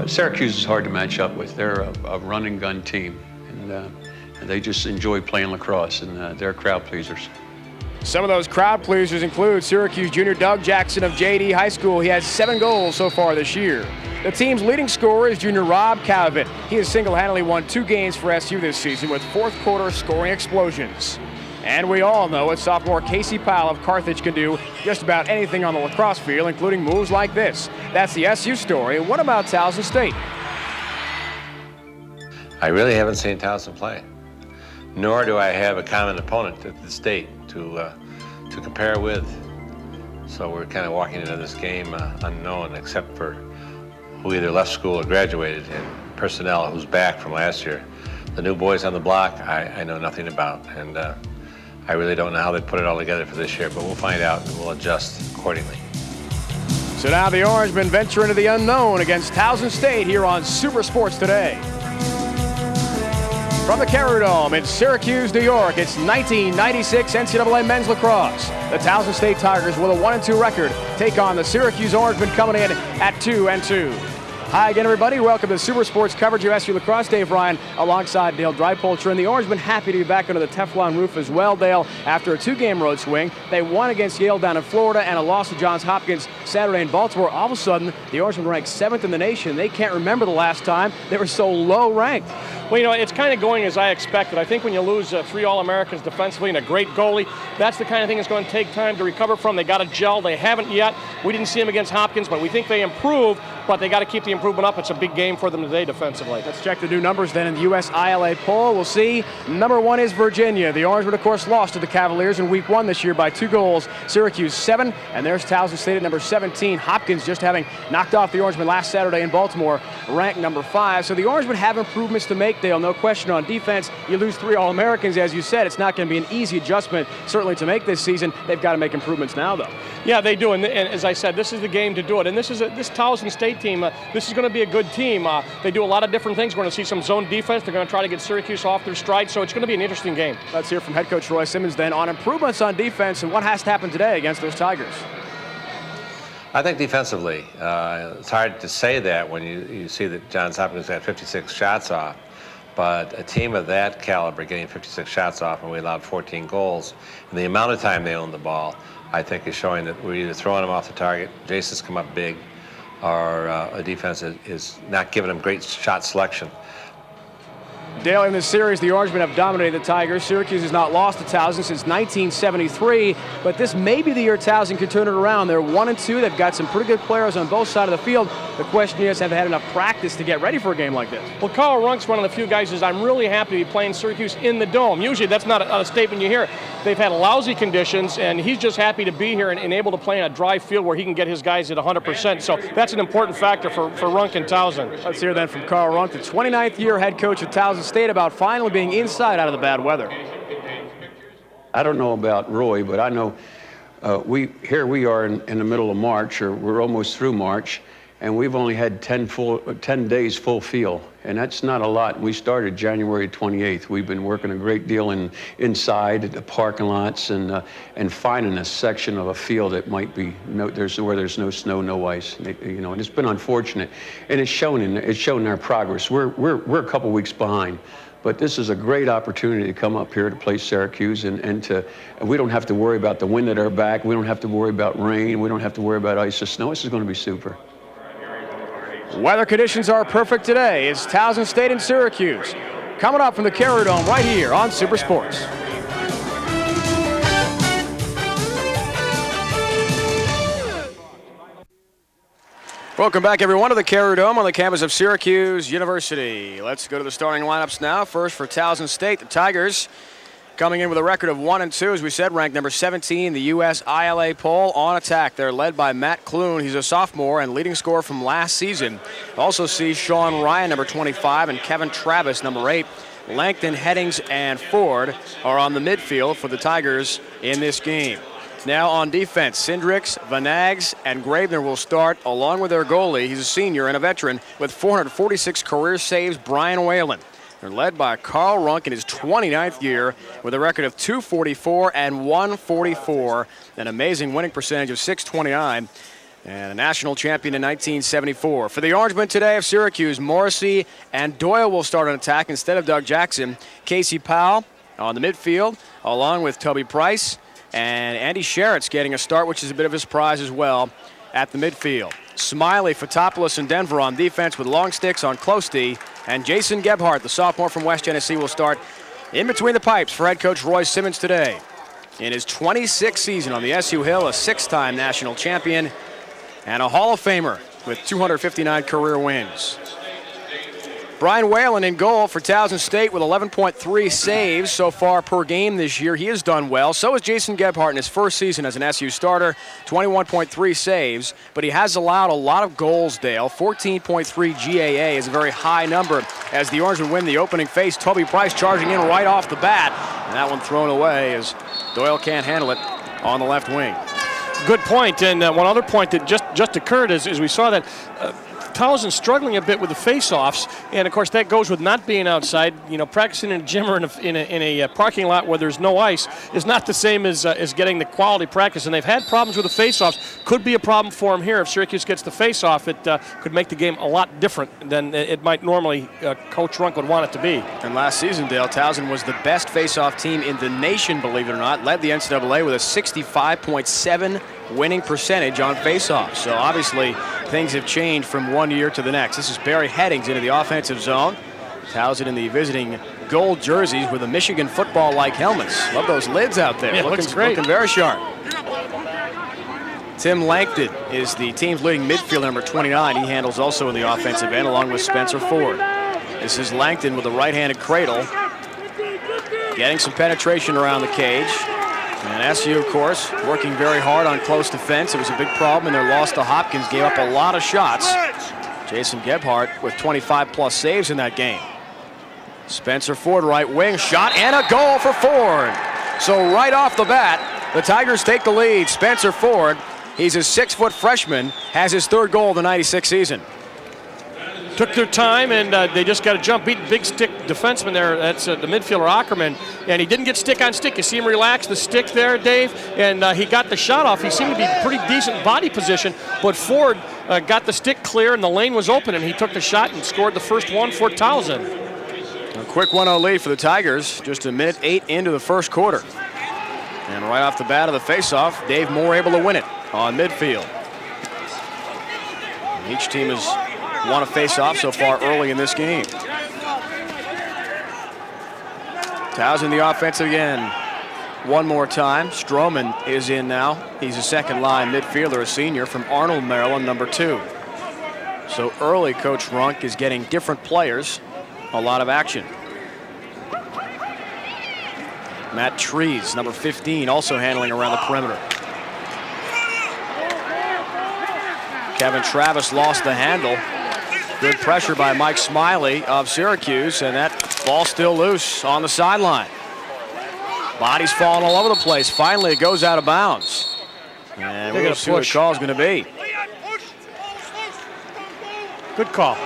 Syracuse is hard to match up with. They're a run and gun team, and they just enjoy playing lacrosse, and they're crowd pleasers. Some of those crowd pleasers include Syracuse junior Doug Jackson of JD High School. He has 7 goals so far this year. The team's leading scorer is junior Rob Kavovit. He has single-handedly won 2 games for SU this season with fourth quarter scoring explosions. And we all know what sophomore C Powell of Carthage can do just about anything on the lacrosse field, including moves like this. That's the SU story. What about Towson State? I really haven't seen Towson play, nor do I have a common opponent at the state to compare with. So we're kind of walking into this game unknown, except for who either left school or graduated, and personnel who's back from last year. The new boys on the block, I know nothing about, and I really don't know how they put it all together for this year, but we'll find out and we'll adjust accordingly. So now the Orangemen venture into the unknown against Towson State here on Super Sports Today. From the Carrier Dome in Syracuse, New York, it's 1996 NCAA men's lacrosse. The Towson State Tigers with a 1-2 record take on the Syracuse Orangemen coming in at 2-2. Hi again, everybody. Welcome to Super Sports coverage of SU Lacrosse. Dave Ryan alongside Dale Dreipolcher, and the Orangemen happy to be back under the Teflon roof as well, Dale, after a 2-game road swing. They won against Yale down in Florida and a loss to Johns Hopkins Saturday in Baltimore. All of a sudden, the Orangemen ranked 7th in the nation. They can't remember the last time they were so low ranked. Well, you know, it's kind of going as I expected. I think when you lose 3 All-Americans defensively and a great goalie, that's the kind of thing that's going to take time to recover from. They got to gel. They haven't yet. We didn't see them against Hopkins, but we think they improved, but they got to keep the improvement up. It's a big game for them today defensively. Let's check the new numbers then in the U.S. ILA poll. We'll see. Number 1 is Virginia. The Orangemen, of course, lost to the Cavaliers in week 1 this year by 2 goals. Syracuse 7, and there's Towson State at number 17. Hopkins just having knocked off the Orangemen last Saturday in Baltimore, ranked number 5. So the Orangemen have improvements to make, Dale, no question on defense. You lose 3 All-Americans, as you said. It's not going to be an easy adjustment, certainly, to make this season. They've got to make improvements now, though. Yeah, they do, and as I said, this is the game to do it. And this Towson State team, this is going to be a good team. They do a lot of different things. We're going to see some zone defense. They're going to try to get Syracuse off their stride, so it's going to be an interesting game. Let's hear from head coach Roy Simmons then on improvements on defense and what has to happen today against those Tigers. I think defensively, it's hard to say that when you see that Johns Hopkins had 56 shots off. But a team of that caliber getting 56 shots off and we allowed 14 goals, and the amount of time they owned the ball, I think is showing that we're either throwing them off the target, Jason's come up big, or a defense is not giving them great shot selection. Dale, in this series, the Orangemen have dominated the Tigers. Syracuse has not lost to Towson since 1973, but this may be the year Towson can turn it around. They're 1-2. They've got some pretty good players on both sides of the field. The question is, have they had enough practice to get ready for a game like this? Well, Carl Runk's one of the few guys who says, I'm really happy to be playing Syracuse in the Dome. Usually that's not a statement you hear. They've had lousy conditions, and he's just happy to be here and able to play in a dry field where he can get his guys at 100%. So that's an important factor for Runk and Towson. Let's hear then from Carl Runk, the 29th year head coach of Towson State, about finally being inside out of the bad weather. I don't know about Roy, but I know here we are in the middle of March, or we're almost through March, and we've only had 10 days full field, and that's not a lot. We started January 28th. We've been working a great deal inside at the parking lots and finding a section of a field that might be where there's no snow, no ice. You know, and it's been unfortunate, and it's shown in our progress. We're a couple weeks behind. But this is a great opportunity to come up here to play Syracuse, and we don't have to worry about the wind at our back. We don't have to worry about rain. We don't have to worry about ice or snow. This is going to be super. Weather conditions are perfect today. It's Towson State and Syracuse. Coming up from the Carrier Dome right here on Super Sports. Welcome back, everyone, to the Carrier Dome on the campus of Syracuse University. Let's go to the starting lineups now. First for Towson State, the Tigers coming in with a record of 1-2, as we said, ranked number 17 in the U.S. ILA poll. On attack, they're led by Matt Klune. He's a sophomore and leading scorer from last season. Also see Sean Ryan, number 25, and Kevin Travis, number 8. Langton, Headings, and Ford are on the midfield for the Tigers in this game. Now on defense, Sindrix, Vanags, and Gravener will start along with their goalie. He's a senior and a veteran with 446 career saves, Brian Whalen. They're led by Carl Runk in his 29th year with a record of 244 and 144, an amazing winning percentage of .629. and a national champion in 1974. For the Orangemen today of Syracuse, Morissy and Doyle will start an attack instead of Doug Jackson. C Powell on the midfield, along with Toby Price, and Andy Sherritt's getting a start, which is a bit of a surprise as well at the midfield. Smiley, Fotopoulos, and Denver on defense with long sticks on close D, and Jason Gebhardt, the sophomore from West Genesee, will start in between the pipes for head coach Roy Simmons today. In his 26th season on the SU Hill, a 6-time national champion and a Hall of Famer with 259 career wins. Brian Whalen in goal for Towson State with 11.3 saves so far per game this year. He has done well. So has Jason Gebhardt in his first season as an SU starter, 21.3 saves, but he has allowed a lot of goals, Dale. 14.3 GAA is a very high number as the Orange would win the opening face. Toby Price charging in right off the bat, and that one thrown away as Doyle can't handle it on the left wing. Good point, and one other point that just occurred is we saw that Towson struggling a bit with the face-offs, and of course that goes with not being outside. You know, practicing in a gym or in a parking lot where there's no ice is not the same as getting the quality practice, and they've had problems with the face-offs. Could be a problem for them here. If Syracuse gets the face-off, it could make the game a lot different than it might normally Coach Runk would want it to be. And last season, Dale, Towson was the best face-off team in the nation, believe it or not, led the NCAA with a 65.7 winning percentage on face-offs. So obviously things have changed from one year to the next. This is Barry Headings into the offensive zone. Towson in the visiting gold jerseys with the Michigan football-like helmets. Love those lids out there. Yeah, looks great. Looking very sharp. Tim Langton is the team's leading midfielder, number 29. He handles also in the offensive end along with Spencer Ford. This is Langton with the right-handed cradle, getting some penetration around the cage. And SU, of course, working very hard on close defense. It was a big problem in their loss to Hopkins. Gave up a lot of shots. Jason Gebhardt with 25-plus saves in that game. Spencer Ford, right wing, shot, and a goal for Ford. So right off the bat, the Tigers take the lead. Spencer Ford, he's a 6-foot freshman, has his third goal of the 96 season. Took their time, and they just got to jump, beat big stick defenseman there. That's the midfielder Ackerman, and he didn't get stick on stick. You see him relax the stick there, Dave, and he got the shot off. He seemed to be pretty decent body position, but Ford got the stick clear, and the lane was open, and he took the shot and scored the first one for Towson. A quick 1-0 lead for the Tigers, just a minute 8 into the first quarter. And right off the bat of the faceoff, Dave Moore able to win it on midfield. And each team has won a face-off so far early in this game. Towson the offense again. One more time. Stroman is in now. He's a second-line midfielder, a senior from Arnold, Maryland, number 2. So early, Coach Runk is getting different players a lot of action. Matt Trees, number 15, also handling around the perimeter. Kevin Travis lost the handle. Good pressure by Mike Smiley of Syracuse, and that ball still loose on the sideline. Bodies falling all over the place. Finally, it goes out of bounds. And we're going to see what the call is going to be. Good call.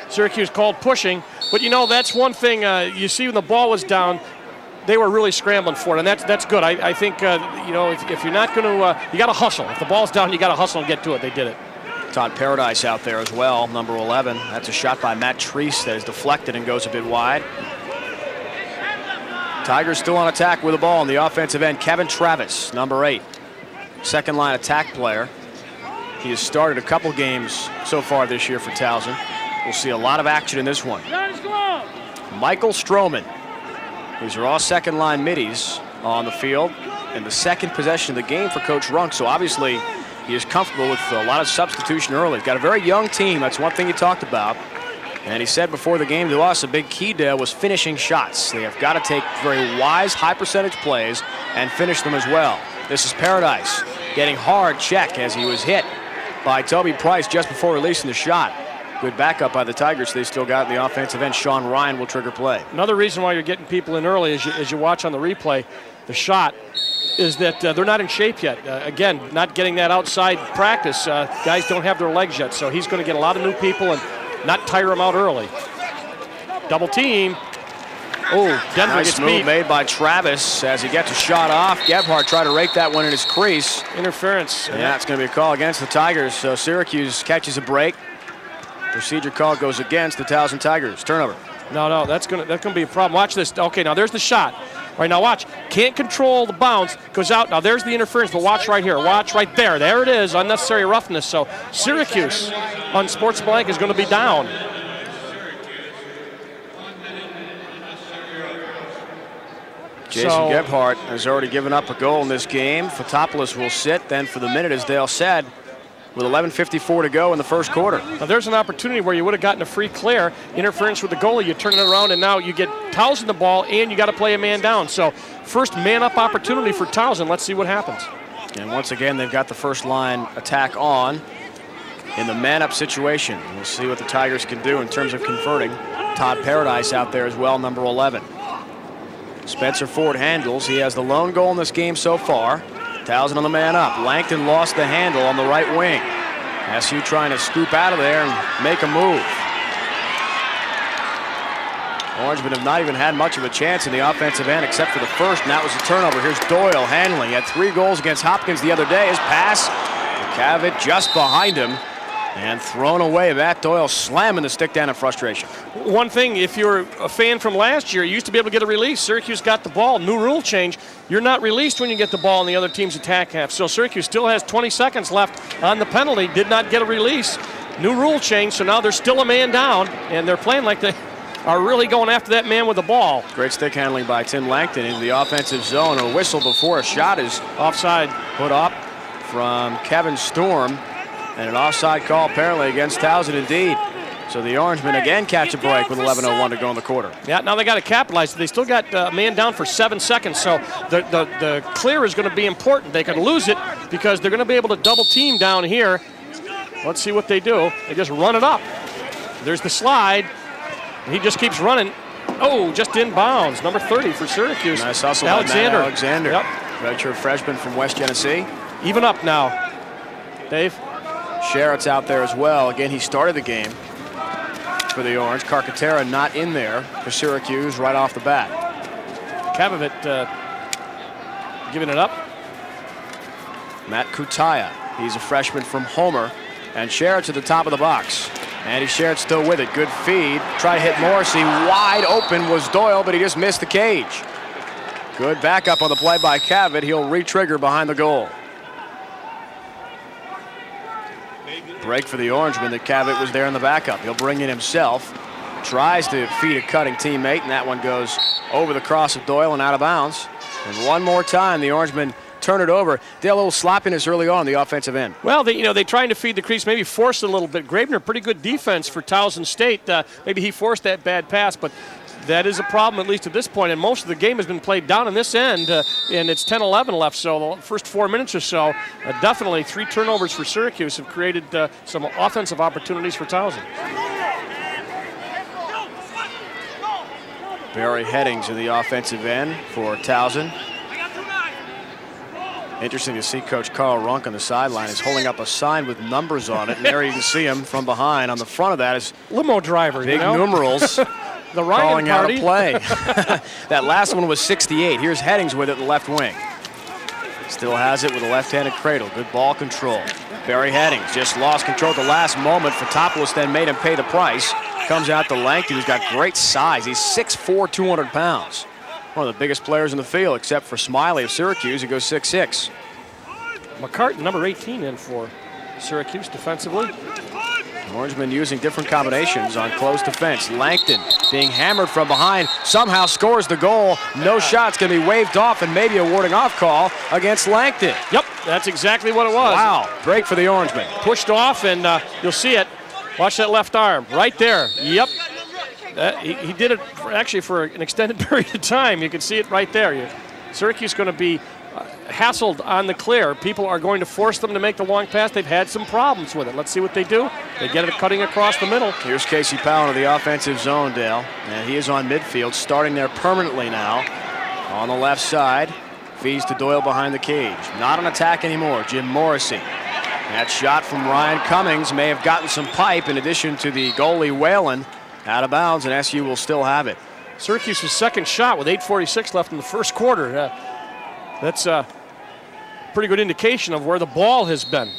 Syracuse called pushing, but you know, that's one thing you see when the ball was down, they were really scrambling for it, and that's good. I think, you know, if you're not going to, you got to hustle. If the ball's down, you got to hustle and get to it. They did it. Todd Paradise out there as well, number 11. That's a shot by Matt Treese that is deflected and goes a bit wide. Tigers still on attack with the ball on the offensive end. Kevin Travis, number 8, second line attack player. He has started a couple games so far this year for Towson. We'll see a lot of action in this one. Michael Stroman. These are all second line middies on the field in the second possession of the game for Coach Runk. So obviously he is comfortable with a lot of substitution early. He's got a very young team. That's one thing he talked about. And he said before the game to us, a big key there was finishing shots. They have got to take very wise, high percentage plays and finish them as well. This is Paradise getting hard check as he was hit by Toby Price just before releasing the shot. Good backup by the Tigers. They still got in the offensive end. Sean Ryan will trigger play. Another reason why you're getting people in early as you watch on the replay, the shot, is that they're not in shape yet. Again, not getting that outside practice. Guys don't have their legs yet, so he's going to get a lot of new people and not tire them out early. Double team. Denver Nice gets move beat. made by Travis as he gets a shot off. Gebhardt tried to rake that one in his crease. Interference. Yeah, it's going to be a call against the Tigers. So Syracuse catches a break. Procedure call goes against the Towson Tigers. Turnover. No, that's gonna be a problem. Watch this. Okay, now there's the shot. Right now, watch. Can't control the bounce. Goes out. Now there's the interference. But watch right here. Watch right there. There it is. Unnecessary roughness. So Syracuse on Sportsblank is going to be down. Jason Gebhardt has already given up a goal in this game. Fotopoulos will sit then for the minute, as Dale said, with 11:54 to go in the first quarter. Now there's an opportunity where you would have gotten a free clear. Interference with the goalie. You turn it around, and now you get Towson the ball, and you got to play a man down. So first man-up opportunity for Towson. Let's see what happens. And once again, they've got the first line attack on in the man-up situation. We'll see what the Tigers can do in terms of converting. Todd Paradise out there as well, number 11. Spencer Ford handles. He has the lone goal in this game so far. Towson on the man up. Langton lost the handle on the right wing. SU trying to scoop out of there and make a move. Orangemen have not even had much of a chance in the offensive end except for the first, and that was a turnover. Here's Doyle handling. He had 3 goals against Hopkins the other day. His pass to Cavit just behind him and thrown away. Matt Doyle slamming the stick down in frustration. One thing, if you're a fan from last year, you used to be able to get a release. Syracuse got the ball. New rule change. You're not released when you get the ball in the other team's attack half. So Syracuse still has 20 seconds left on the penalty. Did not get a release. New rule change, so now there's still a man down, and they're playing like they are really going after that man with the ball. Great stick handling by Tim Langton into the offensive zone. A whistle before a shot is Offside. put up from Kevin Sturm. And an offside call apparently against Towson indeed. So the Orangemen again catch a break with 11:01 to go in the quarter. Yeah, now they got to capitalize. They still got a man down for 7 seconds, so the clear is going to be important. They could lose it because they're going to be able to double team down here. Let's see what they do. They just run it up. There's the slide. He just keeps running. Oh, just in bounds. Number 30 for Syracuse. Nice hustle by Matt Alexander. Yep. Redshirt freshman from West Genesee. Even up now. Dave? Sherritt's out there as well. Again, he started the game for the Orange. Koutaya not in there for Syracuse right off the bat. Kavovit giving it up. Matt Koutaya. He's a freshman from Homer. And Sherritt's at the top of the box. Andy Sherritt still with it. Good feed. Try to hit Morissy. Wide open was Doyle, but he just missed the cage. Good backup on the play by Cavit. He'll re-trigger behind the goal. Break for the Orangemen. That Cavit was there in the backup. He'll bring in himself. Tries to feed a cutting teammate, and that one goes over the cross of Doyle and out of bounds. And one more time, the Orangemen turn it over. Dale, a little sloppiness early on the offensive end. Well, they trying to feed the crease, maybe force it a little bit. Gravener, pretty good defense for Towson State. Maybe he forced that bad pass, but that is a problem, at least at this point. And most of the game has been played down on this end, and it's 10-11 left. So the first 4 minutes or so, definitely 3 turnovers for Syracuse have created some offensive opportunities for Towson. Barry Headings in the offensive end for Towson. Interesting to see Coach Carl Runk on the sideline. He's holding up a sign with numbers on it, and there you can see him from behind. On the front of that is limo driver, big numerals. The Ryan calling party. out a play. That last one was 68. Here's Headings with it in the left wing. Still has it with a left-handed cradle. Good ball control. Barry Headings just lost control at the last moment. Fotopoulos then made him pay the price. Comes out to Langton, who's got great size. He's 6'4", 200 pounds. One of the biggest players in the field, except for Smiley of Syracuse, who goes 6'6". McCartan, number 18, in for Syracuse defensively. Orangemen using different combinations on close defense. Langton being hammered from behind, somehow scores the goal. No shot's going to be waved off, and maybe a warding off call against Langton. Yep, that's exactly what it was. Wow, break for the Orangemen. Pushed off, and you'll see it. Watch that left arm right there. Yep. He did it actually for an extended period of time. You can see it right there. Syracuse going to be hassled on the clear. People are going to force them to make the long pass. They've had some problems with it. Let's see what they do. They get it cutting across the middle. Here's C Powell to the offensive zone, Dale. And he is on midfield, starting there permanently now. On the left side, feeds to Doyle behind the cage. Not an attack anymore. Jim Morissy. That shot from Ryan Cummings may have gotten some pipe in addition to the goalie Whalen. Out of bounds, and SU will still have it. Syracuse's second shot with 8:46 left in the first quarter. That's a pretty good indication of where the ball has been.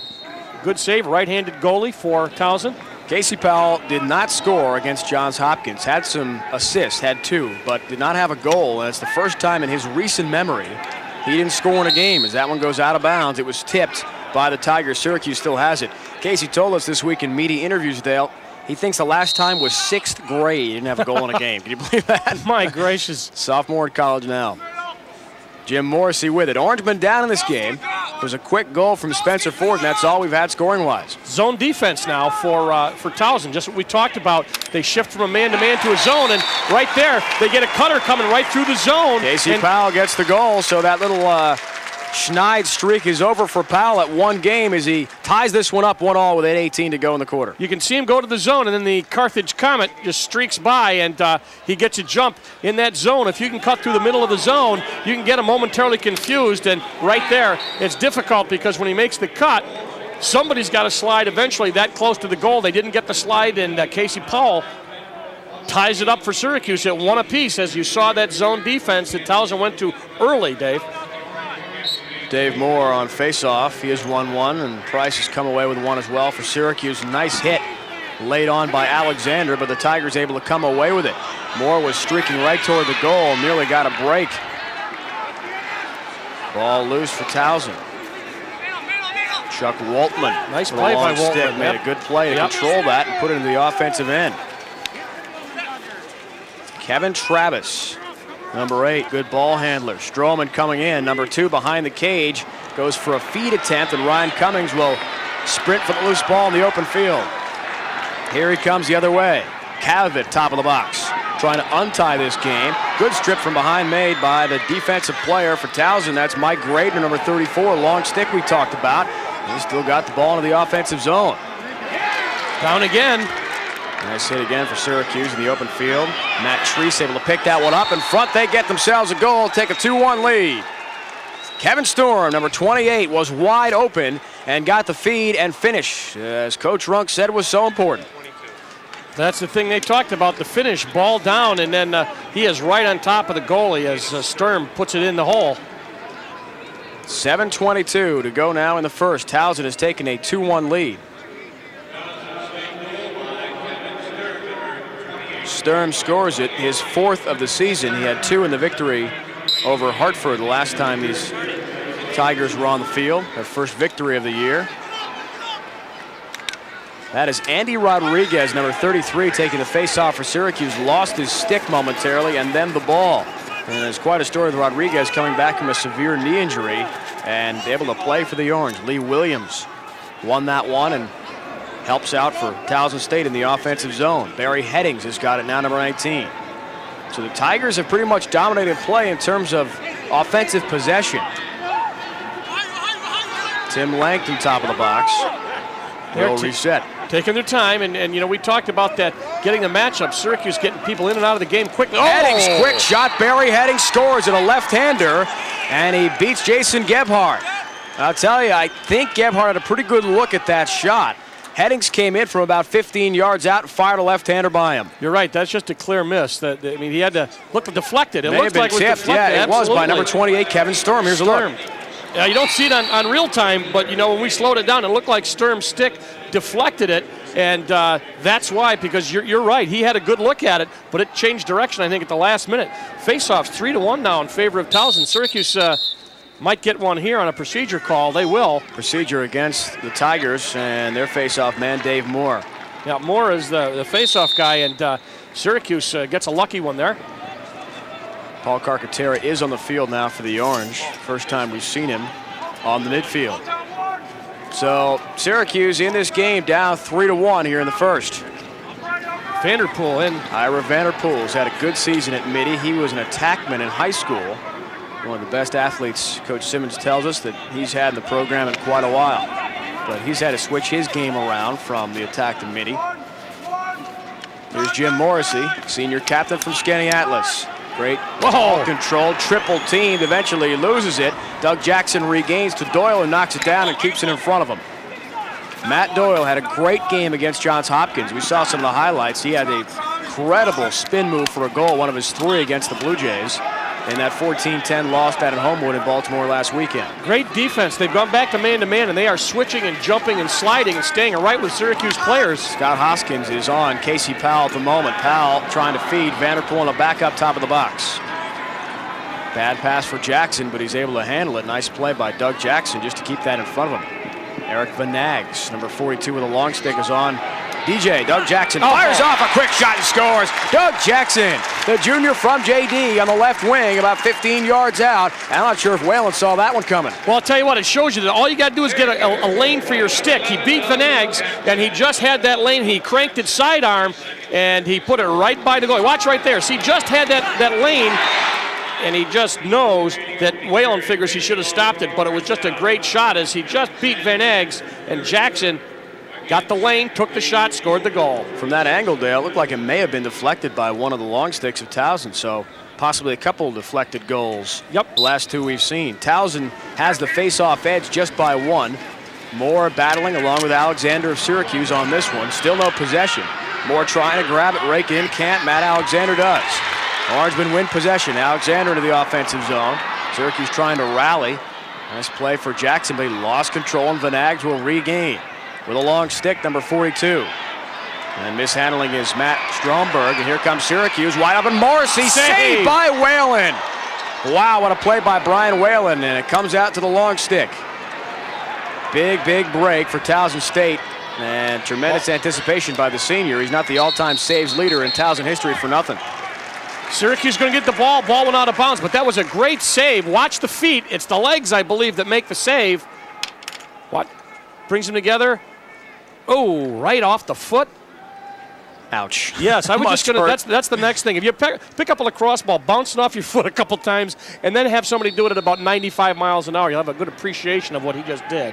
Good save, right-handed goalie for Towson. C Powell did not score against Johns Hopkins. Had some assists, had 2, but did not have a goal. And it's the first time in his recent memory he didn't score in a game. As that one goes out of bounds, it was tipped by the Tigers. Syracuse still has it. Casey told us this week in media interviews, Dale, he thinks the last time was 6th grade. He didn't have a goal in a game. Can you believe that? My gracious. Sophomore in college now. Jim Morissy with it. Orangeman down in this game. It was a quick goal from Spencer Ford, and that's all we've had scoring-wise. Zone defense now for Towson. Just what we talked about. They shift from a man-to-man to a zone, and right there, they get a cutter coming right through the zone. C Powell gets the goal, so that little Schneid streak is over for Powell at 1 game as he ties this one up 1-1 with 8:18 to go in the quarter. You can see him go to the zone, and then the Carthage Comet just streaks by, and he gets a jump in that zone. If you can cut through the middle of the zone, you can get him momentarily confused, and right there, it's difficult because when he makes the cut, somebody's got to slide eventually that close to the goal. They didn't get the slide, and C Powell ties it up for Syracuse at 1 apiece, as you saw that zone defense that Towson went to early, Dave. Dave Moore on faceoff. He has 1-1, and Price has come away with 1 as well for Syracuse. Nice hit laid on by Alexander, but the Tigers able to come away with it. Moore was streaking right toward the goal, nearly got a break. Ball loose for Towson. Chuck Waltman. Nice play by Waltman. Made a good play to control that and put it into the offensive end. Kevin Travis. Number 8, good ball handler. Stroman coming in. Number 2 behind the cage. Goes for a feed attempt, and Ryan Cummings will sprint for the loose ball in the open field. Here he comes the other way. Cavit, top of the box. Trying to untie this game. Good strip from behind made by the defensive player for Towson. That's Mike Gradner, number 34. Long stick we talked about. He still got the ball into the offensive zone. Down again. Nice hit again for Syracuse in the open field. Matt Treese able to pick that one up in front. They get themselves a goal, take a 2-1 lead. Kevin Sturm, number 28, was wide open and got the feed and finish, as Coach Runk said was so important. That's the thing they talked about, the finish. Ball down, and then he is right on top of the goalie as Sturm puts it in the hole. 7:22 to go now in the first. Towson has taken a 2-1 lead. Sturm scores it, his 4th of the season. He had 2 in the victory over Hartford the last time these Tigers were on the field. Their first victory of the year. That is Andy Rodriguez, number 33, taking the face-off for Syracuse. Lost his stick momentarily and then the ball. And there's quite a story with Rodriguez coming back from a severe knee injury and able to play for the Orange. Lee Williams won that one and helps out for Towson State in the offensive zone. Barry Headings has got it now, number 19. So the Tigers have pretty much dominated play in terms of offensive possession. Tim Langton, top of the box. They'll reset. Taking their time, and you know, we talked about that, getting the matchup. Syracuse getting people in and out of the game quickly. Oh! Headings, quick shot. Barry Headings scores at a left-hander, and he beats Jason Gebhardt. I'll tell you, I think Gebhardt had a pretty good look at that shot. Headings came in from about 15 yards out and fired a left-hander by him. You're right. That's just a clear miss. I mean, he had to look deflected. It looks like it was tipped. deflected. Yeah, it was by number 28, Kevin Sturm. Here's a look. You don't see it on real time, but you know, when we slowed it down, it looked like Sturm's stick deflected it, and that's why, because you're right. He had a good look at it, but it changed direction, I think, at the last minute. Face-offs 3-1 now in favor of Towson. Syracuse might get one here on a procedure call. They will. Procedure against the Tigers and their face-off man, Dave Moore. Yeah, Moore is the face-off guy, and Syracuse gets a lucky one there. Paul Carcaterra is on the field now for the Orange. First time we've seen him on the midfield. So Syracuse in this game down 3-1 here in the first. Vanderpool in. Ira Vanderpool's had a good season at Midi. He was an attackman in high school. One of the best athletes, Coach Simmons tells us, that he's had in the program in quite a while. But he's had to switch his game around from the attack to Midi. Here's Jim Morissy, senior captain from Skaneateles. Great ball control, triple teamed, eventually loses it. Doug Jackson regains to Doyle and knocks it down and keeps it in front of him. Matt Doyle had a great game against Johns Hopkins. We saw some of the highlights. He had a incredible spin move for a goal, one of his 3 against the Blue Jays in that 14-10 loss down at Homewood in Baltimore last weekend. Great defense. They've gone back to man-to-man, and they are switching and jumping and sliding and staying right with Syracuse players. Scott Hoskins is on Casey Powell at the moment. Powell trying to feed Vanderpool on a back up top of the box. Bad pass for Jackson, but he's able to handle it. Nice play by Doug Jackson just to keep that in front of him. Eric Van Nags, number 42 with a long stick, is on DJ. Doug Jackson fires off a quick shot and scores. Doug Jackson, the junior from JD on the left wing, about 15 yards out. I'm not sure if Whalen saw that one coming. Well, I'll tell you what, it shows you that all you got to do is get a lane for your stick. He beat Van Nags, and he just had that lane. He cranked it sidearm, and he put it right by the goal. Watch right there. See, just had that lane, and he just knows that Whalen figures he should have stopped it, but it was just a great shot as he just beat Van Nags, and Jackson got the lane, took the shot, scored the goal. From that angle, Dale, it looked like it may have been deflected by one of the long sticks of Towson, so possibly a couple of deflected goals. Yep. The last 2 we've seen. Towson has the face-off edge just by 1. Moore battling along with Alexander of Syracuse on this one. Still no possession. Moore trying to grab it, rake in, can't. Matt Alexander does. Orangemen win possession. Alexander into the offensive zone. Syracuse trying to rally. Nice play for Jackson, but he lost control, and Van Nags will regain with a long stick, number 42. And mishandling is Matt Stromberg, and here comes Syracuse, wide open. Morissy saved by Whalen. Wow, what a play by Brian Whalen, and it comes out to the long stick. Big break for Towson State, and tremendous anticipation by the senior. He's not the all-time saves leader in Towson history for nothing. Syracuse going to get the ball. Ball went out of bounds, but that was a great save. Watch the feet. It's the legs, I believe, that make the save. What? Brings them together. Oh, right off the foot. Ouch. Yes, I was just going to, that's the next thing. If you pick up a lacrosse ball, bouncing off your foot a couple times, and then have somebody do it at about 95 miles an hour, you'll have a good appreciation of what he just did.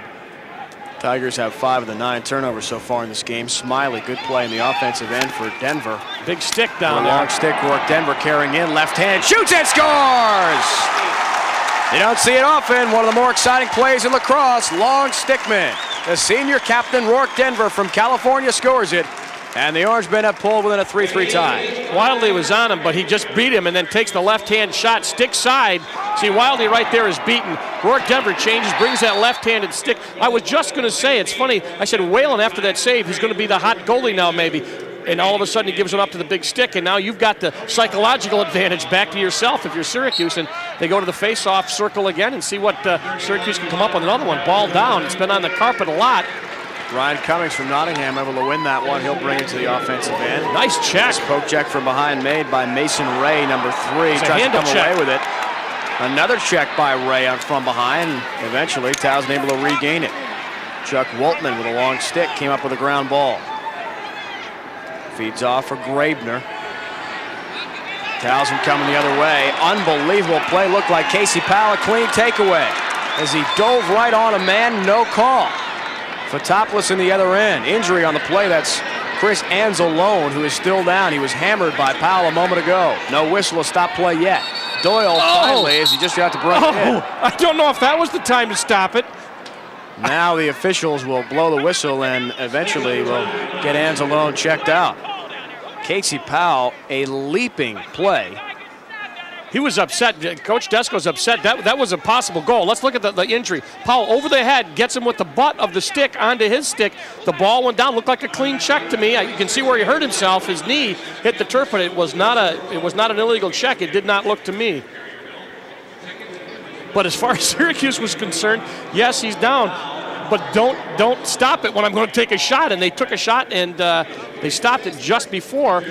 Tigers have 5 of the 9 turnovers so far in this game. Smiley, good play in the offensive end for Denver. Big stick down there. Long stick work. Denver carrying in, left hand, shoots and scores! You don't see it often. One of the more exciting plays in lacrosse. Long stickman. The senior captain, Rourke Denver from California, scores it. And the Orangemen have pulled within a 3-3 tie. Wildly was on him, but he just beat him and then takes the left-hand shot, stick side. See, Wildly right there is beaten. Rourke Denver changes, brings that left-handed stick. I was just going to say, it's funny, I said Whalen after that save, he's going to be the hot goalie now maybe. And all of a sudden he gives it up to the big stick, and now you've got the psychological advantage back to yourself if you're Syracuse, and they go to the face-off circle again and see what Syracuse can come up with. Another one, ball down. It's been on the carpet a lot. Ryan Cummings from Nottingham able to win that one. He'll bring it to the offensive end. Nice check. Poke check from behind made by Mason Ray, number 3. Tries to come away with it. Another check by Ray from behind. Eventually, Towson able to regain it. Chuck Waltman with a long stick came up with a ground ball. Feeds off for Grabner. Towson coming the other way. Unbelievable play. Looked like Casey Powell, a clean takeaway. As he dove right on a man, no call. Fotopoulos in the other end. Injury on the play. That's Chris Ansolone, who is still down. He was hammered by Powell a moment ago. No whistle to stop play yet. Doyle finally, as he just got to break in. I don't know if that was the time to stop it. Now the officials will blow the whistle and eventually will get Ansolone checked out. Casey Powell, a leaping play. He was upset. Coach Desko's upset. That was a possible goal. Let's look at the injury. Powell over the head, gets him with the butt of the stick onto his stick. The ball went down. Looked like a clean check to me. You can see where he hurt himself. His knee hit the turf, but it was not an illegal check. It did not look to me. But as far as Syracuse was concerned, yes, he's down. But don't stop it when I'm going to take a shot. And they took a shot, and they stopped it just before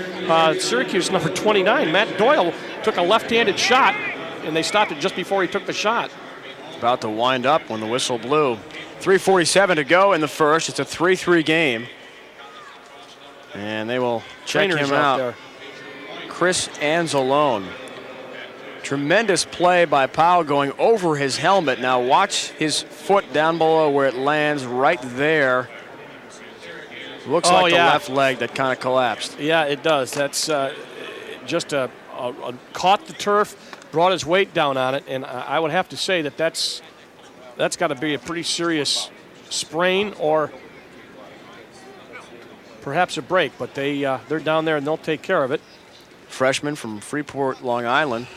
Syracuse number 29, Matt Doyle, took a left-handed shot, and they stopped it just before he took the shot. About to wind up when the whistle blew. 3:47 to go in the first. It's a 3-3 game. And they will check him out. There. Chris Ansolone. Tremendous play by Powell going over his helmet. Now watch his foot down below where it lands right there. Looks like the left leg that kind of collapsed. Yeah, it does. That's just caught the turf, brought his weight down on it, and I would have to say that's got to be a pretty serious sprain or perhaps a break, but they're down there and they'll take care of it. Freshman from Freeport, Long Island.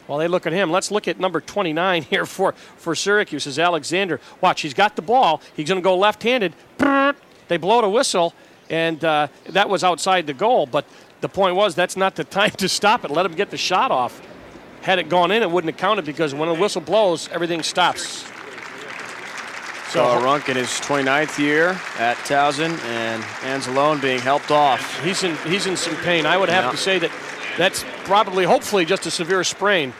While they look at him, let's look at number 29 here for Syracuse is Alexander. Watch, he's got the ball. He's going to go left-handed. They blow the whistle, and that was outside the goal. But the point was that's not the time to stop it. Let him get the shot off. Had it gone in, it wouldn't have counted because when the whistle blows, everything stops. So Runk in his 29th year at Towson, and Ansolone being helped off. He's in some pain. I would have to say that's probably, hopefully, just a severe sprain.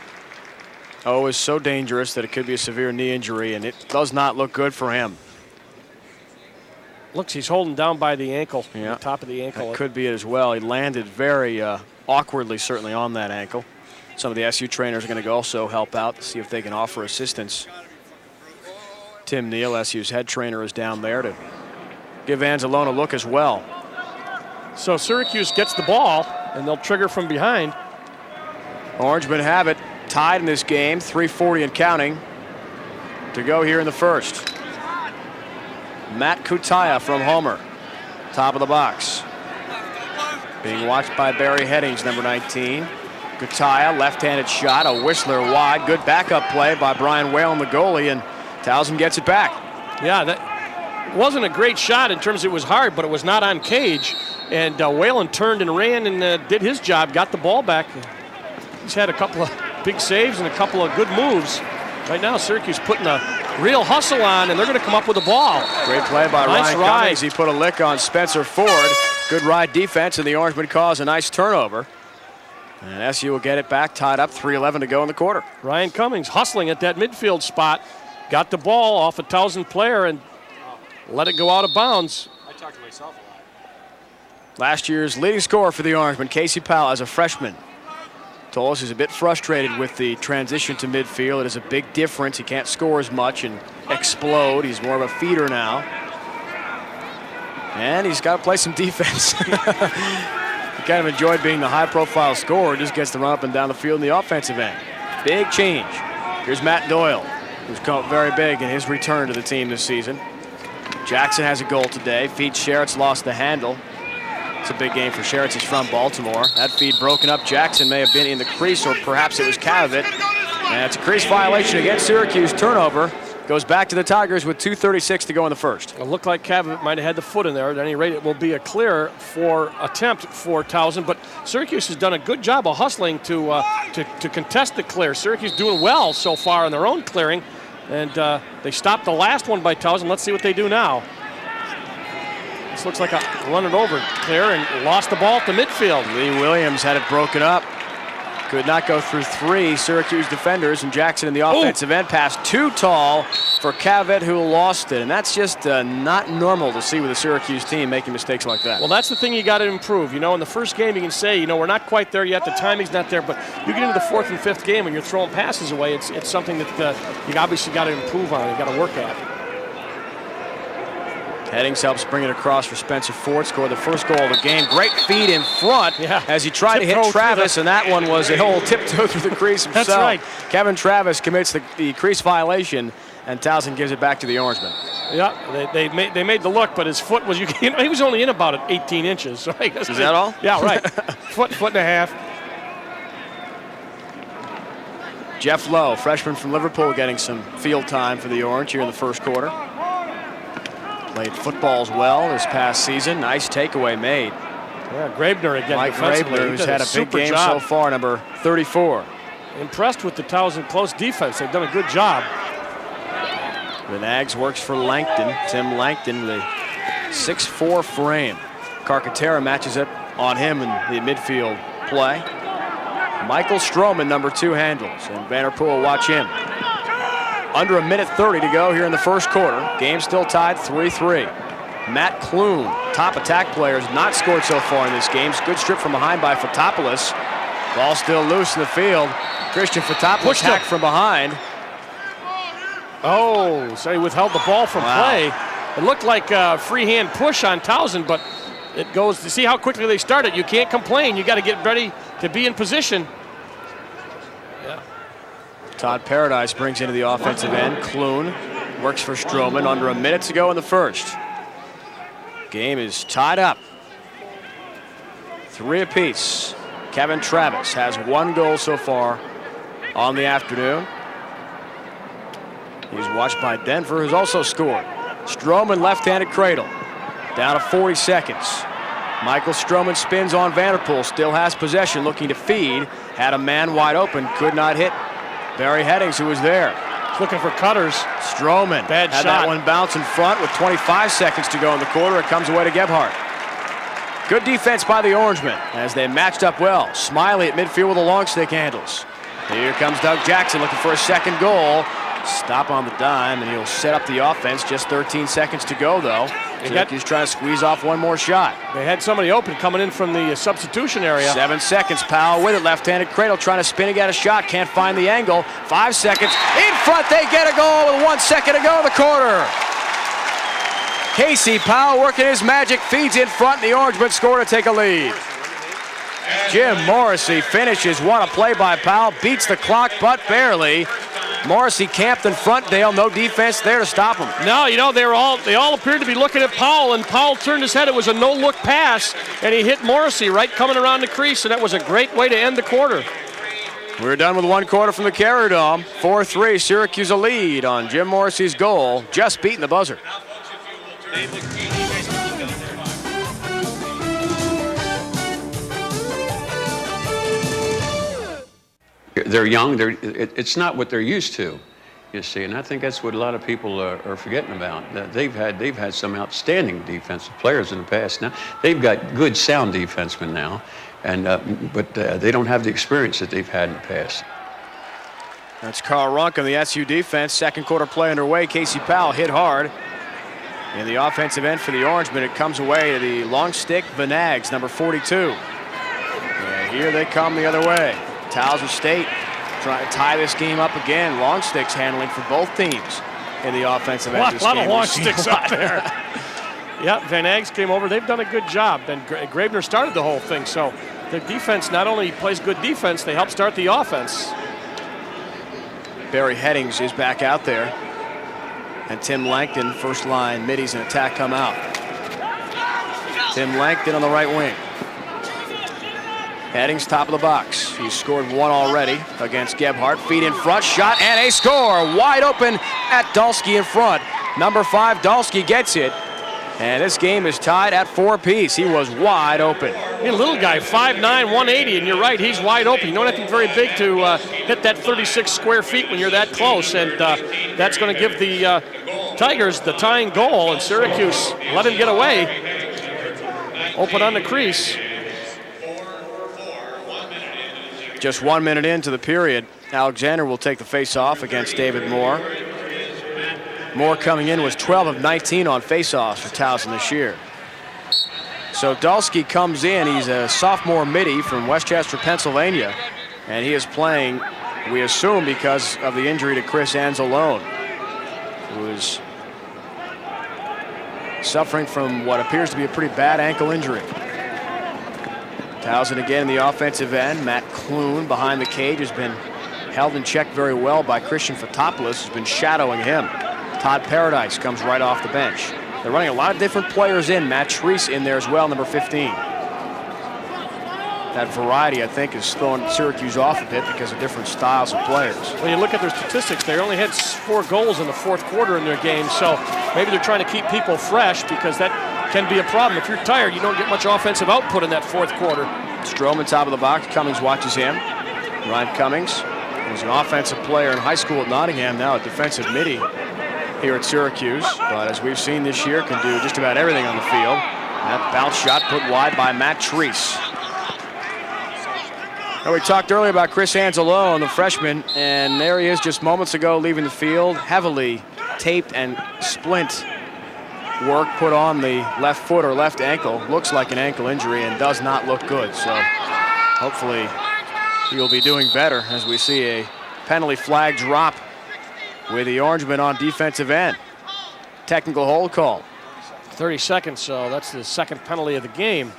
Oh, is so dangerous that it could be a severe knee injury, and it does not look good for him. Looks, he's holding down by the ankle, yeah. the top of the ankle. That could be it as well. He landed very awkwardly, certainly, on that ankle. Some of the SU trainers are going to also help out to see if they can offer assistance. Tim Neal, SU's head trainer, is down there to give Ansolone a look as well. So Syracuse gets the ball, and they'll trigger from behind. Orangemen have it tied in this game, 3:40 and counting to go here in the first. Matt Koutaya from Homer, top of the box. Being watched by Barry Headings, number 19. Koutaya, left-handed shot, a whistler wide. Good backup play by Brian Whalen, the goalie, and Towson gets it back. Yeah, that wasn't a great shot in terms of it was hard, but it was not on cage. And Whalen turned and ran and did his job, got the ball back. He's had a couple of big saves and a couple of good moves. Right now, Syracuse putting a real hustle on, and they're going to come up with the ball. Great play by nice Ryan ride. Cummings. He put a lick on Spencer Ford. Good ride defense, and the Orangemen cause a nice turnover. And SU will get it back, tied up, 3:11 to go in the quarter. Ryan Cummings hustling at that midfield spot. Got the ball off a Towson player and let it go out of bounds. I talk to myself a lot. Last year's leading scorer for the Orangemen, C Powell, as a freshman. Told us he's a bit frustrated with the transition to midfield. It is a big difference. He can't score as much and explode. He's more of a feeder now. And he's got to play some defense. He kind of enjoyed being the high-profile scorer. Just gets to run up and down the field in the offensive end. Big change. Here's Matt Doyle, who's come up very big in his return to the team this season. Jackson has a goal today. Feed Sherritt's lost the handle. It's a big game for Sherritt's. He's from Baltimore. That feed broken up. Jackson may have been in the crease, or perhaps it was Cavit. And it's a crease violation against Syracuse. Turnover. Goes back to the Tigers with 2:36 to go in the first. It looked like Cavit might have had the foot in there. At any rate, it will be a clear attempt for Towson. But Syracuse has done a good job of hustling to contest the clear. Syracuse doing well so far in their own clearing. And they stopped the last one by Towson. Let's see what they do now. This looks like a run it over clear and lost the ball to midfield. Lee Williams had it broken up. Could not go through three Syracuse defenders, and Jackson in the offensive end pass too tall for Cavit, who lost it. And that's just not normal to see with a Syracuse team making mistakes like that. Well, that's the thing you got to improve. You know, in the first game you can say, you know, we're not quite there yet, the timing's not there, but you get into the fourth and fifth game and you're throwing passes away, it's something that you obviously got to improve on, you got to work at. Headings helps bring it across for Spencer Ford, scored the first goal of the game. Great feed in front as he tried to hit Travis, and that one was a whole tiptoe through the crease himself. That's right. Kevin Travis commits the crease violation, and Towson gives it back to the Orangemen. Yeah, they made the look, but his foot was, he was only in about 18 inches. So I guess Is that all? Yeah, right. foot and a half. Jeff Lowe, freshman from Liverpool, getting some field time for the Orange here in the first quarter. Played football as well this past season. Nice takeaway made. Yeah, Grabner again. Mike Grabner, who's had a big game so far, number 34. Impressed with the Towson close defense. They've done a good job. The Nags works for Langton. Tim Langton with a 6'4" frame. Koutaya matches up on him in the midfield play. Michael Stroman, number 2, handles, and Vanderpool will watch him. Under 1:30 to go here in the first quarter. Game still tied 3-3. Matt Klune, top attack player, has not scored so far in this game. Good strip from behind by Fotopoulos. Ball still loose in the field. Christian Fotopoulos hacked from behind. Oh, so he withheld the ball from play. It looked like a free hand push on Towson, but it goes to see how quickly they started. You can't complain. You got to get ready to be in position. Todd Paradise brings into the offensive end. Klune works for Stroman. Under a minute to go in the first. Game is tied up. 3 apiece. Kevin Travis has 1 goal so far on the afternoon. He's watched by Denver, who's also scored. Stroman left-handed cradle. Down to 40 seconds. Michael Stroman spins on Vanderpool. Still has possession, looking to feed. Had a man wide open, could not hit Barry Headings, who was there. Looking for cutters. Stroman Bad had shot. that one bounce in front with 25 seconds to go in the quarter. It comes away to Gebhardt. Good defense by the Orangemen as they matched up well. Smiley at midfield with the long stick handles. Here comes Doug Jackson looking for a second goal. Stop on the dime, and he'll set up the offense. Just 13 seconds to go, though. Syracuse trying to squeeze off one more shot. They had somebody open coming in from the substitution area. 7 seconds. Powell with it. Left-handed cradle trying to spin and get a shot. Can't find the angle. 5 seconds. In front, they get a goal with 1 second to go in the quarter. C Powell working his magic. Feeds in front, and the Orangemen score to take a lead. Jim Morissy finishes. What a play by Powell. Beats the clock, but barely. Morissy camped in front. Dale, no defense there to stop him. No, you know, they all appeared to be looking at Powell, and Powell turned his head. It was a no-look pass, and he hit Morissy right coming around the crease, and that was a great way to end the quarter. We're done with 1 quarter from the Carrier Dome. 4-3, Syracuse a lead on Jim Morissy's goal. Just beating the buzzer. They're young. It's not what they're used to, you see, and I think that's what a lot of people are forgetting about. They've had some outstanding defensive players in the past. Now they've got good, sound defensemen now, and but they don't have the experience that they've had in the past. That's Carl Runk on the SU defense. Second quarter play underway. C Powell hit hard. In the offensive end for the Orangemen, it comes away to the long stick, Vanags, number 42. And here they come the other way. Towson State trying to tie this game up again. Long sticks handling for both teams in the offensive end. A lot of long sticks up there. Yeah, Van Aggs came over. They've done a good job. And Graebner started the whole thing. So the defense not only plays good defense, they help start the offense. Barry Headings is back out there. And Tim Langton, first line, middies and attack come out. Tim Langton on the right wing. Headings top of the box. He's scored 1 already against Gebhardt. Feet in front, shot, and a score. Wide open at Dulski in front. Number 5, Dulski gets it. And this game is tied at 4 apiece. He was wide open. Hey, little guy, 5'9", 180, and you're right, he's wide open. You don't have to be very big to hit that 36 square feet when you're that close, and that's going to give the Tigers the tying goal, and Syracuse let him get away. Open on the crease. Just 1 minute into the period. Alexander will take the face-off against David Moore. Moore coming in was 12 of 19 on face-offs for Towson this year. So Dulski comes in. He's a sophomore middie from Westchester, Pennsylvania, and he is playing, we assume, because of the injury to Chris Ansolone, who is suffering from what appears to be a pretty bad ankle injury. Towson again in the offensive end. Matt Klune behind the cage has been held in check very well by Christian Fotopoulos, who's been shadowing him. Todd Paradise comes right off the bench. They're running a lot of different players in. Matt Treese in there as well, number 15. That variety, I think, is throwing Syracuse off a bit because of different styles of players. When you look at their statistics, they only had 4 goals in the 4th quarter in their game, so maybe they're trying to keep people fresh because that can be a problem. If you're tired, you don't get much offensive output in that 4th quarter. Stroman top of the box. Cummings watches him. Ryan Cummings was an offensive player in high school at Nottingham, now a defensive middie here at Syracuse, but as we've seen this year, can do just about everything on the field. That bounce shot put wide by Matt Treese. Now, we talked earlier about Chris Ansolone, the freshman, and there he is just moments ago leaving the field. Heavily taped and splint work put on the left foot or left ankle. Looks like an ankle injury and does not look good. So hopefully he will be doing better as we see a penalty flag drop with the Orangemen on defensive end. Technical hold call. 30 seconds, so that's the 2nd penalty of the game.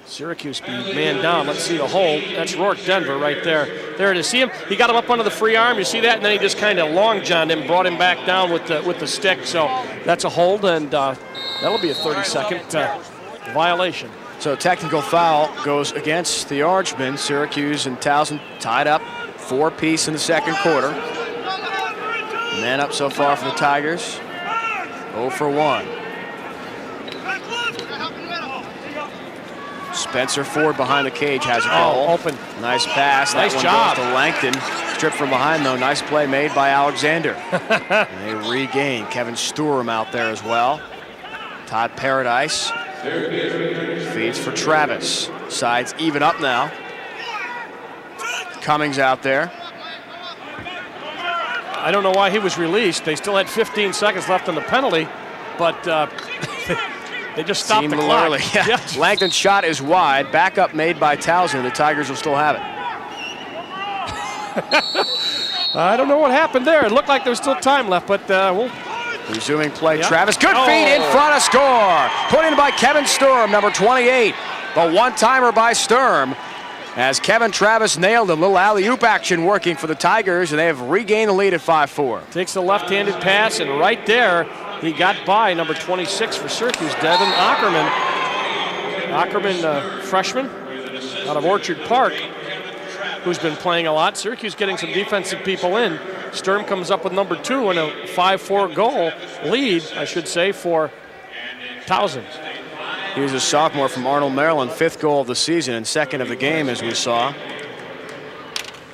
Syracuse be man down. Let's see the hold. That's Rourke Denver right there. There it is. See him? He got him up under the free arm. You see that? And then he just kind of long johned him, brought him back down with the stick. So that's a hold, and that'll be a 30-second violation. So technical foul goes against the Orangemen. Syracuse and Towson tied up 4-piece in the second quarter. Man up so far for the Tigers. 0 for 1. Spencer Ford behind the cage has a goal. Open. Nice pass. Nice that one job. goes to Langton. Stripped from behind, though. Nice play made by Alexander. And they regain. Kevin Sturm out there as well. Todd Paradise feeds for Travis. Sides even up now. Cummings out there. I don't know why he was released. They still had 15 seconds left on the penalty, but they just stopped Seemed the a little clock. early. Yeah. Langton's shot is wide. Backup made by Towson. The Tigers will still have it. I don't know what happened there. It looked like there was still time left, but we'll... Resuming play, Yep. Travis. Good feed in front of score. Put in by Kevin Sturm, number 28. The one-timer by Sturm. As Kevin Travis nailed a little alley-oop action working for the Tigers, and they have regained the lead at 5-4. Takes the left-handed pass, and right there, he got by number 26 for Syracuse, Devin Ackerman. Ackerman, freshman out of Orchard Park, who's been playing a lot. Syracuse getting some defensive people in. Sturm comes up with number 2 and a 5-4 goal lead, I should say, for Towson. He was a sophomore from Arnold, Maryland, 5th goal of the season and 2nd of the game, as we saw.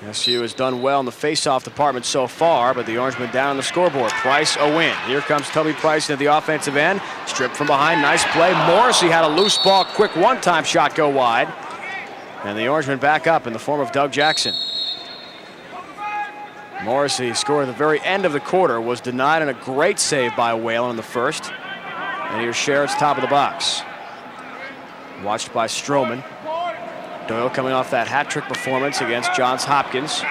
SU has done well in the face-off department so far, but the Orangemen down on the scoreboard. Price a win. Here comes Toby Price into the offensive end. Stripped from behind, nice play. Morissy had a loose ball, quick one-time shot go wide. And the Orangemen back up in the form of Doug Jackson. Morissy scored at the very end of the quarter, was denied on a great save by Whalen in the first. And here's Sherritt's top of the box. Watched by Stroman. Doyle coming off that hat-trick performance against Johns Hopkins.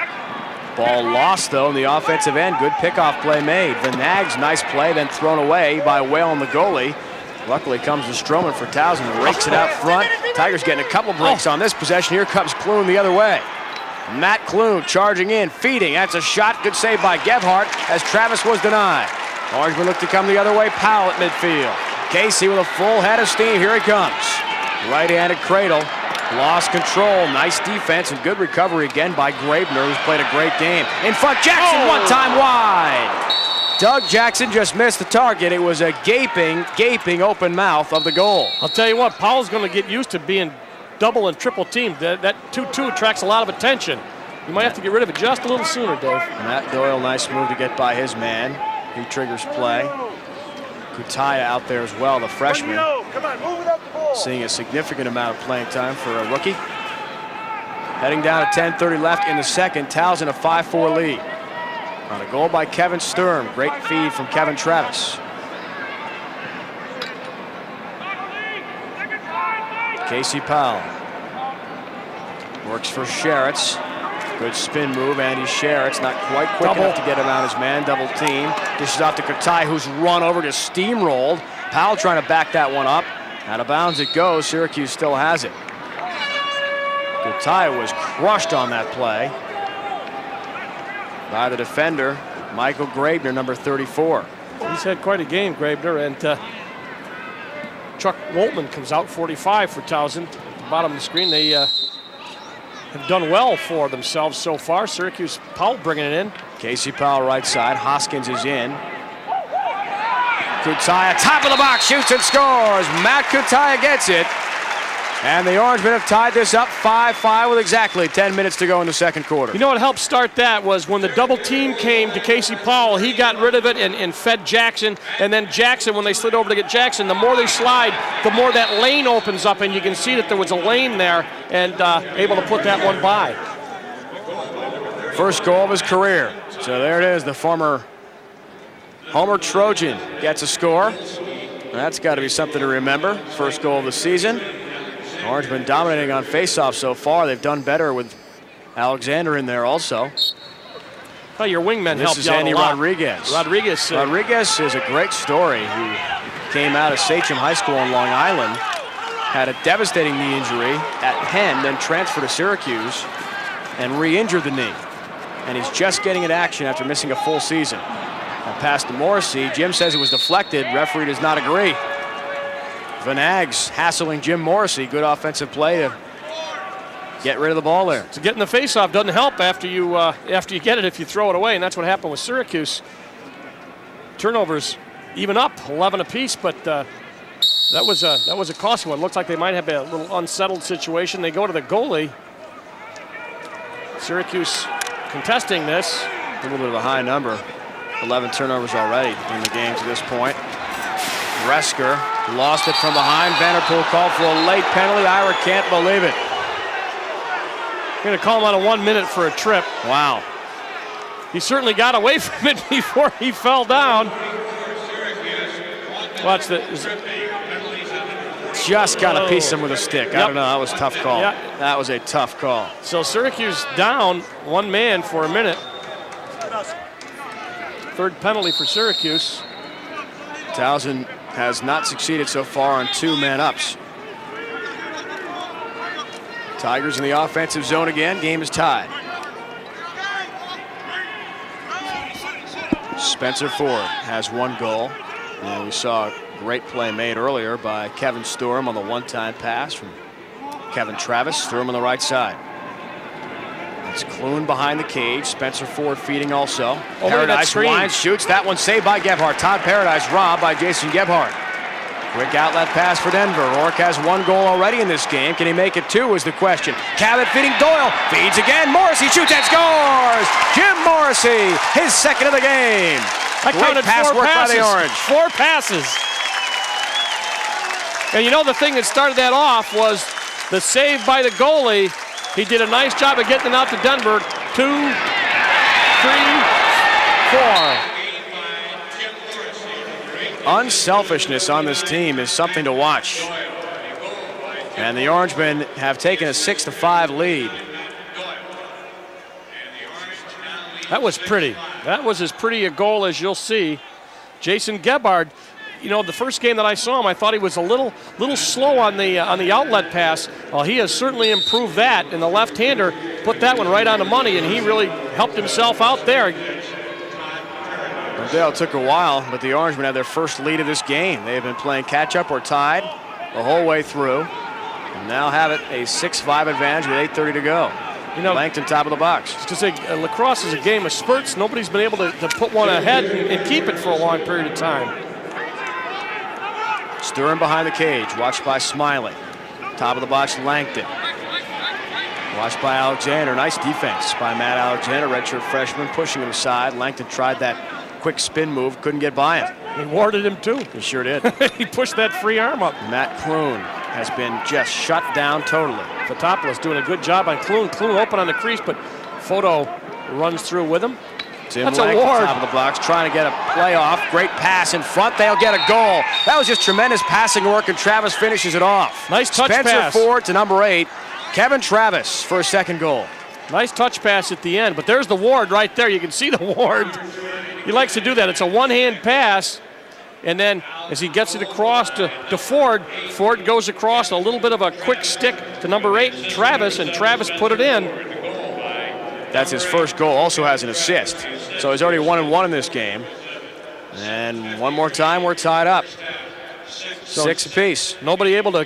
Ball lost, though, in the offensive end. Good pickoff play made. Vanag's nice play, then thrown away by Whalen, the goalie. Luckily comes to Stroman for Towson, rakes it out front. Tigers getting a couple breaks on this possession. Here comes Klune the other way. Matt Klune charging in, feeding. That's a shot. Good save by Gebhardt as Travis was denied. Orangemen look to come the other way. Powell at midfield. Casey with a full head of steam. Here he comes. Right-handed cradle. Lost control. Nice defense and good recovery again by Graebner, who's played a great game. In front, Jackson one time wide. Doug Jackson just missed the target. It was a gaping open mouth of the goal. I'll tell you what, Powell's going to get used to being double and triple teamed. That 2-2 attracts a lot of attention. You might have to get rid of it just a little sooner, Dave. Matt Doyle, nice move to get by his man. He triggers play. Koutaya out there as well, the freshman. Seeing a significant amount of playing time for a rookie. Heading down to 10:30 left in the second. Towson a 5-4 lead. On a goal by Kevin Sturm. Great feed from Kevin Travis. C Powell works for Sherritt. Good spin move, Andy Sherritt. Not quite quick enough to get him out his man. Double team. Dishes off to Koutaya, who's run over, just steamrolled. Powell trying to back that one up. Out of bounds it goes. Syracuse still has it. Koutaya was crushed on that play by the defender, Michael Graebner, number 34. He's had quite a game, Graebner, and Chuck Woltman comes out 45 for Towson. At the bottom of the screen, they have done well for themselves so far. Syracuse, Powell bringing it in. C Powell right side. Hoskins is in. Koutaya, top of the box, shoots and scores. Matt Koutaya gets it. And the Orangemen have tied this up 5-5 with exactly 10 minutes to go in the second quarter. You know what helped start that was when the double team came to C Powell, he got rid of it and fed Jackson. And then Jackson, when they slid over to get Jackson, the more they slide, the more that lane opens up. And you can see that there was a lane there and able to put that one by. First goal of his career. So there it is, the former Homer Trojan gets a score. That's got to be something to remember. First goal of the season. Orangemen dominating on faceoff so far. They've done better with Alexander in there also. Well, your wingmen helped you out Andy a lot. Rodriguez. Rodriguez is a great story who came out of Sachem High School on Long Island had a devastating knee injury at Whan, then transferred to Syracuse and re-injured the knee. And he's just getting in action after missing a full season. A pass to Morissy. Jim says it was deflected. Referee does not agree. Van Ag's hassling Jim Morissy. Good offensive play to get rid of the ball there. So getting the faceoff doesn't help after you get it if you throw it away, and that's what happened with Syracuse. Turnovers even up 11 apiece, but that was a costly one. Looks like they might have a little unsettled situation. They go to the goalie. Syracuse contesting this. A little bit of a high number. 11 turnovers already in the game to this point. Resker lost it from behind. Vanderpool called for a late penalty. Ira can't believe it. Going to call him out of 1 minute for a trip. Wow. He certainly got away from it before he fell down. Watch this. Just got to piece him with a stick. I don't know. That was a tough call. Yep. That was a tough call. So Syracuse down 1 man for a minute. Third penalty for Syracuse. Towson has not succeeded so far on 2-man ups. Tigers in the offensive zone again. Game is tied. Spencer Ford has 1 goal. And we saw a great play made earlier by Kevin Sturm on the one-time pass from Kevin Travis. Sturm on the right side. It's Klune behind the cage. Spencer Ford feeding also. Paradise winds, shoots. That one saved by Gebhardt. Todd Paradise robbed by Jason Gebhardt. Quick outlet pass for Denver. Rourke has 1 goal already in this game. Can he make it 2 is the question. Cavit feeding Doyle. Feeds again. Morissy shoots and scores! Jim Morissy, his second of the game. I counted pass 4 work passes. by the Orange. 4 passes. And you know the thing that started that off was the save by the goalie. He did a nice job of getting it out to Denver. 2, 3, 4. Unselfishness on this team is something to watch. And the Orangemen have taken a 6-5 lead. That was pretty. That was as pretty a goal as you'll see. Jason Gebhardt, you know, the first game that I saw him, I thought he was a little slow on the outlet pass. Well, he has certainly improved that, and the left-hander put that one right on the money, and he really helped himself out there. Dale took a while, but the Orangemen had their first lead of this game. They have been playing catch-up or tied the whole way through, and now have it a 6-5 advantage with 8:30 to go. You know, Langton top of the box. To say lacrosse is a game of spurts. Nobody's been able to put one ahead and keep it for a long period of time. Sturm behind the cage, watched by Smiley. Top of the box, Langton. Watched by Alexander. Nice defense by Matt Alexander, redshirt freshman, pushing him aside. Langton tried that quick spin move, couldn't get by him. He warded him too. He sure did. He pushed that free arm up. Matt Klune has been just shut down totally. Fotopoulos doing a good job on Klune. Klune open on the crease, but Photo runs through with him. Tim That's Langton, a ward. top of the box, trying to get a playoff. Great pass in front. They'll get a goal. That was just tremendous passing work, and Travis finishes it off. Nice touch Spencer pass. Ford to number 8. Kevin Travis for a second goal. Nice touch pass at the end, but there's the ward right there. You can see the ward. He likes to do that. It's a one-hand pass, and then as he gets it across to Ford, Ford goes across, a little bit of a quick stick to number 8, Travis, and Travis put it in. That's his first goal, also has an assist. So he's already 1-1 in this game. And one more time, we're tied up. So 6 apiece. Nobody able to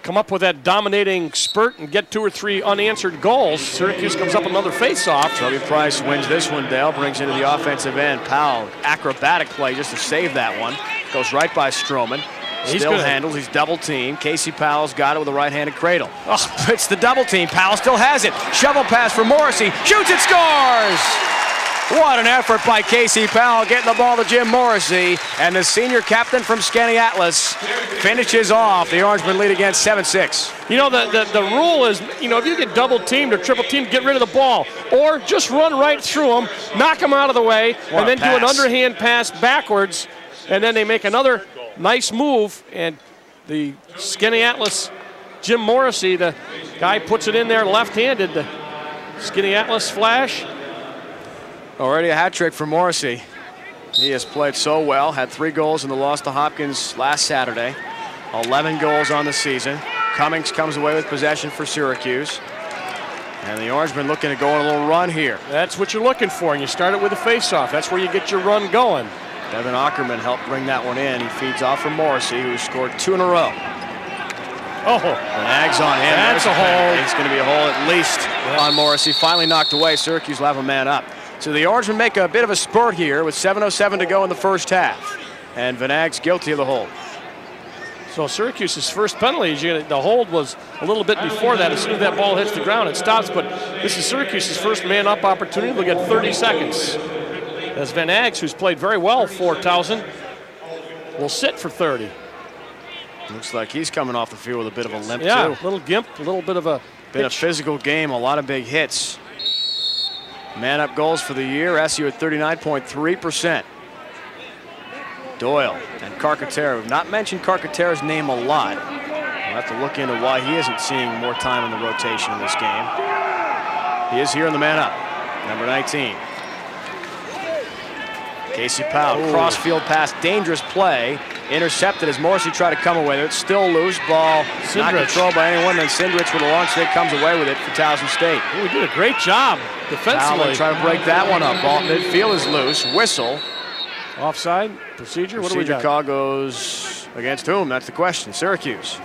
come up with that dominating spurt and get 2 or 3 unanswered goals. Syracuse comes up with another face-off. Toby Price wins this one. Dale brings into the offensive end. Powell, acrobatic play just to save that one. Goes right by Stroman. Still handles, he's double teamed. Casey Powell's got it with a right-handed cradle. Oh, it's the double team. Powell still has it. Shovel pass for Morissy. Shoots it, scores! What an effort by Casey Powell getting the ball to Jim Morissy. And the senior captain from Skaneateles finishes off. The Orangemen lead again 7-6. You know, the rule is, you know, if you get double teamed or triple teamed, get rid of the ball. Or just run right through them, knock them out of the way, and then do an underhand pass backwards. And then they make another nice move, and the Skaneateles Jim Morissy, the guy, puts it in there left-handed. The Skaneateles flash. Already a hat trick for Morissy. He has played so well, had 3 goals in the loss to Hopkins last Saturday. 11 goals on the season. Cummings comes away with possession for Syracuse. And the Orangemen looking to go on a little run here. That's what you're looking for, and you start it with a faceoff. That's where you get your run going. Devin Ackerman helped bring that one in. He feeds off from Morissy, who scored 2 in a row. Oh, Nags on him. That's a hole. It's going to be a hole at least on Morissy. Finally knocked away. Syracuse will have a man up. So the Orangemen make a bit of a spurt here with 7:07 to go in the first half. And Vanag's guilty of the hold. so Syracuse's first penalty, the hold was a little bit before that. As soon as that ball hits the ground, it stops. But this is Syracuse's first man-up opportunity. They'll get 30 seconds. As Van Ags, who's played very well for Towson, will sit for 30. Looks like he's coming off the field with a bit of a limp, Yeah, too. a little gimp, a little bit of a Been a physical game, a lot of big hits. Man-up goals for the year, SU at 39.3%. Doyle and Koutaya. We've not mentioned Koutay's name a lot. We'll have to look into why he isn't seeing more time in the rotation in this game. He is here in the man-up, number 19. C Powell, cross-field pass, dangerous play. Intercepted as Morissy tried to come away with it. Still loose ball, not controlled by anyone. Then Sindrich with a long stick comes away with it for Towson State. We did a great job defensively. Trying to break that one up. Ball midfield is loose. Whistle. Offside procedure. What do we got? Call goes against whom? That's the question. Syracuse.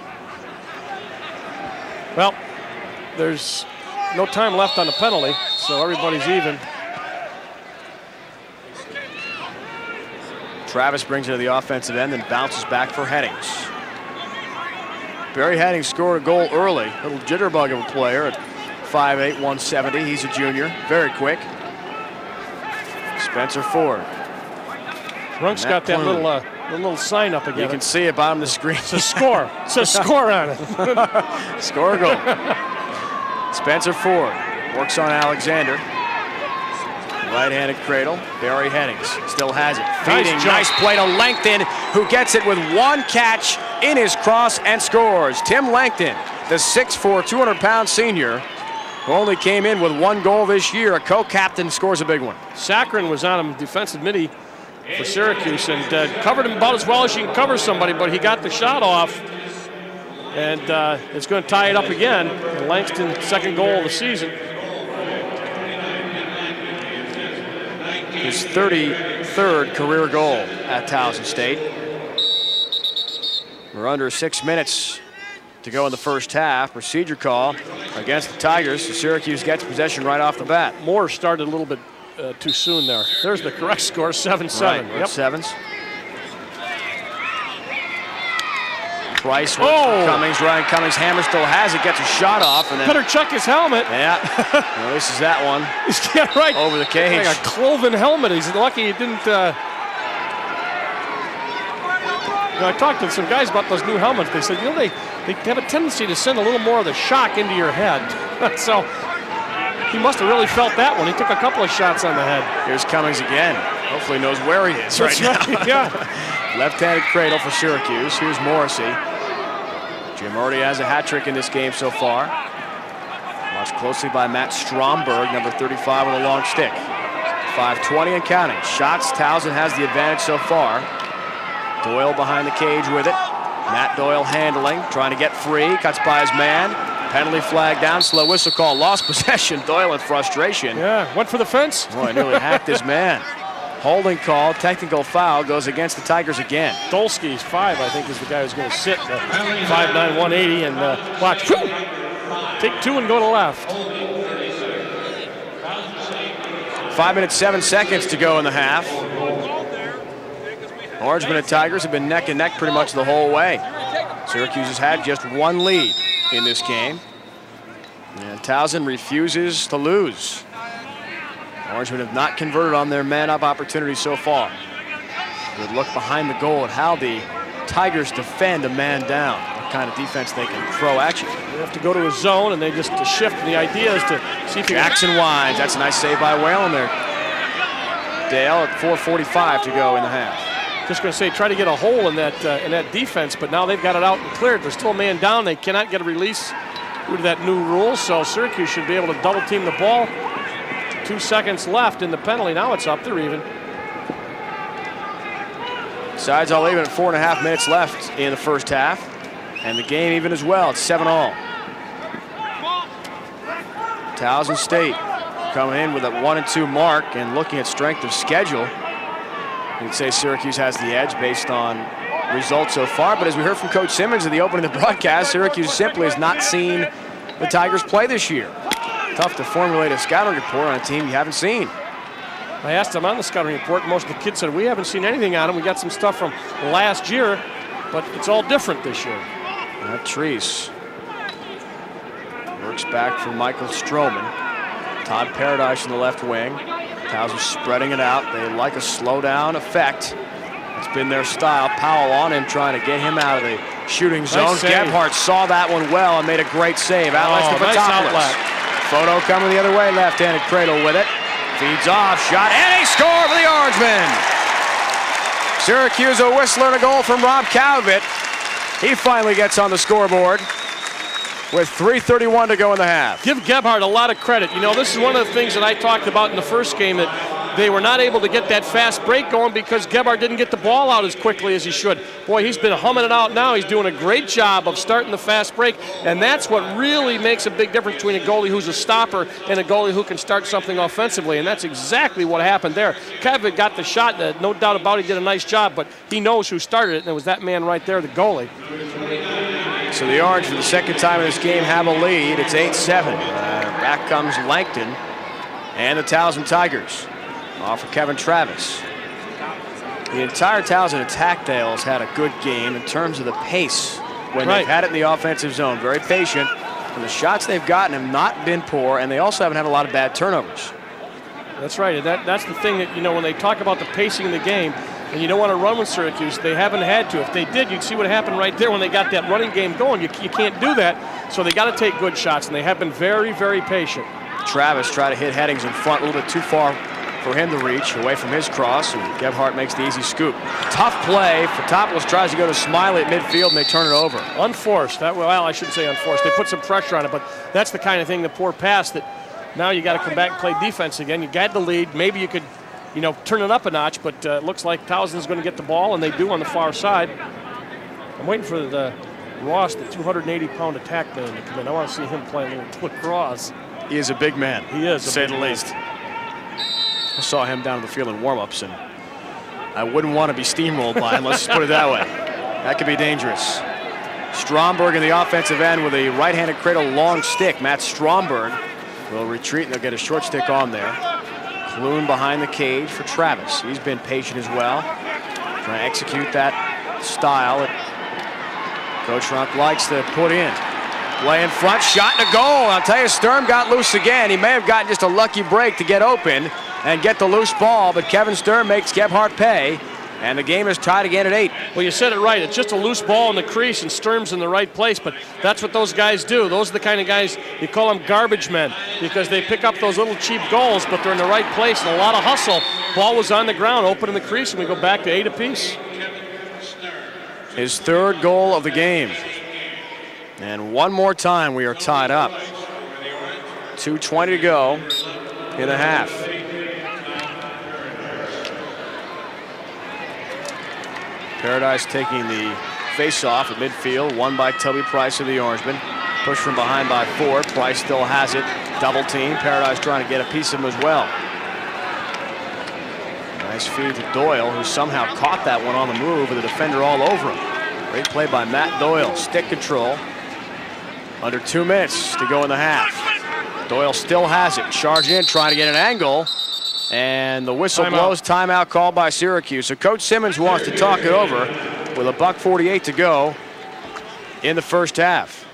Well, there's no time left on the penalty, so everybody's even. Travis brings it to the offensive end and bounces back for Headings. Barry Headings scored a goal early. Little jitterbug of a player at 5'8", 170. He's a junior. Very quick. Spencer Ford. Runk's got that little sign up again. You can see it bottom of the screen. It's a score. It says score on it. Score a goal. Spencer Ford works on Alexander. Right-handed cradle. Barry Headings still has it. Feeding. Nice play to Langton, who gets it with one catch in his cross and scores. Tim Langton, the 6'4", 200-pound senior, who only came in with 1 goal this year. A co-captain scores a big one. Saccharin was on him defensive midi for Syracuse and covered him about as well as you can cover somebody, but he got the shot off, and it's going to tie it up again. Langston's second goal of the season. His 33rd career goal at Towson State. We're under 6 minutes to go in the first half. Procedure call against the Tigers. So Syracuse gets possession right off the bat. Moore started a little bit too soon there. There's the correct score, 7-7. Right, yep. sevens. Price with Cummings. Ryan Cummings, hammer still has it, gets a shot off. And then, better check his helmet. Yeah, well, this is that one. Yeah, right. Over the cage. Like a cloven helmet. He's lucky he didn't. I talked to some guys about those new helmets. They said, they have a tendency to send a little more of the shock into your head. So he must have really felt that one. He took a couple of shots on the head. Here's Cummings again. Hopefully knows where he is right now. Yeah. Left-handed cradle for Syracuse. Here's Morissy. Jim already has a hat trick in this game so far. Watched closely by Matt Stromberg, number 35 with a long stick. 5:20 and counting. Shots, Towson has the advantage so far. Doyle behind the cage with it. Matt Doyle handling, trying to get free, cuts by his man. Penalty flag down, slow whistle call, lost possession. Doyle in frustration. Yeah, went for the fence. Boy, nearly hacked his man. Holding call, technical foul, goes against the Tigers again. Dolsky's 5, I think, is the guy who's going to sit. 5'9", 180, and watch. Take 2 and go to left. 5 minutes, 7 seconds to go in the half. Orangemen and Tigers have been neck and neck pretty much the whole way. Syracuse has had just 1 lead in this game. And Towson refuses to lose. Orangemen have not converted on their man-up opportunity so far. Good look behind the goal at how the Tigers defend a man down. What kind of defense they can throw at you. They have to go to a zone, and they just shift. And the idea is to see if you Jackson winds. That's a nice save by Whalen there. Dale at 4:45 to go in the half. Just going to say, try to get a hole in that defense, but now they've got it out and cleared. There's still a man down. They cannot get a release due to that new rule, so Syracuse should be able to double team the ball. 2 seconds left in the penalty. Now it's up. They're even. Sides all even at 4.5 minutes left in the first half. And the game even as well. It's 7-all. Towson State coming in with a 1-2 mark, and looking at strength of schedule, you'd say Syracuse has the edge based on results so far. But as we heard from Coach Simmons at the opening of the broadcast, Syracuse simply has not seen the Tigers play this year. Tough to formulate a scouting report on a team you haven't seen. I asked him on the scouting report. Most of the kids said, we haven't seen anything on him. We got some stuff from last year, but it's all different this year. That Treese works back for Michael Stroman. Todd Paradise in the left wing. Towson spreading it out. They like a slowdown effect. It's been their style. Powell on him, trying to get him out of the shooting zone. Gebhardt saw that one well and made a great save. Outlets to Patopoulos. Photo coming the other way. Left-handed cradle with it. Feeds off, shot, and a score for the Orangemen. Syracuse a whistler and a goal from Rob Kavovit. He finally gets on the scoreboard with 3:31 to go in the half. Give Gebhardt a lot of credit. You know, this is one of the things that I talked about in the first game, that they were not able to get that fast break going because Gebhardt didn't get the ball out as quickly as he should. Boy, he's been humming it out now. He's doing a great job of starting the fast break, and that's what really makes a big difference between a goalie who's a stopper and a goalie who can start something offensively, and that's exactly what happened there. Cavit got the shot, no doubt about it, he did a nice job, but he knows who started it, and it was that man right there, the goalie. So the Orange, for the second time in this game, have a lead. It's 8-7. Back comes Langton and the Towson Tigers. Off for Kevin Travis. The entire Towson attack has had a good game in terms of the pace when they've had it in the offensive zone. Very patient. And the shots they've gotten have not been poor, and they also haven't had a lot of bad turnovers. That's right. That's the thing that, you know, when they talk about the pacing of the game, and you don't want to run with Syracuse, they haven't had to. If they did, you'd see what happened right there when they got that running game going. You can't do that, so they got to take good shots, and they have been very, very patient. Travis tried to hit Headings in front, a little bit too far for him to reach, away from his cross, and Gebhardt makes the easy scoop. Tough play. Patopoulos tries to go to Smiley at midfield, and they turn it over. Unforced. Well, I shouldn't say unforced. They put some pressure on it, but that's the kind of thing, the poor pass, that now you got to come back and play defense again. You got the lead. Maybe you could, you know, turn it up a notch, but it looks like Towson's going to get the ball, and they do on the far side. I'm waiting for the Ross, the 280-pound attack man, to come in. I want to see him play a little lacrosse. He is a big man. He is, to say the least. I saw him down in the field in warm-ups, and I wouldn't want to be steamrolled by him. Let's just put it that way. That could be dangerous. Stromberg in the offensive end with a right-handed cradle long stick. Matt Stromberg will retreat, and they'll get a short stick on there. Klune behind the cage for Travis. He's been patient as well, trying to execute that style that Coach Runk likes to put in. Play in front, shot and a goal. I'll tell you, Sturm got loose again. He may have gotten just a lucky break to get open and get the loose ball, but Kevin Sturm makes Gebhardt pay, and the game is tied again at 8. Well, you said it right. It's just a loose ball in the crease, and Sturm's in the right place, but that's what those guys do. Those are the kind of guys, you call them garbage men, because they pick up those little cheap goals, but they're in the right place and a lot of hustle. Ball was on the ground, open in the crease, and we go back to 8 apiece. His third goal of the game. And one more time, we are tied up. 2:20 to go in the half. Paradise taking the face-off at midfield, won by Toby Price of the Orangemen. Pushed from behind by Ford. Price still has it. Double team. Paradise trying to get a piece of him as well. Nice feed to Doyle, who somehow caught that one on the move with the defender all over him. Great play by Matt Doyle. Stick control. Under 2 minutes to go in the half. Doyle still has it. Charge in, trying to get an angle. And the whistle blows. Timeout called by Syracuse. So Coach Simmons wants to talk it over with $1:48 to go in the first half.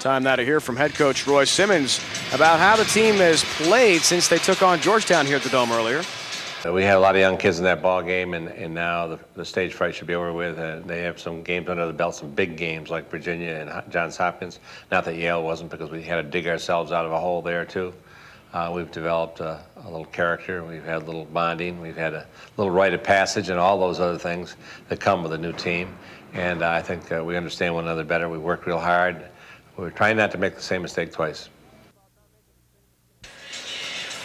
Time now to hear from head coach Roy Simmons about how the team has played since they took on Georgetown here at the Dome earlier. We had a lot of young kids in that ball game, and now the stage fright should be over with. They have some games under the belt, some big games like Virginia and Johns Hopkins. Not that Yale wasn't, because we had to dig ourselves out of a hole there too. We've developed a little character. We've had a little bonding. We've had a little rite of passage and all those other things that come with a new team. And I think we understand one another better. We work real hard. We're trying not to make the same mistake twice.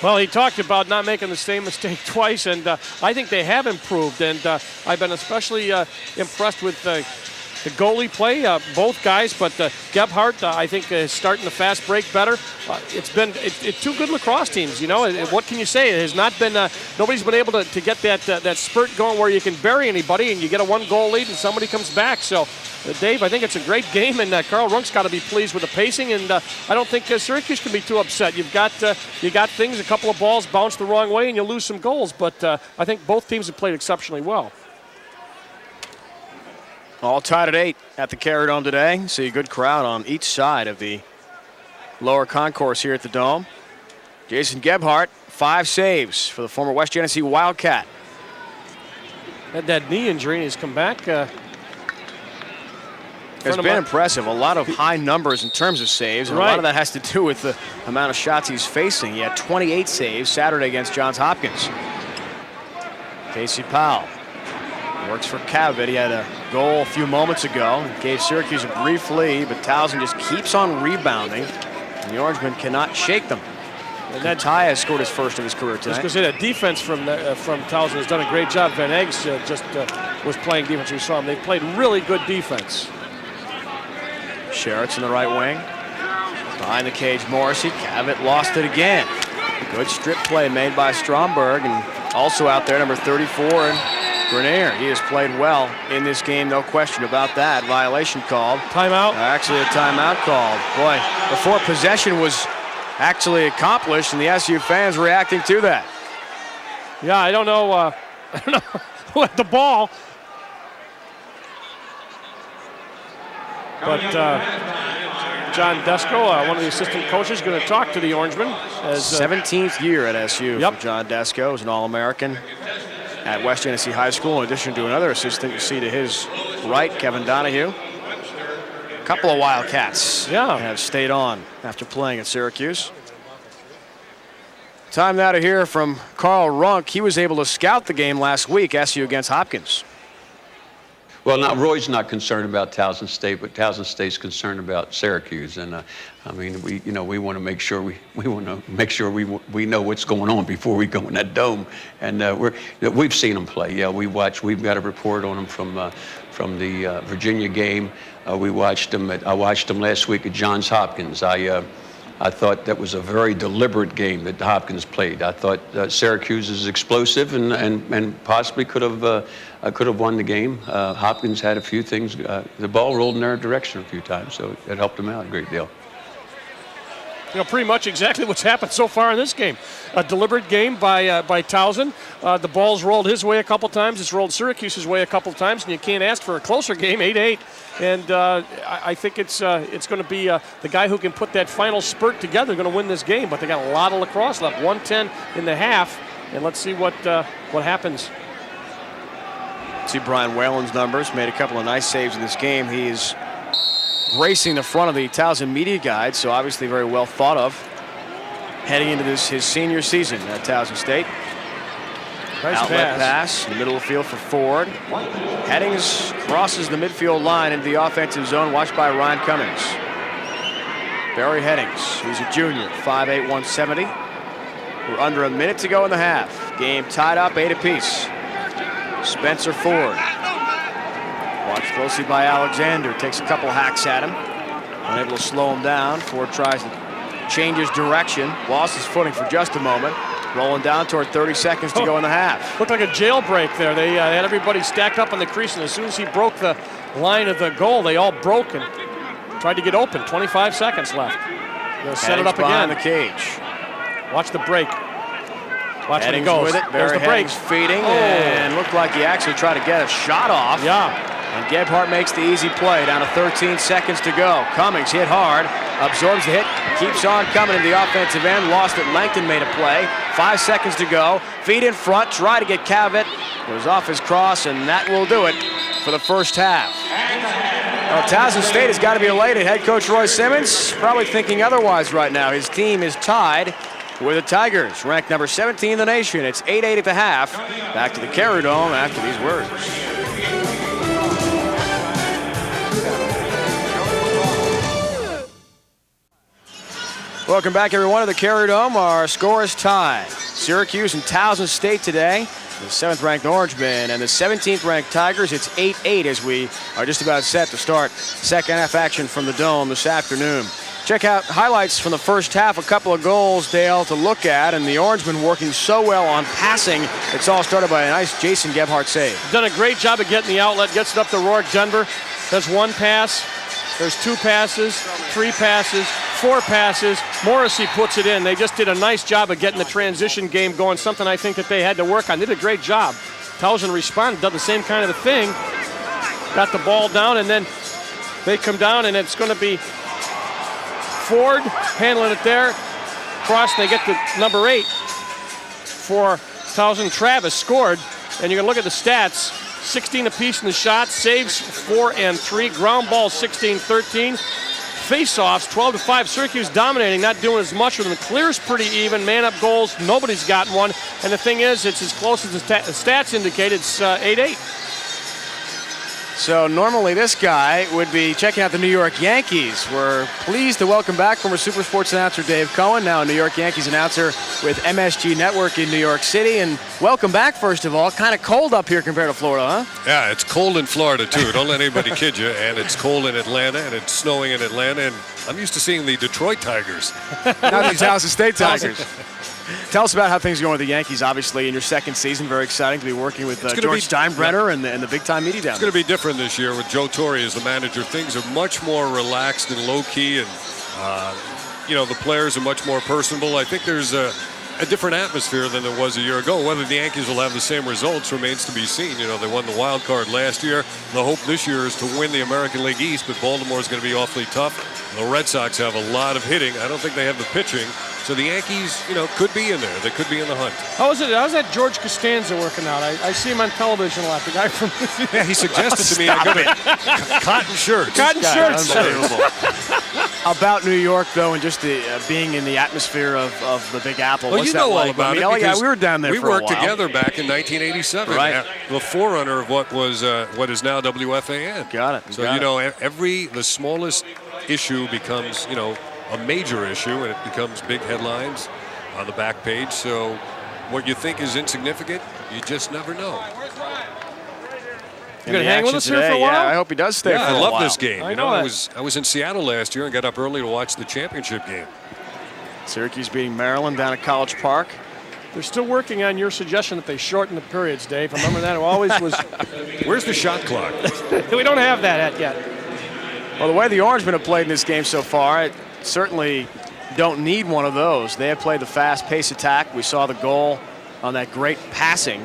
Well, he talked about not making the same mistake twice, and I think they have improved. And I've been especially impressed with the goalie play, both guys. But Gebhardt, I think, is starting the fast break better. It's two good lacrosse teams. You know, what can you say? It has not been. Nobody's been able to get that spurt going where you can bury anybody and you get a 1-goal lead and somebody comes back. So, Dave, I think it's a great game, and Carl Runk's got to be pleased with the pacing. And I don't think Syracuse can be too upset. You got things. A couple of balls bounce the wrong way and you lose some goals. But I think both teams have played exceptionally well. All tied at 8 at the Carrier Dome today. See a good crowd on each side of the lower concourse here at the Dome. Jason Gebhardt, 5 saves for the former West Genesee Wildcat. Had that knee injury and he's come back. It's been impressive. A lot of high numbers in terms of saves, and a lot of that has to do with the amount of shots he's facing. He had 28 saves Saturday against Johns Hopkins. C Powell works for Cavit. He had a goal a few moments ago. Gave Syracuse a brief lead, but Towson just keeps on rebounding, and the Orangemen cannot shake them. And Koutaya scored his first of his career tonight. I was going to say that defense from Towson has done a great job. Van Eggs was playing defense. We saw him. They played really good defense. Sherritt's in the right wing. Behind the cage, Morissy. Cavit lost it again. Good strip play made by Stromberg, and also out there, number 34, and Grenier. He has played well in this game, no question about that. Violation called. Timeout? Actually, a timeout called. Boy, before possession was actually accomplished, and the SU fans reacting to that. Yeah, I don't know who had the ball. But John Desko, one of the assistant coaches, going to talk to the Orangemen. 17th year at SU for John Desko, as an All-American at West Genesee High School, in addition to another assistant you see to his right, Kevin Donahue. A couple of Wildcats have stayed on after playing at Syracuse. Time now to hear from Carl Runk. He was able to scout the game last week, SU against Hopkins. Well, now Roy's not concerned about Towson State, but Towson State's concerned about Syracuse, and I mean, we want to make sure we know what's going on before we go in that dome, and we've seen them play. Yeah, we've got a report on them from the Virginia game. I watched them last week at Johns Hopkins. I thought that was a very deliberate game that Hopkins played. I thought Syracuse is explosive and possibly could have won the game. Hopkins had a few things. The ball rolled in their direction a few times, so it helped them out a great deal. You know, pretty much exactly what's happened so far in this game. A deliberate game by Towson. The ball's rolled his way a couple times. It's rolled Syracuse's way a couple times, and you can't ask for a closer game, 8-8. And I think it's going to be the guy who can put that final spurt together going to win this game. But they got a lot of lacrosse left, 1:10 in the half, and let's see what happens. See Brian Whalen's numbers. Made a couple of nice saves in this game. He's racing the front of the Towson media guide, so obviously very well thought of heading into his senior season at Towson State. Nice Outlet pass, middle of the field for Ford. Headings crosses the midfield line into the offensive zone, watched by Ryan Cummings. Barry Headings, he's a junior, 5'8", 170. We're under a minute to go in the half. Game tied up, 8 apiece. Spencer Ford. Watched closely by Alexander, takes a couple hacks at him. Unable to slow him down. Ford tries to change his direction. Lost his footing for just a moment. Rolling down toward 30 seconds to go in the half. Looked like a jailbreak there. They had everybody stacked up on the crease, and as soon as he broke the line of the goal, they all broke and tried to get open. 25 seconds left. They'll set it up again. The cage. Watch the break. Watch when he Headings goes. with it. There's the break. Feeding, and looked like he actually tried to get a shot off. Yeah. And Gebhardt makes the easy play, down to 13 seconds to go. Cummings hit hard, absorbs the hit, keeps on coming in the offensive end, lost it. Langton made a play, 5 seconds to go. Feet in front, try to get Cavit. Goes off his cross, and that will do it for the first half. Well, Towson State has got to be elated. Head coach Roy Simmons probably thinking otherwise right now. His team is tied with the Tigers, ranked number 17 in the nation. It's 8-8 at the half. Back to the Carrier Dome after these words. Welcome back, everyone, to the Carrier Dome. Our score is tied. Syracuse and Towson State today. The 7th-ranked Orangemen and the 17th-ranked Tigers. It's 8-8 as we are just about set to start second half action from the Dome this afternoon. Check out highlights from the first half. A couple of goals, Dale, to look at, and the Orangemen working so well on passing. It's all started by a nice Jason Gebhardt save. Done a great job of getting the outlet, gets it up to Rourke Denver. Does one pass, there's 2 passes, 3 passes, 4 passes. Morissy puts it in. They just did a nice job of getting the transition game going, something I think that they had to work on. They did a great job. Towson responded, done the same kind of a thing. Got the ball down, and then they come down, and it's going to be Ford handling it there. Cross, and they get to number 8 for Towson. Travis scored, and you're going to look at the stats. 16 apiece in the shots, saves 4 and 3, ground balls 16-13, face-offs 12-5. Syracuse dominating, not doing as much with them. Clears pretty even, man-up goals, nobody's gotten one. And the thing is, it's as close as the stats indicate. It's 8-8. So normally this guy would be checking out the New York Yankees. We're pleased to welcome back former Super Sports announcer Dave Cohen, now a New York Yankees announcer with MSG Network in New York City. And welcome back, first of all. Kind of cold up here compared to Florida, huh? Yeah, it's cold in Florida, too. Don't let anybody kid you. And it's cold in Atlanta, and it's snowing in Atlanta. And I'm used to seeing the Detroit Tigers. Not the Towson State Tigers. Tell us about how things are going with the Yankees, obviously, in your second season. Very exciting to be working with George Steinbrenner and the big-time media down there. It's going to be different this year with Joe Torre as the manager. Things are much more relaxed and low-key, and, the players are much more personable. I think there's a different atmosphere than there was a year ago. Whether the Yankees will have the same results remains to be seen. They won the wild card last year. The hope this year is to win the American League East, but Baltimore is going to be awfully tough. The Red Sox have a lot of hitting. I don't think they have the pitching. So the Yankees, could be in there. They could be in the hunt. How's that George Costanza working out? I see him on television a lot. The guy from... Yeah, he suggested to me I go to cotton shirts. Cotton shirts. Unbelievable. About New York, though, and just the being in the atmosphere of the Big Apple. Well, what's you that know like? all about it. Oh, yeah, we were down there we for a while. worked together back in 1987. Right. The forerunner of what is now WFAN. Got it. So, the smallest issue becomes, a major issue, and it becomes big headlines on the back page. So what you think is insignificant, you just never know. You gonna hang with us here for a while? Yeah, I hope he does stay for a while. I love this game. I know I was in Seattle last year and got up early to watch the championship game. Syracuse beating Maryland down at College Park. They're still working on your suggestion that they shorten the periods, Dave. Remember that? It always was. Where's the shot clock? We don't have that yet. Well, the way the Orangemen have played in this game so far, it certainly don't need one of those. They have played the fast-paced attack. We saw the goal on that great passing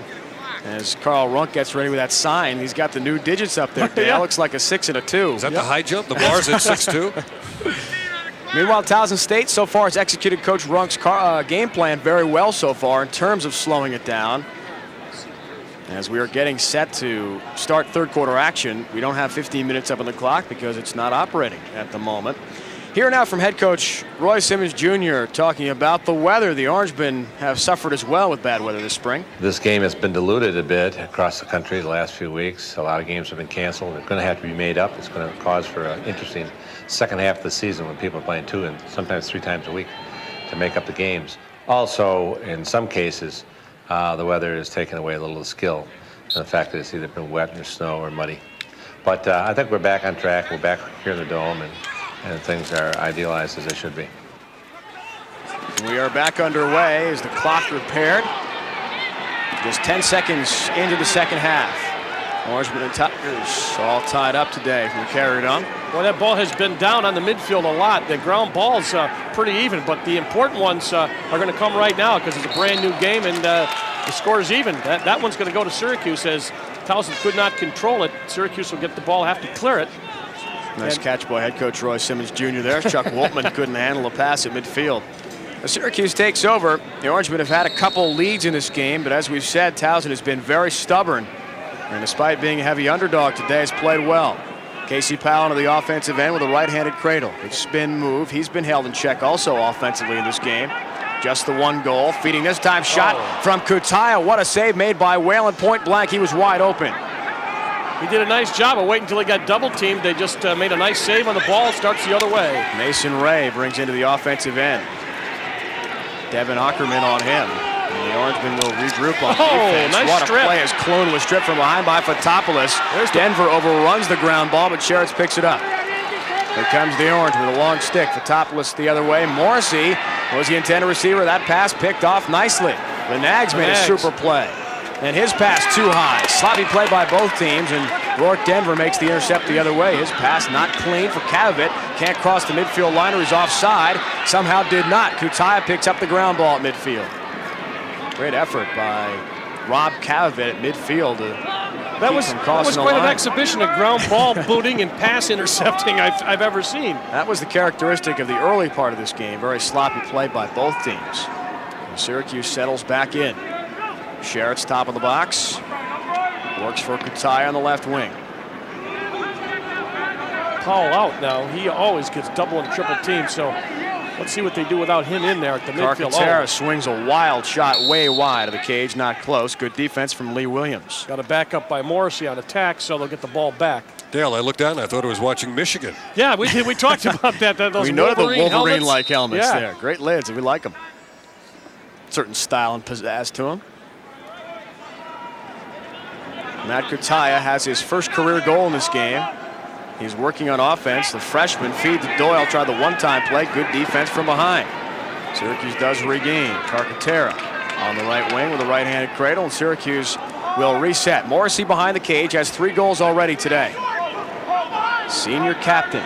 as Carl Runk gets ready with that sign. He's got the new digits up there, Dale. Yeah. Looks like a 6 and a 2. Is that the high jump? The bar's at 6'2"? Meanwhile, Towson State so far has executed Coach Runk's game plan very well so far in terms of slowing it down. As we are getting set to start third quarter action, we don't have 15 minutes up on the clock because it's not operating at the moment. Here now from head coach Roy Simmons Jr. talking about the weather. The Orangemen have suffered as well with bad weather this spring. This game has been diluted a bit across the country the last few weeks. A lot of games have been canceled. They're going to have to be made up. It's going to cause for an interesting second half of the season when people are playing 2 and sometimes 3 times a week to make up the games. Also, in some cases, the weather has taken away a little of the skill and the fact that it's either been wet or snow or muddy. But I think we're back on track. We're back here in the Dome, and things are idealized as they should be. We are back underway as the clock repaired. Just 10 seconds into the second half. Orangemen and Tigers all tied up today from the Carrier Dome. Well, that ball has been down on the midfield a lot. The ground ball's pretty even, but the important ones are going to come right now because it's a brand new game and the score is even. That one's going to go to Syracuse as Towson could not control it. Syracuse will get the ball, have to clear it. Nice catch by head coach Roy Simmons Jr. there. Chuck Woltman couldn't handle a pass at midfield. As Syracuse takes over, the Orangemen have had a couple leads in this game, but as we've said, Towson has been very stubborn. And despite being a heavy underdog today, has played well. C Powell to the offensive end with a right-handed cradle. With spin move, he's been held in check also offensively in this game. Just the one goal. Feeding this time shot from Koutaya. What a save made by Whalen. Point blank, he was wide open. He did a nice job of waiting until he got double teamed. They just made a nice save on the ball. Starts the other way. Mason Ray brings into the offensive end. Devin Ackerman on him. And the Orangemen will regroup on defense. Nice what strip. a play as Klune was stripped from behind by Fotopoulos. Denver overruns the ground ball, but Sherritt's picks it up. Here comes the Orange with a long stick. Fotopoulos the other way. Morissy was the intended receiver. That pass picked off nicely. The Nags made a super play. And his pass too high. Sloppy play by both teams, and Rourke Denver makes the intercept the other way. His pass not clean for Cavit. Can't cross the midfield line, or he's offside. Somehow did not. Koutaya picks up the ground ball at midfield. Great effort by Rob Kavovit at midfield. That was quite an exhibition of ground ball booting and pass intercepting I've ever seen. That was the characteristic of the early part of this game. Very sloppy play by both teams. And Syracuse settles back in. Sherritt's top of the box. Works for Koutaya on the left wing. Powell out now. He always gets double and triple teamed, so let's see what they do without him in there at the midfield. Koutaya swings a wild shot way wide of the cage, not close. Good defense from Lee Williams. Got a backup by Morissy on attack, so they'll get the ball back. Dale, I looked down and I thought I was watching Michigan. Yeah, we did. We talked about that. Those we know the Wolverine like helmets yeah. there. Great lids, we like them. Certain style and pizzazz to them. Matt Koutaya has his first career goal in this game. He's working on offense. The freshman feeds to Doyle, try the one-time play. Good defense from behind. Syracuse does regain. Koutaya on the right wing with a right-handed cradle, and Syracuse will reset. Morissy behind the cage has 3 goals already today. Senior captain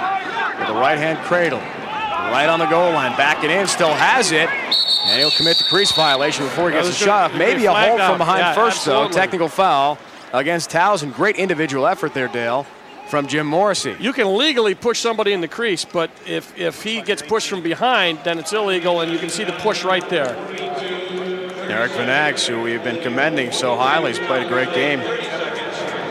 with a right-hand cradle. Right on the goal line, backing in, still has it. And he'll commit the crease violation before he gets a shot off. Maybe a hold from behind first, though. Technical foul against Towson. Great individual effort there, Dale, from Jim Morissy. You can legally push somebody in the crease, but if he gets pushed from behind, then it's illegal, and you can see the push right there. Eric Van Ags, who we've been commending so highly, has played a great game.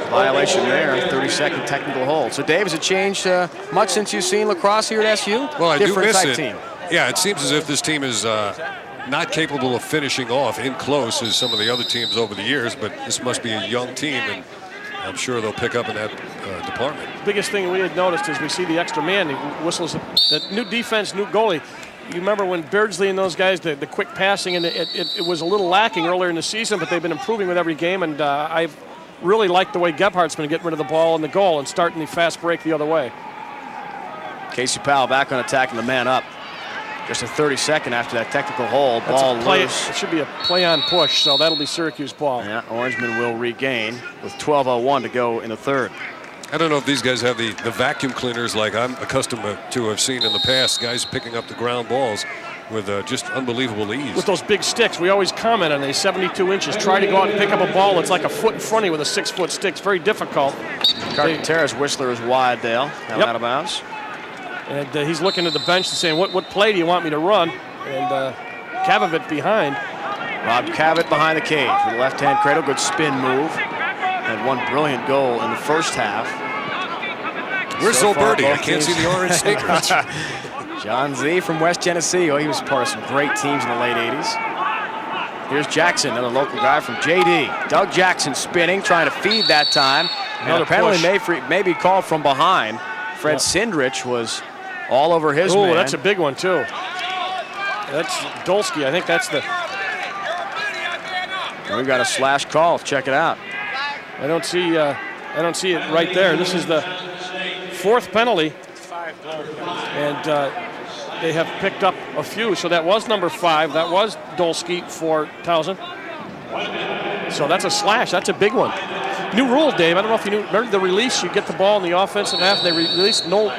Violation there, 30-second technical hold. So, Dave, has it changed much since you've seen lacrosse here at SU? Well, I do miss it. Team. Yeah, it seems as if this team is not capable of finishing off in close as some of the other teams over the years, but this must be a young team, and I'm sure they'll pick up in that department. Biggest thing we had noticed is we see the extra man. He whistles the new defense, new goalie. You remember when Beardsley and those guys, the quick passing, and it was a little lacking earlier in the season, but they've been improving with every game, and I've really liked the way Gebhardt's been getting rid of the ball and the goal and starting the fast break the other way. C Powell back on attack and the man up. Just a 32nd after that technical hold. Ball loose. It should be a play on push, so that'll be Syracuse ball. Yeah, Orangemen will regain with 12:01 to go in the third. I don't know if these guys have the vacuum cleaners like I'm accustomed to have seen in the past. Guys picking up the ground balls with just unbelievable ease. With those big sticks, we always comment on these 72 inches. Try to go out and pick up a ball that's like a foot in front of you with a 6-foot stick. It's very difficult. Carcaterra's whistler is wide, Dale. Out of bounds. And he's looking at the bench and saying, what play do you want me to run? And Kavovit behind. Rob Cavit behind the cage with a left-hand cradle. Good spin move. Had one brilliant goal in the first half. Where's Zolberti? I can't see the orange sneakers. John Z from West Genesee. Oh, he was part of some great teams in the late 80s. Here's Jackson, another local guy from JD. Doug Jackson spinning, trying to feed that time. Another penalty may be called from behind. Fred Sindrich was all over his man. Oh, that's a big one, too. That's Dolsky. I think that's the... And we've got a slash call. Check it out. I don't see it right there. This is the 4th penalty. And they have picked up a few. So that was number 5. That was Dolsky for Towson. So that's a slash. That's a big one. New rule, Dave. I don't know if you knew. Remember the release? You get the ball in the offensive half. They release. No,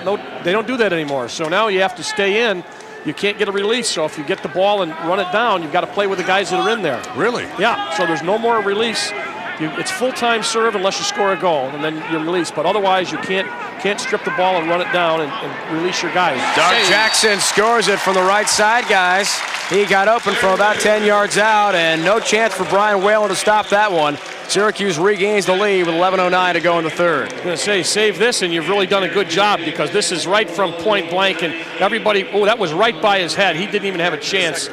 they don't do that anymore. So now you have to stay in. You can't get a release. So if you get the ball and run it down, you've got to play with the guys that are in there. Really? Yeah. So there's no more release. It's full-time serve unless you score a goal, and then you're released. But otherwise, you can't strip the ball and run it down and release your guys. Doug Jackson scores it from the right side, guys. He got open from about 10 yards out, and no chance for Brian Whalen to stop that one. Syracuse regains the lead with 11:09 to go in the third. I'm going to say, save this, and you've really done a good job because this is right from point blank, and everybody, that was right by his head. He didn't even have a chance.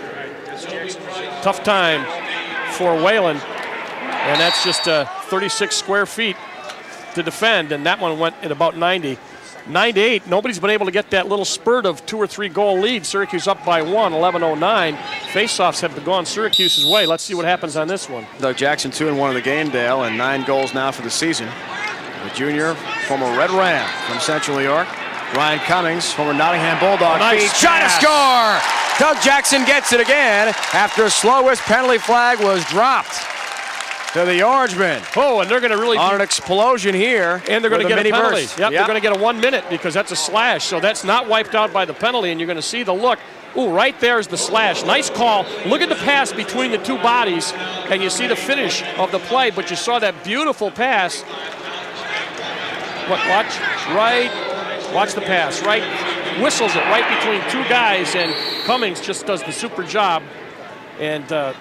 Tough time for Whalen, and that's just 36 square feet. to defend, and that one went at about 90. 9-8, nobody's been able to get that little spurt of 2 or 3 goal lead. Syracuse up by 1, 11:09. Faceoffs have gone Syracuse's way. Let's see what happens on this one. Doug Jackson 2-1 in the game, Dale, and 9 goals now for the season. The junior, former Red Ram from Central New York. Ryan Cummings, former Nottingham Bulldog. Nice shot to pass. score! Doug Jackson gets it again after a slowest penalty flag was dropped to the Orangemen. Oh, and they're going to really On an explosion here. and they're going to with get a penalty. burst. Yep, they're going to get a 1 minute because that's a slash. So that's not wiped out by the penalty, and you're going to see the look. Ooh, right there is the slash. Nice call. Look at the pass between the two bodies, and you see the finish of the play, but you saw that beautiful pass. Watch, right, watch the pass, right, whistles it right between 2 guys, and Cummings just does the super job. And the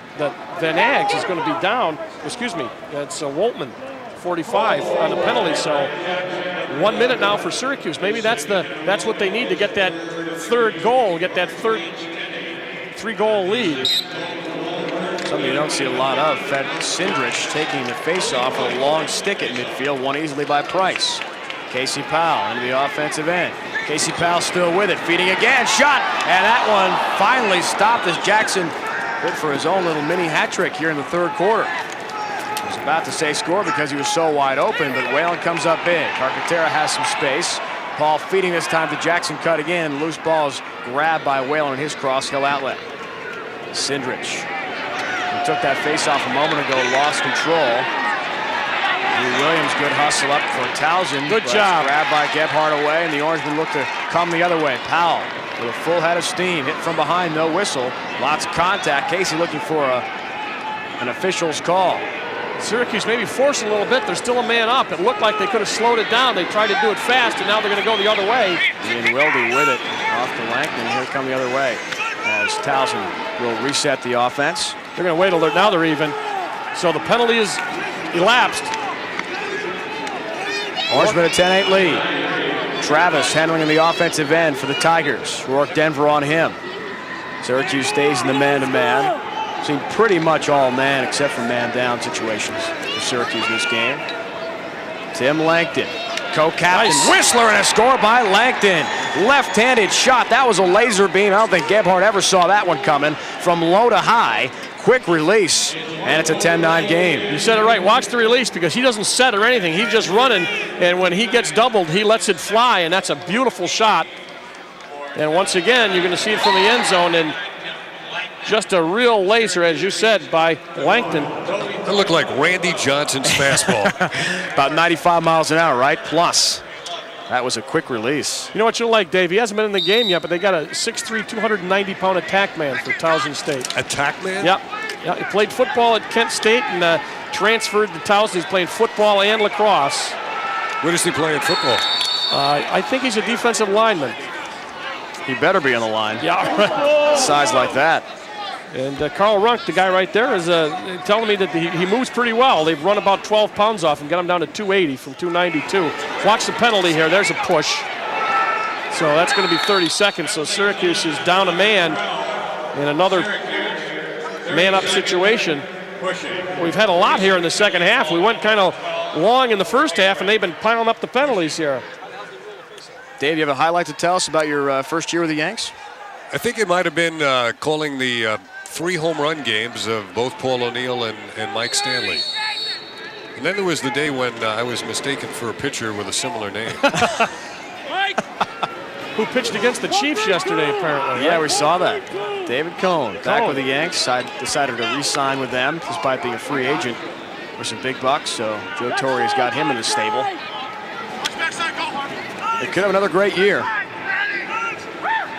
Van Aggs is going to be down. Excuse me, that's Woltman, 45 on the penalty. So 1 minute now for Syracuse. Maybe that's what they need to get that 3rd goal, get that 3-goal lead. Something you don't see a lot of. Fed Sindrich taking the face-off with a long stick at midfield, won easily by Price. Casey Powell into the offensive end. Casey Powell still with it, feeding again, shot, and that one finally stopped as Jackson good for his own little mini hat trick here in the 3rd quarter. He was about to say score because he was so wide open, but Whalen comes up big. Koutaya has some space. Paul feeding this time to Jackson, cut again. Loose ball is grabbed by Whalen in his cross-hill outlet. Sindrich, who took that face-off a moment ago, lost control. Williams, good hustle up for Towson. Good job. Grabbed by Gebhardt away, and the Orangemen look to come the other way. Powell with a full head of steam, hit from behind, no whistle. Lots of contact. Casey looking for an official's call. Syracuse maybe forced a little bit. They're still a man up. It looked like they could have slowed it down. They tried to do it fast, and now they're going to go the other way. Ian Wilde with it off to Langton. Here come the other way as Towson will reset the offense. They're going to wait till now they're even. So the penalty is elapsed. Orangemen a 10-8 lead. Travis handling in the offensive end for the Tigers. Rourke Denver on him. Syracuse stays in the man-to-man. Seen pretty much all man except for man-down situations for Syracuse in this game. Tim Langton, co-captain. Nice. Whistler and a score by Langton. Left-handed shot. That was a laser beam. I don't think Gebhardt ever saw that one coming. From low to high. Quick release, and it's a 10-9 game. You said it right. Watch the release because he doesn't set or anything. He's just running, and when he gets doubled, he lets it fly, and that's a beautiful shot. And once again, you're going to see it from the end zone, and just a real laser, as you said, by Langton. That looked like Randy Johnson's fastball. About 95 miles an hour, right? Plus. That was a quick release. You know what you'll like, Dave? He hasn't been in the game yet, but they got a 6'3", 290-pound attack man for Towson State. Attack man? Yep. Yeah, he played football at Kent State and transferred to Towson. He's playing football and lacrosse. Where does he play in football? I think he's a defensive lineman. He better be on the line. Yeah. Size like that. And Carl Runk, the guy right there, is telling me that he moves pretty well. They've run about 12 pounds off and got him down to 280 from 292. Watch the penalty here. There's a push. So that's going to be 30 seconds. So Syracuse is down a man in another man-up situation. We've had a lot here in the second half. We went kind of long in the first half, and they've been piling up the penalties here. Dave, you have a highlight to tell us about your first year with the Yanks? I think it might have been calling the 3 home run games of both Paul O'Neill and Mike Stanley. And then there was the day when I was mistaken for a pitcher with a similar name. Who pitched against the Chiefs yesterday, apparently. Yeah, we saw that. David Cohn, back with the Yanks. Decided to re-sign with them despite being a free agent for some big bucks. So Joe Torre has got him in the stable. They could have another great year.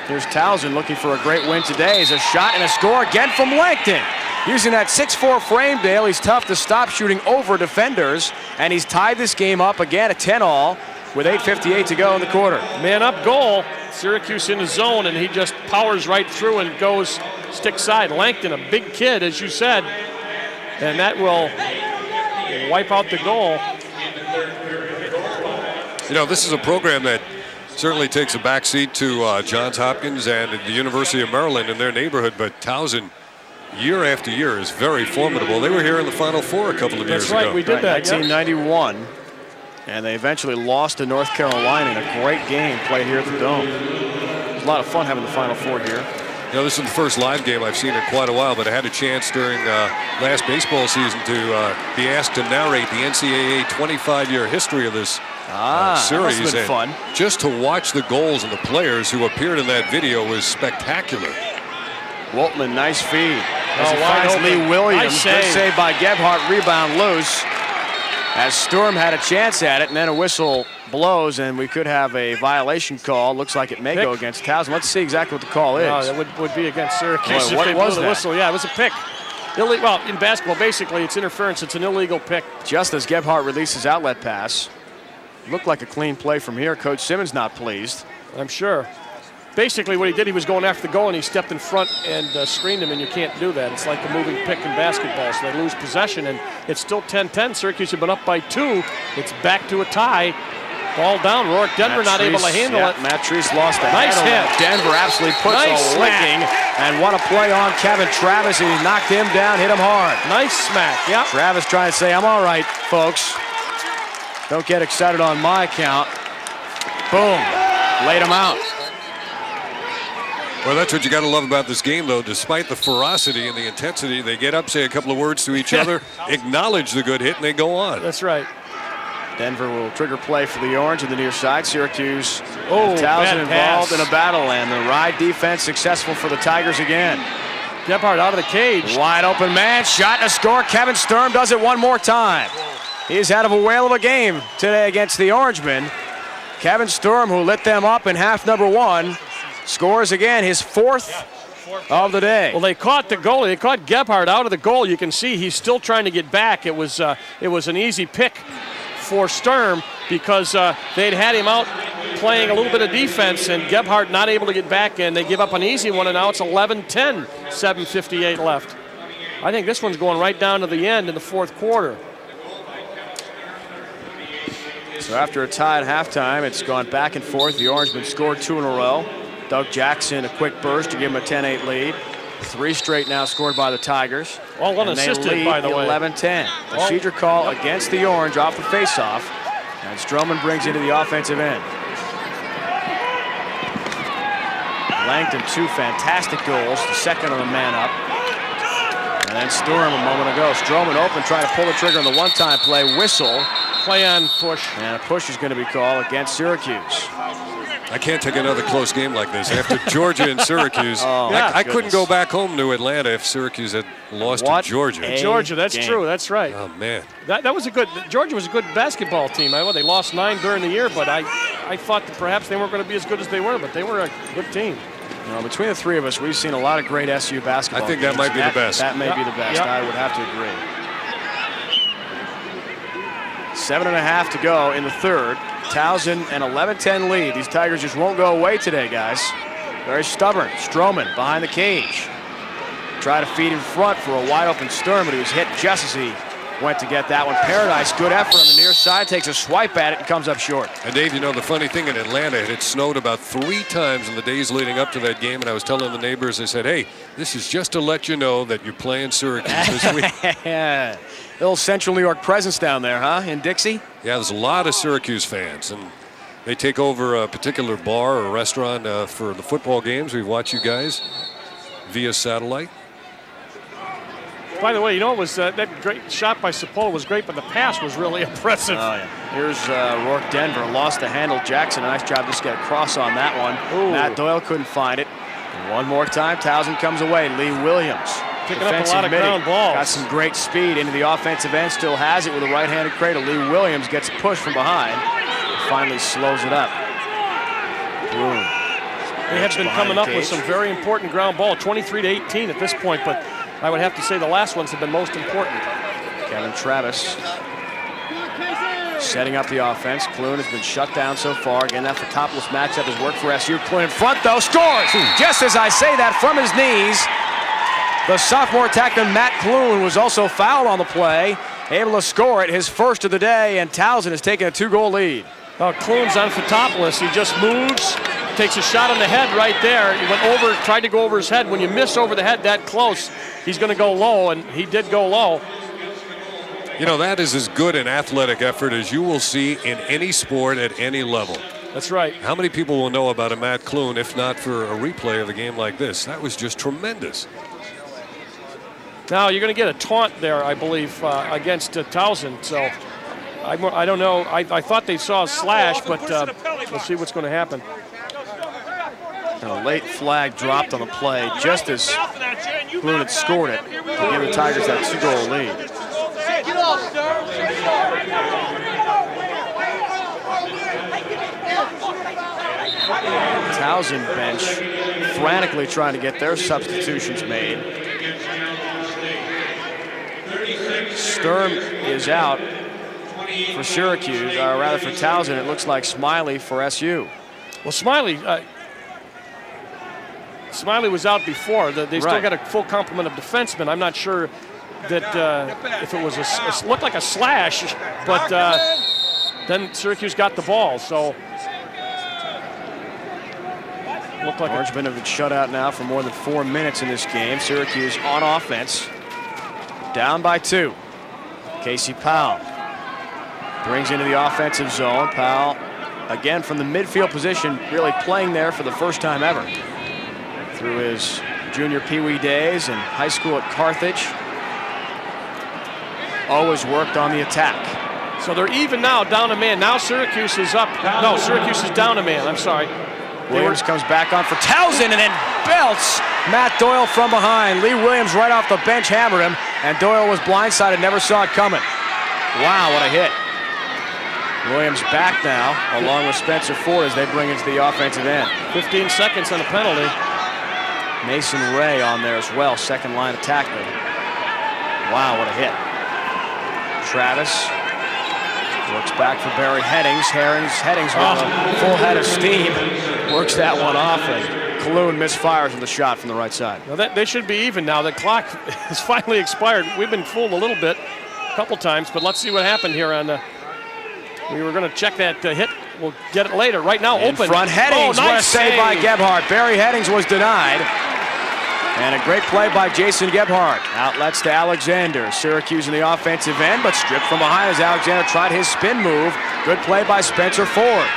Here's Towson looking for a great win today. Is a shot and a score again from Langton. Using that 6'4" frame, Dale, he's tough to stop shooting over defenders, and he's tied this game up again at 10-all with 8:58 to go in the quarter. Man up goal. Syracuse in the zone, and he just powers right through and goes stick side. Langton, a big kid, as you said, and that will wipe out the goal. You know, this is a program that certainly takes a backseat to Johns Hopkins and the University of Maryland in their neighborhood, but Towson, year after year, is very formidable. They were here in the Final Four a couple of years ago. That's right, we did that. 1991. And they eventually lost to North Carolina in a great game played here at the Dome. It was a lot of fun having the Final Four here. You know, this is the first live game I've seen in quite a while, but I had a chance during last baseball season to be asked to narrate the NCAA 25-year history of this series. That must have been fun. Just to watch the goals and the players who appeared in that video was spectacular. Waltman, nice feed. As he wide finds open. Lee Williams. Nice Good save. save by Gebhardt, rebound loose. As Sturm had a chance at it, and then a whistle blows, and we could have a violation call. Looks like it may go against Towson. Let's see exactly what the call is. No, that would be against Syracuse. Boy, what if they was blew the that? whistle. Yeah, it was a pick. Well, in basketball, basically, it's interference. It's an illegal pick. Just as Gebhardt releases outlet pass. Looked like a clean play from here. Coach Simmons not pleased. I'm sure. Basically, what he did, he was going after the goal, and he stepped in front and screened him, and you can't do that. It's like a moving pick in basketball, so they lose possession, and it's still 10-10. Syracuse have been up by 2. It's back to a tie. Ball down. Rourke Denver not able to handle it. Matt Treese lost the Nice handle. hit. Denver absolutely puts Nice a licking. And what a play on Kevin Travis. He knocked him down, hit him hard. Nice smack. Yep. Travis trying to say, I'm all right, folks. Don't get excited on my account. Boom. Laid him out. Well, that's what you got to love about this game, though. Despite the ferocity and the intensity, they get up, say a couple of words to each other, acknowledge the good hit, and they go on. That's right. Denver will trigger play for the Orange on the near side. Syracuse, Oh, Towson bad involved pass. in a battle, and the ride defense successful for the Tigers again. Gebhardt out of the cage. Wide open man, shot and a score. Kevin Sturm does it one more time. He's out of a whale of a game today against the Orangemen. Kevin Sturm, who lit them up in half number 1, scores again, his 4th of the day. Well, they caught the goalie. They caught Gebhardt out of the goal. You can see he's still trying to get back. It was an easy pick for Sturm because they'd had him out playing a little bit of defense, and Gebhardt not able to get back, and they give up an easy one, and now it's 11-10, 7:58 left. I think this one's going right down to the end in the 4th quarter. So after a tie at halftime, it's gone back and forth. The Orangemen scored 2 in a row. Doug Jackson, a quick burst to give him a 10-8 lead. 3 straight now scored by the Tigers. All unassisted, by the way. 11-10. Procedure call against the Orange off the faceoff. And Stroman brings into the offensive end. Langton, 2 fantastic goals. The second on the man up. And then Sturm a moment ago. Stroman open, trying to pull the trigger on the one-time play. Whistle. Play on push. And a push is going to be called against Syracuse. I can't take another close game like this. After Georgia and Syracuse, I couldn't goodness. go back home to Atlanta if Syracuse had lost What to Georgia. a Georgia, that's game. true. That's right. Oh, man. That was a good. Georgia was a good basketball team. They lost 9 during the year, but I thought that perhaps they weren't going to be as good as they were, but they were a good team. You know, between the 3 of us, we've seen a lot of great SU basketball. I think that games. might be the best. That may be the best. Yep. I would have to agree. 7.5 to go in the 3rd. Towson an 11-10 lead. These Tigers just won't go away today, guys. Very stubborn. Stroman behind the cage. Try to feed in front for a wide open Sturm, but he was hit just as he went to get that one. Paradise, good effort on the near side, takes a swipe at it and comes up short. And Dave, you know, the funny thing in Atlanta, it had snowed about 3 times in the days leading up to that game, and I was telling the neighbors, I said, hey, this is just to let you know that you're playing Syracuse this week. Yeah. Little Central New York presence down there, huh, in Dixie? Yeah, there's a lot of Syracuse fans, and they take over a particular bar or restaurant for the football games. We watch you guys via satellite. By the way, you know, it was that great shot by Cipolla was great, but the pass was really impressive. Oh, yeah. Here's Rourke Denver, lost the handle. Jackson, a nice job just get a cross on that one. Ooh. Matt Doyle couldn't find it. And one more time, Towson comes away. Lee Williams. Picking up a defensive lot of midi. ground balls. Got some great speed into the offensive end, still has it with a right-handed cradle. Lee Williams gets pushed from behind and finally slows it up. Klune. They have been coming up with some very important ground ball, 23-18 at this point, but I would have to say the last ones have been most important. Kevin Travis setting up the offense. Klune has been shut down so far. Again, that Fotopoulos matchup has worked for SU. Klune in front, though, scores! Just as I say that, from his knees, the sophomore attackman Matt Klune was also fouled on the play, able to score it, his first of the day, and Towson has taken a 2-goal lead. Klune's on Fotopoulos. He just moves, takes a shot on the head right there. He went over, tried to go over his head. When you miss over the head that close, he's going to go low, and he did go low. You know, that is as good an athletic effort as you will see in any sport at any level. That's right. How many people will know about a Matt Klune if not for a replay of a game like this? That was just tremendous. Now you're going to get a taunt there, I believe, against Towson. So I don't know. I thought they saw a slash, but we'll see what's going to happen. A late flag dropped on the play just as Klune had scored it to give the Tigers that 2-goal lead. Towson bench frantically trying to get their substitutions made. Sturm is out for Syracuse, or rather for Towson. It looks like Smiley for SU. Well, Smiley was out before. They still got a full complement of defensemen. I'm not sure that if it was it looked like a slash, but then Syracuse got the ball. So looked like Orangemen have been shut out now for more than 4 minutes in this game. Syracuse on offense, down by 2. C Powell brings into the offensive zone. Powell again from the midfield position, really playing there for the first time ever. Through his junior Pee-wee days and high school at Carthage, always worked on the attack. So they're even now, down a man. Now Syracuse is up. No, Syracuse is down a man. I'm sorry. Williams comes back on for Towson and then belts Matt Doyle from behind. Lee Williams right off the bench hammered him, and Doyle was blindsided, never saw it coming. Wow, what a hit. Williams back now, along with Spencer Ford as they bring into the offensive end. 15 seconds on a penalty. Mason Ray on there as well, second line attackman. Wow, what a hit. Travis works back for Barry Headings. Headings with a full head of steam works that one off, and Klune misfires with a shot from the right side. Now they should be even now. The clock has finally expired. We've been fooled a little bit, a couple times, but let's see what happened here on we were going to check that hit. We'll get it later. Right now, in open. Front Headings, nice what a save by Gebhardt. Barry Headings was denied. And a great play by Jason Gebhardt. Outlets to Alexander. Syracuse in the offensive end, but stripped from behind as Alexander tried his spin move. Good play by Spencer Ford.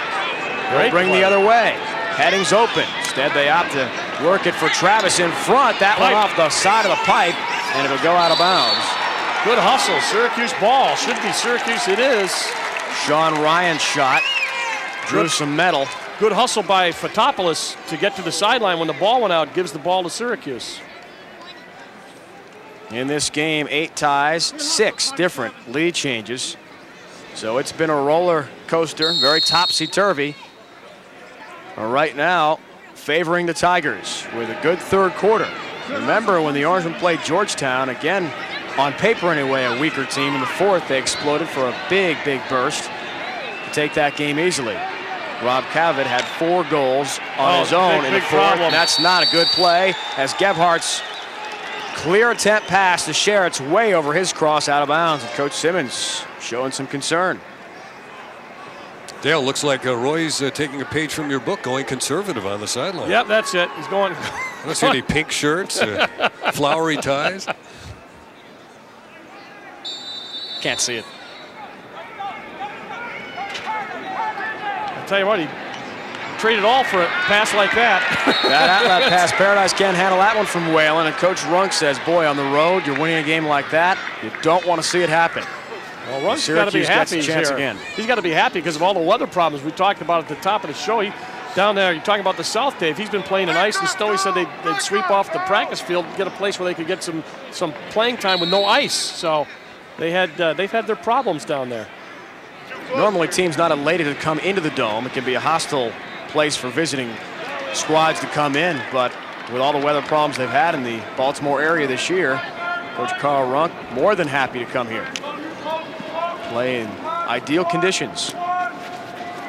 They'll bring the other way. Headings open. Instead, they opt to work it for Travis in front. That one off the side of the pipe, and it'll go out of bounds. Good hustle. Syracuse ball. Should be Syracuse. It is. Sean Ryan's shot drew some metal. Good hustle by Fotopoulos to get to the sideline when the ball went out, gives the ball to Syracuse. In this game, 8 ties, 6 different lead changes. So it's been a roller coaster, very topsy-turvy. Right now, favoring the Tigers with a good third quarter. Remember when the Orangemen played Georgetown, again, on paper anyway, a weaker team. In the fourth, they exploded for a big, big burst to take that game easily. Rob Cavit had 4 goals on his own in the fourth, and that's not a good play as Gebhardt's clear attempt pass to Sherritt's way over his cross out of bounds, and Coach Simmons showing some concern. Dale, looks like Roy's taking a page from your book, going conservative on the sideline. Yep, that's it. He's going. I don't see any pink shirts, flowery ties. Can't see it. I'll tell you what, he traded all for a pass like that. That outlet pass, Paradise can't handle that one from Whalen, and Coach Runk says, boy, on the road, you're winning a game like that, you don't want to see it happen. Well, Runk's got to be happy here. Again. He's got to be happy because of all the weather problems we talked about at the top of the show. Down there, you're talking about the South, Dave. He's been playing in ice and snow. He said they'd sweep off the practice field, get a place where they could get some playing time with no ice. So they've had their problems down there. Normally, teams not elated to come into the Dome. It can be a hostile place for visiting squads to come in, but with all the weather problems they've had in the Baltimore area this year, Coach Carl Runk more than happy to come here. Play in ideal conditions.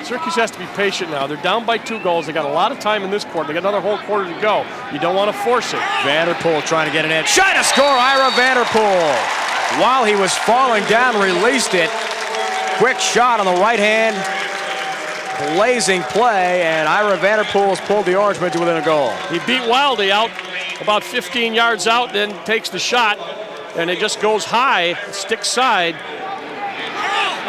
Syracuse has to be patient now. They're down by 2 goals. They got a lot of time in this quarter. They got another whole quarter to go. You don't want to force it. Vanderpool trying to get an edge. Shot to score, Ira Vanderpool. While he was falling down, released it. Quick shot on the right hand. Blazing play, and Ira Vanderpool has pulled the Orangemen to within a goal. He beat Wildy out about 15 yards out, then takes the shot, and it just goes high, stick side,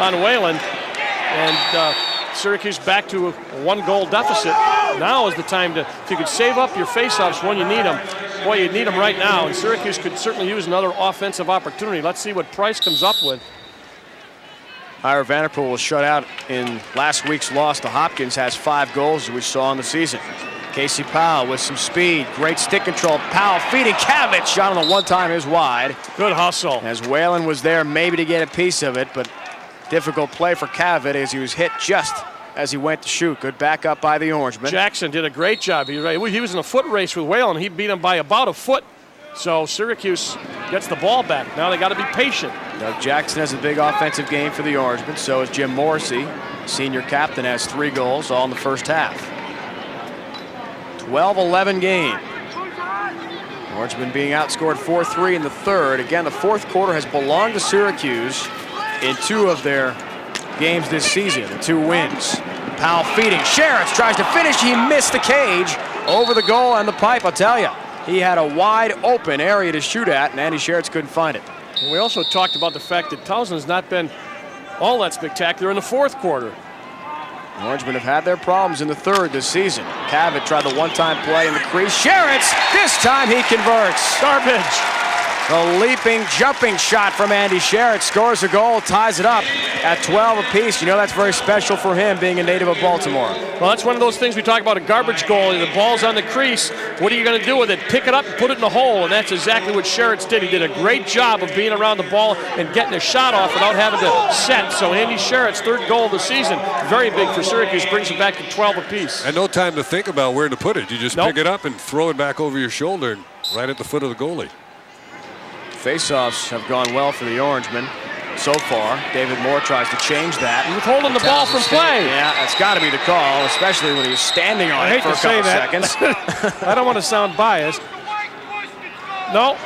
on Whalen. And Syracuse back to a 1-goal deficit. Now is the time to, if you could save up your faceoffs when you need them, boy, you need them right now. And Syracuse could certainly use another offensive opportunity. Let's see what Price comes up with. Ira Vanderpool was shut out in last week's loss to Hopkins, has 5 goals as we saw in the season. C Powell with some speed, great stick control. Powell feeding Cavit, shot on the one-time is wide. Good hustle. As Whalen was there maybe to get a piece of it, but difficult play for Cavit as he was hit just as he went to shoot. Good backup by the Orangeman. Jackson did a great job. He was in a foot race with Whalen. He beat him by about a foot. So Syracuse gets the ball back. Now they got to be patient. Doug Jackson has a big offensive game for the Orangemen. So is Jim Morissy. Senior captain has 3 goals, all in the first half. 12-11 game. Orangemen being outscored 4-3 in the third. Again, the fourth quarter has belonged to Syracuse in 2 of their games this season, the 2 wins. Powell feeding. Sherritts tries to finish. He missed the cage over the goal and the pipe, I'll tell you. He had a wide open area to shoot at, and Andy Sherritts couldn't find it. And we also talked about the fact that Towson has not been all that spectacular in the fourth quarter. The Orangemen have had their problems in the third this season. Cavit tried the one-time play in the crease. Sherritts, this time he converts. Garbage. The leaping, jumping shot from Andy Sherritts scores a goal, ties it up at 12 apiece. You know that's very special for him, being a native of Baltimore. Well, that's one of those things we talk about, a garbage goal. The ball's on the crease. What are you going to do with it? Pick it up and put it in the hole, and that's exactly what Sherritts did. He did a great job of being around the ball and getting a shot off without having to set. So Andy Sherritts' 3rd goal of the season, very big for Syracuse, brings it back to 12 apiece. And no time to think about where to put it. You just pick it up and throw it back over your shoulder and right at the foot of the goalie. Faceoffs have gone well for the Orangemen so far. David Moore tries to change that. He's withholding the ball from play. Yeah, that's got to be the call, especially when he's standing on it for a couple seconds. I don't want to sound biased. No.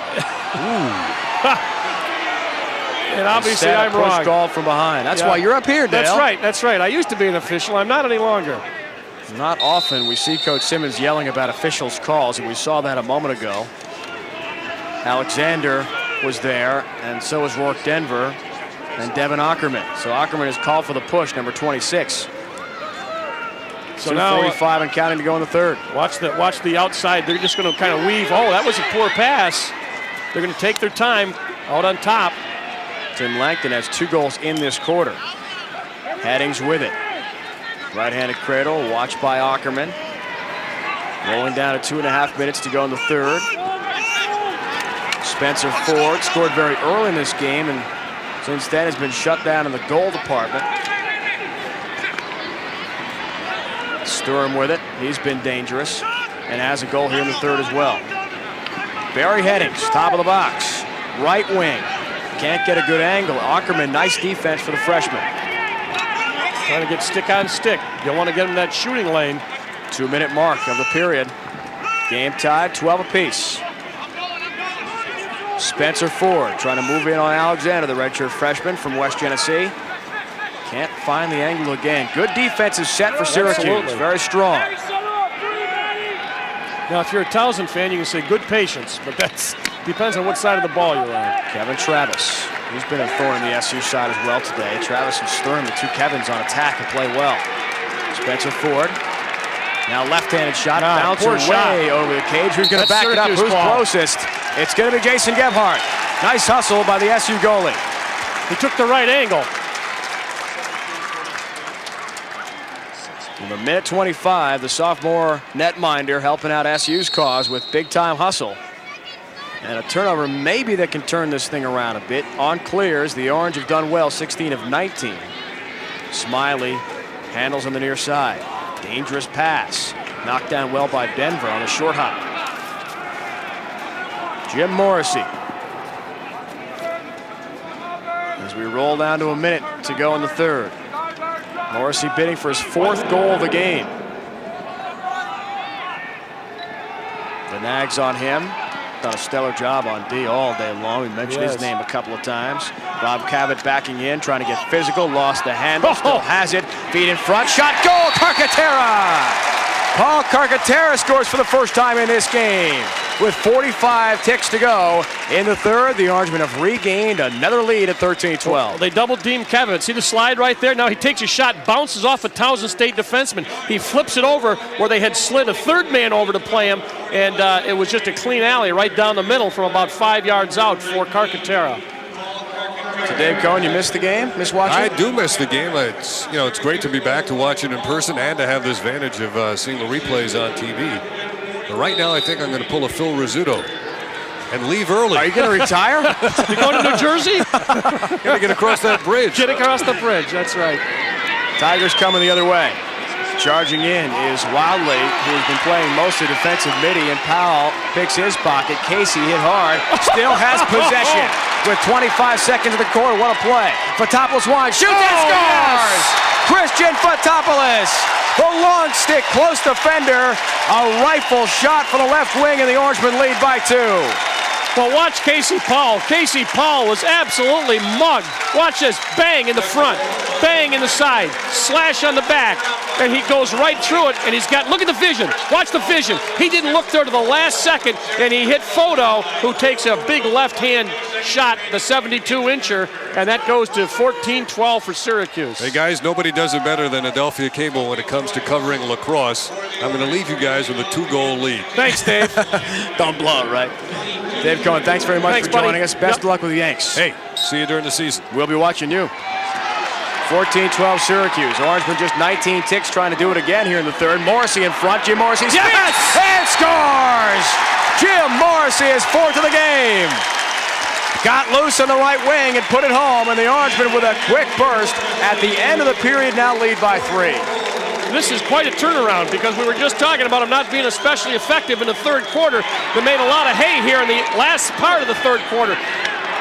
And obviously I'm wrong. Push call from behind. That's why you're up here, Dale. That's right. That's right. I used to be an official. I'm not any longer. Not often we see Coach Simmons yelling about officials' calls, and we saw that a moment ago. Alexander was there, and so was Rourke Denver and Devin Ackerman. So Ackerman is called for the push, number 26. So now 2:45 and counting to go in the third. Watch the outside. They're just going to kind of weave. Oh, that was a poor pass. They're going to take their time out on top. Tim Langton has 2 goals in this quarter. Haddings with it. Right-handed cradle, watched by Ackerman. Rolling down to 2.5 minutes to go in the third. Spencer Ford scored very early in this game, and since then has been shut down in the goal department. Sturm with it. He's been dangerous and has a goal here in the third as well. Barry Haddings, top of the box. Right wing. Can't get a good angle. Ackerman, nice defense for the freshman. Trying to get stick on stick. You want to get him that shooting lane. 2-minute mark of the period. Game tied, 12 apiece. Spencer Ford trying to move in on Alexander, the redshirt freshman from West Genesee. Can't find the angle again. Good defensive set for Syracuse. Absolutely. Very strong. Now, if you're a Towson fan, you can say good patience, but that depends on what side of the ball you're on. Kevin Travis. He's been a thorn in the SU side as well today. Travis and Sturm, the 2 Kevins on attack, and play well. Spencer Ford. Now left-handed shot, bouncing way over the cage. Who's going to back it up? Who's closest? It's going to be Jason Gebhardt. Nice hustle by the SU goalie. He took the right angle. In the minute 25, the sophomore netminder helping out SU's cause with big-time hustle. And a turnover maybe that can turn this thing around a bit. On clears, the Orange have done well, 16 of 19. Smiley handles on the near side. Dangerous pass. Knocked down well by Denver on the short hop. Jim Morissy. As we roll down to a minute to go in the third. Morissy bidding for his 4th goal of the game. The nags on him. Done a stellar job on D all day long. We mentioned his name a couple of times. Rob Cavit backing in, trying to get physical. Lost the handle, still has it. Feet in front, shot, goal, Carcaterra! Paul Carcaterra scores for the first time in this game. with 45 ticks to go in the third. The Orangemen have regained another lead at 13-12. Well, they double team Cavit. See the slide right there? Now he takes a shot, bounces off a Towson State defenseman. He flips it over where they had slid a third man over to play him, and it was just a clean alley right down the middle from about 5 yards out for Koutaya. So Dave Cohen, you missed the game? Miss watching? I do miss the game. It's great to be back to watch it in person and to have this advantage of seeing the replays on TV. But right now, I think I'm going to pull a Phil Rizzuto and leave early. Are you going to retire? You going to New Jersey? Got to get across that bridge. Get across the bridge, that's right. Tigers coming the other way. Charging in is Wildley, who has been playing most of defensive midi, and Powell picks his pocket. Casey hit hard, still has possession with 25 seconds in the quarter. What a play. Fotopoulos Whan shoots and scores! Yes! Christian Fotopoulos, the long stick close defender, a rifle shot for the left wing, and the Orangemen lead by 2. Well, watch Casey Powell. Casey Powell was absolutely mugged. Watch this, bang in the front, bang in the side, slash on the back, and he goes right through it, and he's got, look at the vision, watch the vision. He didn't look there to the last second, and he hit Foto, who takes a big left-hand shot, the 72-incher, and that goes to 14-12 for Syracuse. Hey guys, nobody does it better than Adelphia Cable when it comes to covering lacrosse. I'm going to leave you guys with a 2-goal lead. Thanks, Dave. Don't blow it, right? Dave Cohen, thanks very much for joining us. Best of luck with the Yanks. Hey, see you during the season. We'll be watching you. 14-12 Syracuse. Orangemen just 19 ticks trying to do it again here in the third. Morissy in front. Jim Morissy spins and scores! Jim Morissy is fourth of the game. Got loose on the right wing and put it home, and the Orangemen with a quick burst at the end of the period now lead by 3. This is quite a turnaround because we were just talking about him not being especially effective in the third quarter. They made a lot of hay here in the last part of the third quarter.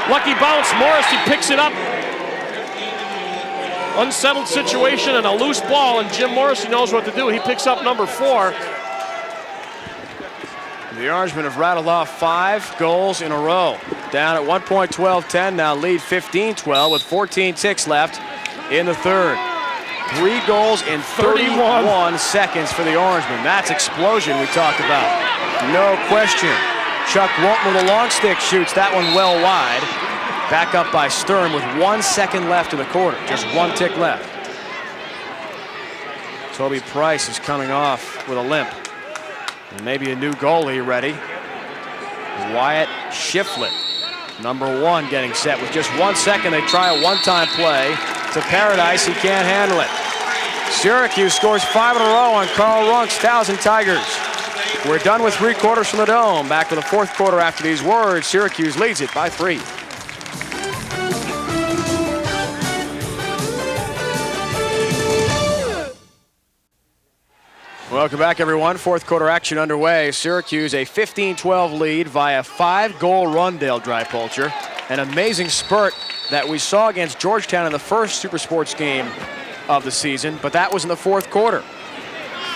Lucky bounce, Morissy picks it up. Unsettled situation and a loose ball, and Jim Morissy knows what to do. He picks up number 4. The Orangemen have rattled off 5 goals in a row. Down at 1 point, 12-10, now lead 15-12 with 14 ticks left in the third. 3 goals in 31 seconds for the Orangemen. That's explosion we talked about. No question. Chuck Walton with a long stick shoots that one well wide. Back up by Sturm with 1 second left in the quarter. Just 1 tick left. Toby Price is coming off with a limp. And maybe a new goalie ready. Wyatt Shiflett, number 1, getting set with just 1 second. They try a one-time play to Paradise. He can't handle it. Syracuse scores 5 in a row on Carl Runk's Towson Tigers. We're done with 3 quarters from the Dome. Back to the fourth quarter after these words. Syracuse leads it by 3. Welcome back, everyone. Fourth quarter action underway. Syracuse a 15-12 lead via 5-goal run, Dale Drypolcher. An amazing spurt that we saw against Georgetown in the first Super Sports game of the season, but that was in the fourth quarter.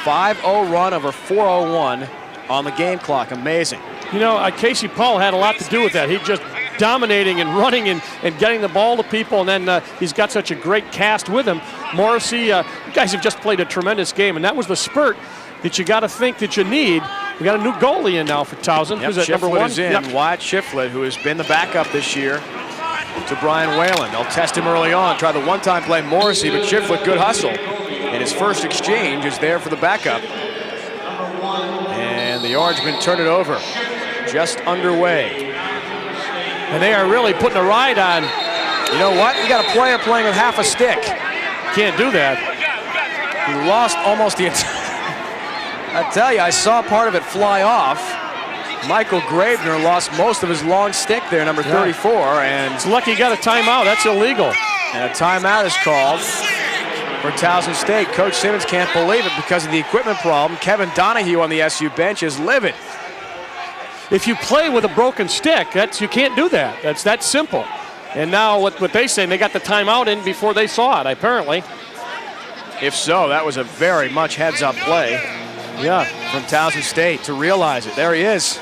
5-0 run over 4:01 on the game clock. Amazing. You know, Casey Powell had a lot to do with that. He just dominating and running and getting the ball to people, and then he's got such a great cast with him. Morissy, you guys have just played a tremendous game, and that was the spurt that you got to think that you need. We got a new goalie in now for Towson. Yep, Who's at number 1? Is in. Yep. Wyatt Shiflett, who has been the backup this year to Brian Whalen. They'll test him early on. Try the one-time play Morissy, but Shiflett, good hustle. And his first exchange is there for the backup. And the Orangemen turn it over. Just underway. And they are really putting a ride on. You know what? You got a player playing with half a stick. Can't do that. He lost almost the entire... I tell you, I saw part of it fly off. Michael Gravener lost most of his long stick there, number 34, and it's lucky he got a timeout. That's illegal. And a timeout is called for Towson State. Coach Simmons can't believe it because of the equipment problem. Kevin Donahue on the SU bench is livid. If you play with a broken stick, you can't do that. That's that simple. And now what they say, they got the timeout in before they saw it, apparently. If so, that was a very much heads-up play. Yeah, from Towson State to realize it. There he is.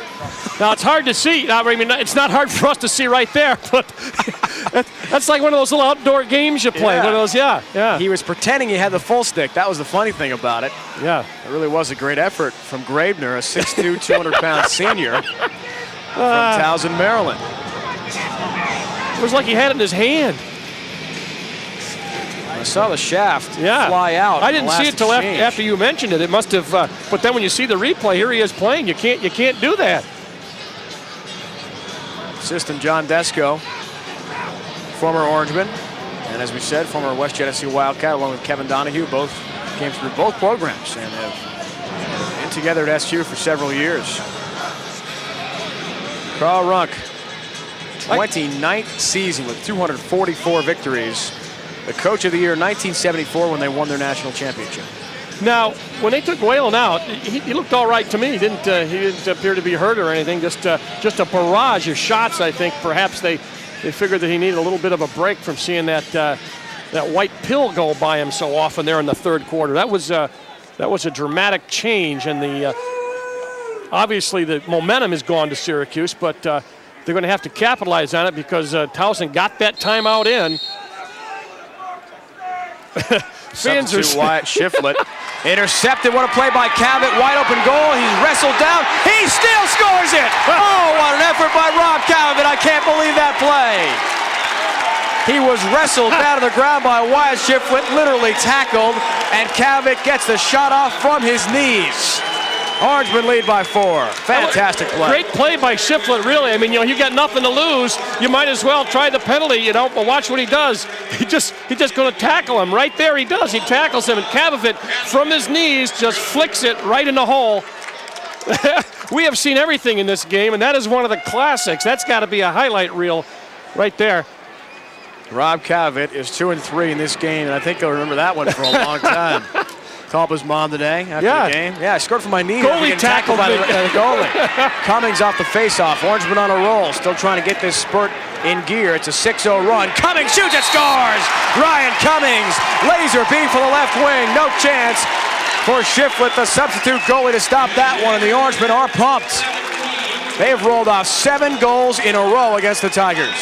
Now, it's hard to see. I mean, it's not hard for us to see right there, but that's like one of those little outdoor games you play. Yeah. One of those, yeah. He was pretending he had the full stick. That was the funny thing about it. Yeah. It really was a great effort from Graebner, a 6'2", 200-pound senior from Towson, Maryland. It was like he had it in his hand. I saw the shaft fly out. I didn't see it till after you mentioned it. It must have, but then when you see the replay, here he is playing. You can't do that. Assistant John Desco, former Orangeman, and as we said, former West Genesee Wildcat, along with Kevin Donahue, both came through both programs and have been together at SU for several years. Carl Runk, 29th season with 244 victories. The coach of the year in 1974 when they won their national championship. Now, when they took Whalen out, he looked all right to me. He didn't appear to be hurt or anything. Just a barrage of shots. I think perhaps they figured that he needed a little bit of a break from seeing that white pill go by him so often there in the third quarter. That was a dramatic change, and obviously the momentum has gone to Syracuse, but they're going to have to capitalize on it because Towson got that timeout in. Fans are Wyatt Shiflett. Intercepted. What a play by Cavit. Wide open goal. He's wrestled down. He still scores it. Oh, what an effort by Rob Cavit. I can't believe that play. He was wrestled down to the ground by Wyatt Shiflett, literally tackled, and Cavit gets the shot off from his knees. Orangemen lead by 4. Fantastic play. Great play by Shiflett, really. I mean, you got nothing to lose. You might as well try the penalty, but watch what he does. He's just going to tackle him. Right there he does. He tackles him, and Kavovit, from his knees, just flicks it right in the hole. We have seen everything in this game, and that is one of the classics. That's got to be a highlight reel right there. Rob Cavit is 2-3 in this game, and I think he'll remember that one for a long time. Called his mom today after the game. Yeah, I scored from my knee. Goalie tackled by the goalie. Cummings off the faceoff. Orangeman on a roll. Still trying to get this spurt in gear. It's a 6-0 run. Cummings shoots and scores! Ryan Cummings, laser beam for the left wing. No chance for Shiflett, the substitute goalie, to stop that one. And the Orangemen are pumped. They've rolled off 7 goals in a row against the Tigers.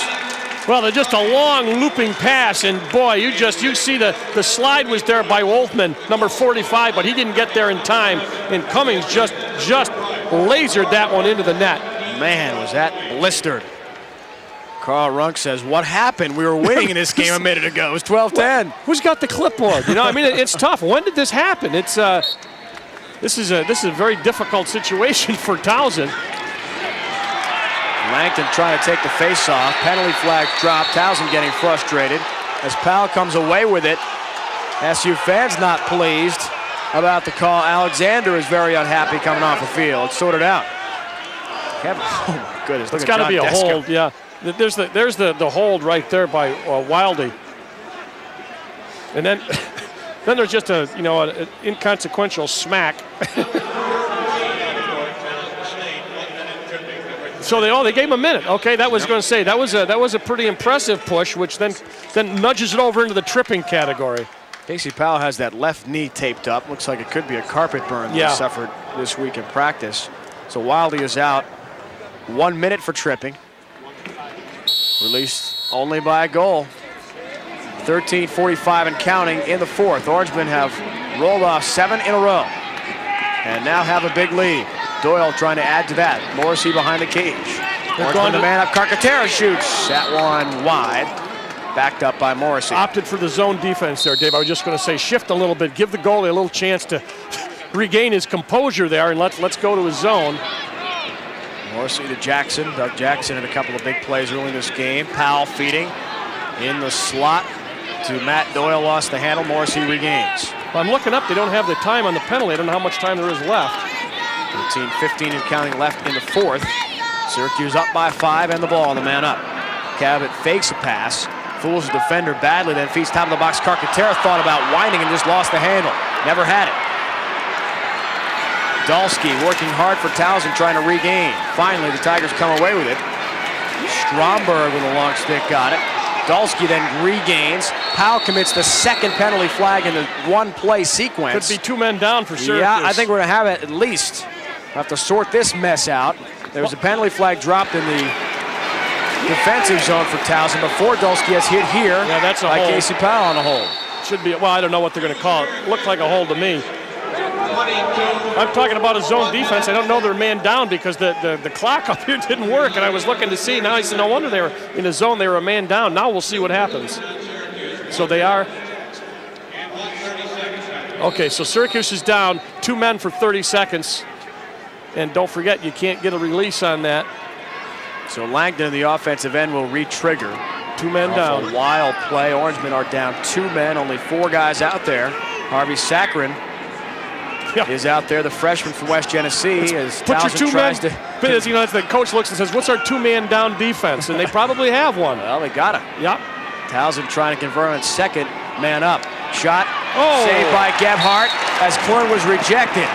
Well, they're just a long looping pass, and boy, you see the slide was there by Wolfman, number 45, but he didn't get there in time, and Cummings just lasered that one into the net. Man, was that blistered. Carl Runk says, what happened? We were winning in this game a minute ago. It was 12-10. Who's got the clipboard? I mean, it's tough. When did this happen? This is a very difficult situation for Towson. Langton trying to take the face-off. Penalty flag dropped. Towson getting frustrated as Powell comes away with it. SU fans not pleased about the call. Alexander is very unhappy coming off the field. It's sorted out. Kevin, oh my goodness. It's got to be a hold, yeah. There's the hold right there by Wildy. And then there's just an inconsequential smack. So they gave him a minute. Okay, that was going to say that was a pretty impressive push, which then nudges it over into the tripping category. Casey Powell has that left knee taped up. Looks like it could be a carpet burn that he suffered this week in practice. So Wildy is out. 1 minute for tripping. Released only by a goal. 13:45 and counting in the fourth. Orangemen have rolled off 7 in a row and now have a big lead. Doyle trying to add to that. Morissy behind the cage. Orangemen the man up. Koutaya shoots that one wide. Backed up by Morissy. Opted for the zone defense there, Dave. I was just going to say shift a little bit. Give the goalie a little chance to regain his composure there, and let's go to his zone. Morissy to Jackson. Doug Jackson had a couple of big plays early in this game. Powell feeding in the slot to Matt Doyle. Lost the handle. Morissy regains. Well, I'm looking up. They don't have the time on the penalty. I don't know how much time there is left. 13:15 and counting left in the fourth. Syracuse up by 5 and the ball, the man up. Cavit fakes a pass, fools the defender badly, then feeds top of the box. Koutaya thought about winding and just lost the handle. Never had it. Dalski working hard for Towson, trying to regain. Finally, the Tigers come away with it. Stromberg with a long stick got it. Dalski then regains. Powell commits the second penalty flag in the one-play sequence. Could be 2 men down for Syracuse. Yeah, I think we're going to have it at least. We'll have to sort this mess out. There was a penalty flag dropped in the defensive zone for Towson before Dolsky gets hit here. Yeah, that's a by hold. C Powell on a hold. Should be, well, I don't know what they're going to call it. Looked like a hold to me. I'm talking about a zone defense. I don't know they're man down because the clock up here didn't work, and I was looking to see. Now I said, no wonder they were in a zone. They were a man down. Now we'll see what happens. So they are. Okay, so Syracuse is down 2 men for 30 seconds. And don't forget, you can't get a release on that. So Langton in the offensive end will re-trigger. 2 men down. A wild play. Orangemen are down 2 men, only 4 guys out there. Harvey Saccharin is out there, the freshman from West Genesee. As put your Towson 2 tries men. to, You know, the coach looks and says, "What's our 2-man down defense?" And they probably have one. Well, they got it. Yep. Towson trying to convert on second man up. Shot saved Oh, by Gebhardt as Klune was rejected.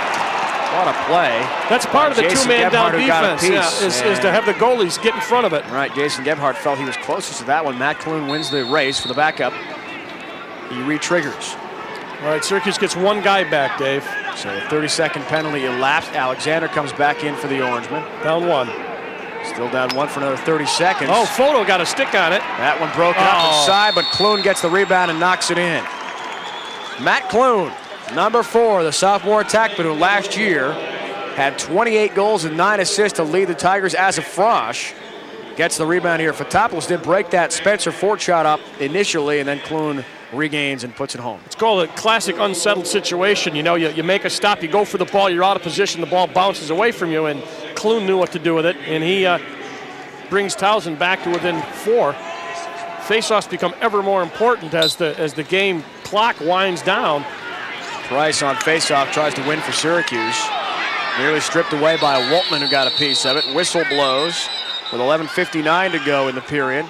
What a play. that's part of the Jason 2-man down Gebhardt who got a defense. piece. Is to have the goalies get in front of it. Right, Jason Gebhardt felt he was closest to that one. Matt Klune wins the race for the backup. He re-triggers. All right, Syracuse gets 1 guy back, Dave. So the 30-second penalty elapsed. Alexander comes back in for the Orangemen. Down 1. Still down 1 for another 30 seconds. Oh, Photo got a stick on it. That one broke out the side, but Klune gets the rebound and knocks it in. Matt Klune, number 4, the sophomore attackman who last year had 28 goals and 9 assists to lead the Tigers as a Frosh. Gets the rebound here. Fotopoulos did break that Spencer Ford shot up initially, and then Klune regains and puts it home. It's called a classic unsettled situation. You know, you make a stop, you go for the ball, you're out of position, the ball bounces away from you, and Klune knew what to do with it, and he brings Towson back to within 4. Face-offs become ever more important as the game clock winds down. Price on face-off tries to win for Syracuse. Nearly stripped away by Waltman, who got a piece of it. Whistle blows with 11:59 to go in the period.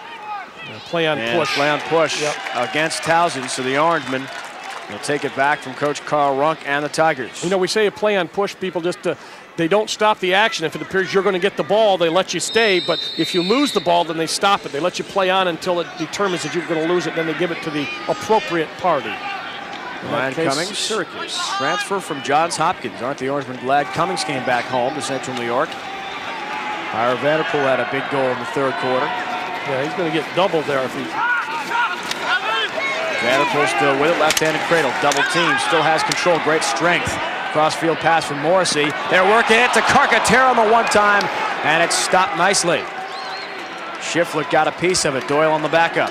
Play on push. Play on push against Towson, so the Orangemen will take it back from Coach Carl Runk and the Tigers. You know, we say a play on push, people just, they don't stop the action. If it appears you're going to get the ball, they let you stay, but if you lose the ball, then they stop it. They let you play on until it determines that you're going to lose it, then they give it to the appropriate party. Ryan Cummings, Syracuse. transfer from Johns Hopkins. Aren't the Orangemen glad Cummings came back home to Central New York? Ira Vanderpool had a big goal in the 3rd quarter. Yeah, he's going to get doubled there if he... Vanderpool still with it, left-handed cradle, double team, still has control, great strength. Cross-field pass from Morissy. They're working it to Carcaterra on the one time, and it's stopped nicely. Shiflett got a piece of it, Doyle on the backup.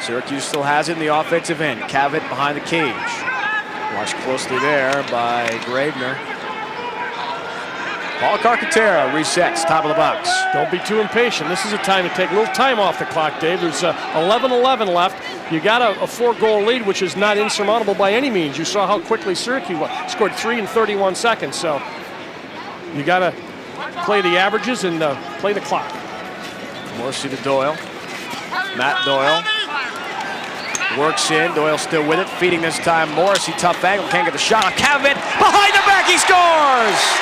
Syracuse still has it in the offensive end. Cavit behind the cage. Watched closely there by Gravener. Paul Carcaterra resets, top of the box. Don't be too impatient. This is a time to take a little time off the clock, Dave. There's 11-11 left. You got a 4-goal lead, which is not insurmountable by any means. You saw how quickly Syracuse scored 3 in 31 seconds. So you got to play the averages and play the clock. Morissy to Doyle. Matt Doyle works in. Doyle still with it, feeding this time. Morissy, tough angle, can't get the shot. Cavit behind the back, he scores!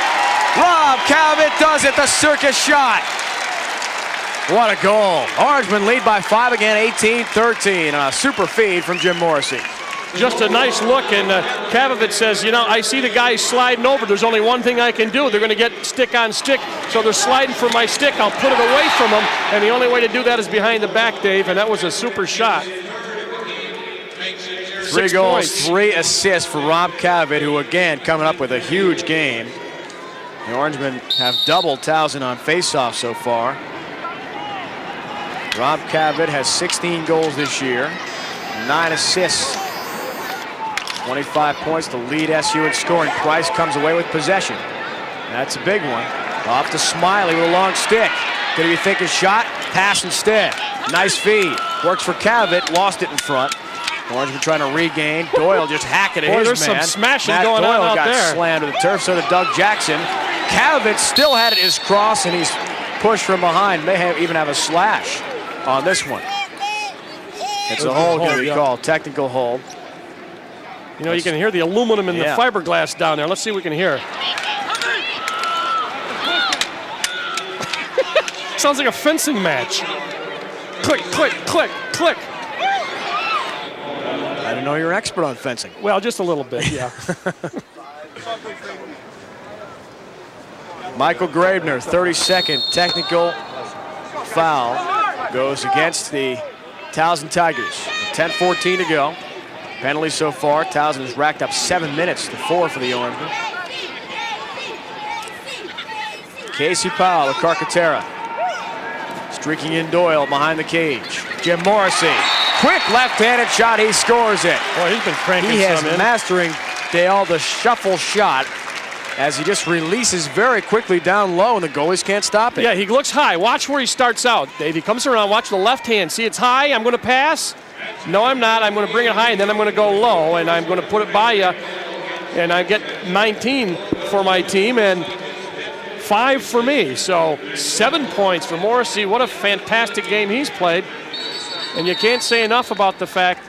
Rob Cavit does it, the circus shot. What a goal. Orangemen lead by 5 again, 18-13. A super feed from Jim Morissy. Just a nice look, and Kavovit says, you know, I see the guys sliding over. There's only one thing I can do. They're going to get stick on stick, so they're sliding for my stick. I'll put it away from them, and the only way to do that is behind the back, Dave, and that was a super shot. 3 goals, 3 assists for Rob Cavit, who again coming up with a huge game. The Orangemen have doubled Towson on faceoff so far. Rob Cavit has 16 goals this year, 9 assists, 25 points to lead SU in scoring. Price comes away with possession. That's a big one. Off to Smiley with a long stick. Gonna be thinking shot, pass instead. Nice feed. Works for Cavit, lost it in front. Orangemen trying to regain. Doyle just hacking at his there's man. some smashing Matt going Doyle on out got there. slammed to the turf, so did Doug Jackson. Kavovit still had it his cross, and he's pushed from behind. May even have a slash on this one. It's a hold going to be called, technical hold. You know, you can hear the aluminum in the fiberglass down there. Let's see what we can hear. Sounds like a fencing match. Click, click, click, click. I didn't know you were an expert on fencing. Well, just a little bit, yeah. Michael Graebner, 32nd technical foul goes against the Towson Tigers. 10:14 to go. Penalties so far. Towson has racked up 7 minutes to 4 for the Orangemen. C Powell of Carcaterra. Streaking in Doyle behind the cage. Jim Morissy. Quick left-handed shot. He scores it. Boy, he's been cranking He is some in. mastering, Dale, the shuffle shot as he just releases very quickly down low, and the goalies can't stop it. Yeah, he looks high. Watch where he starts out. Dave, he comes around. Watch the left hand. See, it's high. I'm going to pass. No, I'm not. I'm going to bring it high, and then I'm going to go low, and I'm going to put it by you. And I get 19 for my team, and 5 for me. So 7 points for Morissy. What a fantastic game he's played. And you can't say enough about the fact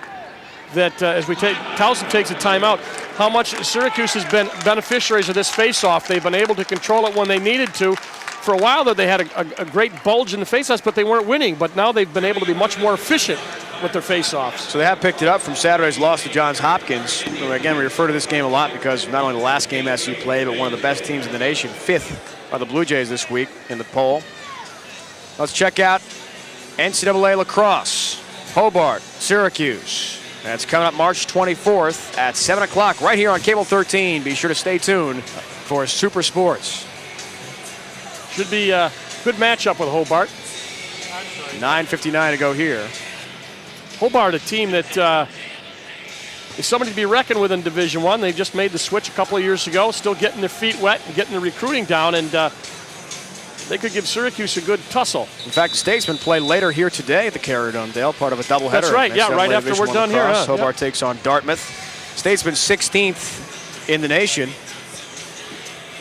that as Towson takes a timeout, how much Syracuse has been beneficiaries of this faceoff. They've been able to control it when they needed to. For a while there, they had a great bulge in the faceoffs, but they weren't winning. But now they've been able to be much more efficient with their faceoffs. So they have picked it up from Saturday's loss to Johns Hopkins. Again, we refer to this game a lot because not only the last game SU played, but one of the best teams in the nation. 5th are the Blue Jays this week in the poll. Let's check out NCAA Lacrosse. Hobart, Syracuse. That's coming up March 24th at 7 o'clock right here on Cable 13. Be sure to stay tuned for Super Sports. Should be a good matchup with Hobart. 9:59 to go here. Hobart, a team that is somebody to be reckoned with in Division I. They just made the switch a couple of years ago, still getting their feet wet and getting the recruiting down, and they could give Syracuse a good tussle. In fact, the Statesmen play later here today at the Carrier Dome, Dale, part of a doubleheader. That's right, yeah, right after we're done here. Huh? Hobart takes on Dartmouth. Statesmen 16th in the nation.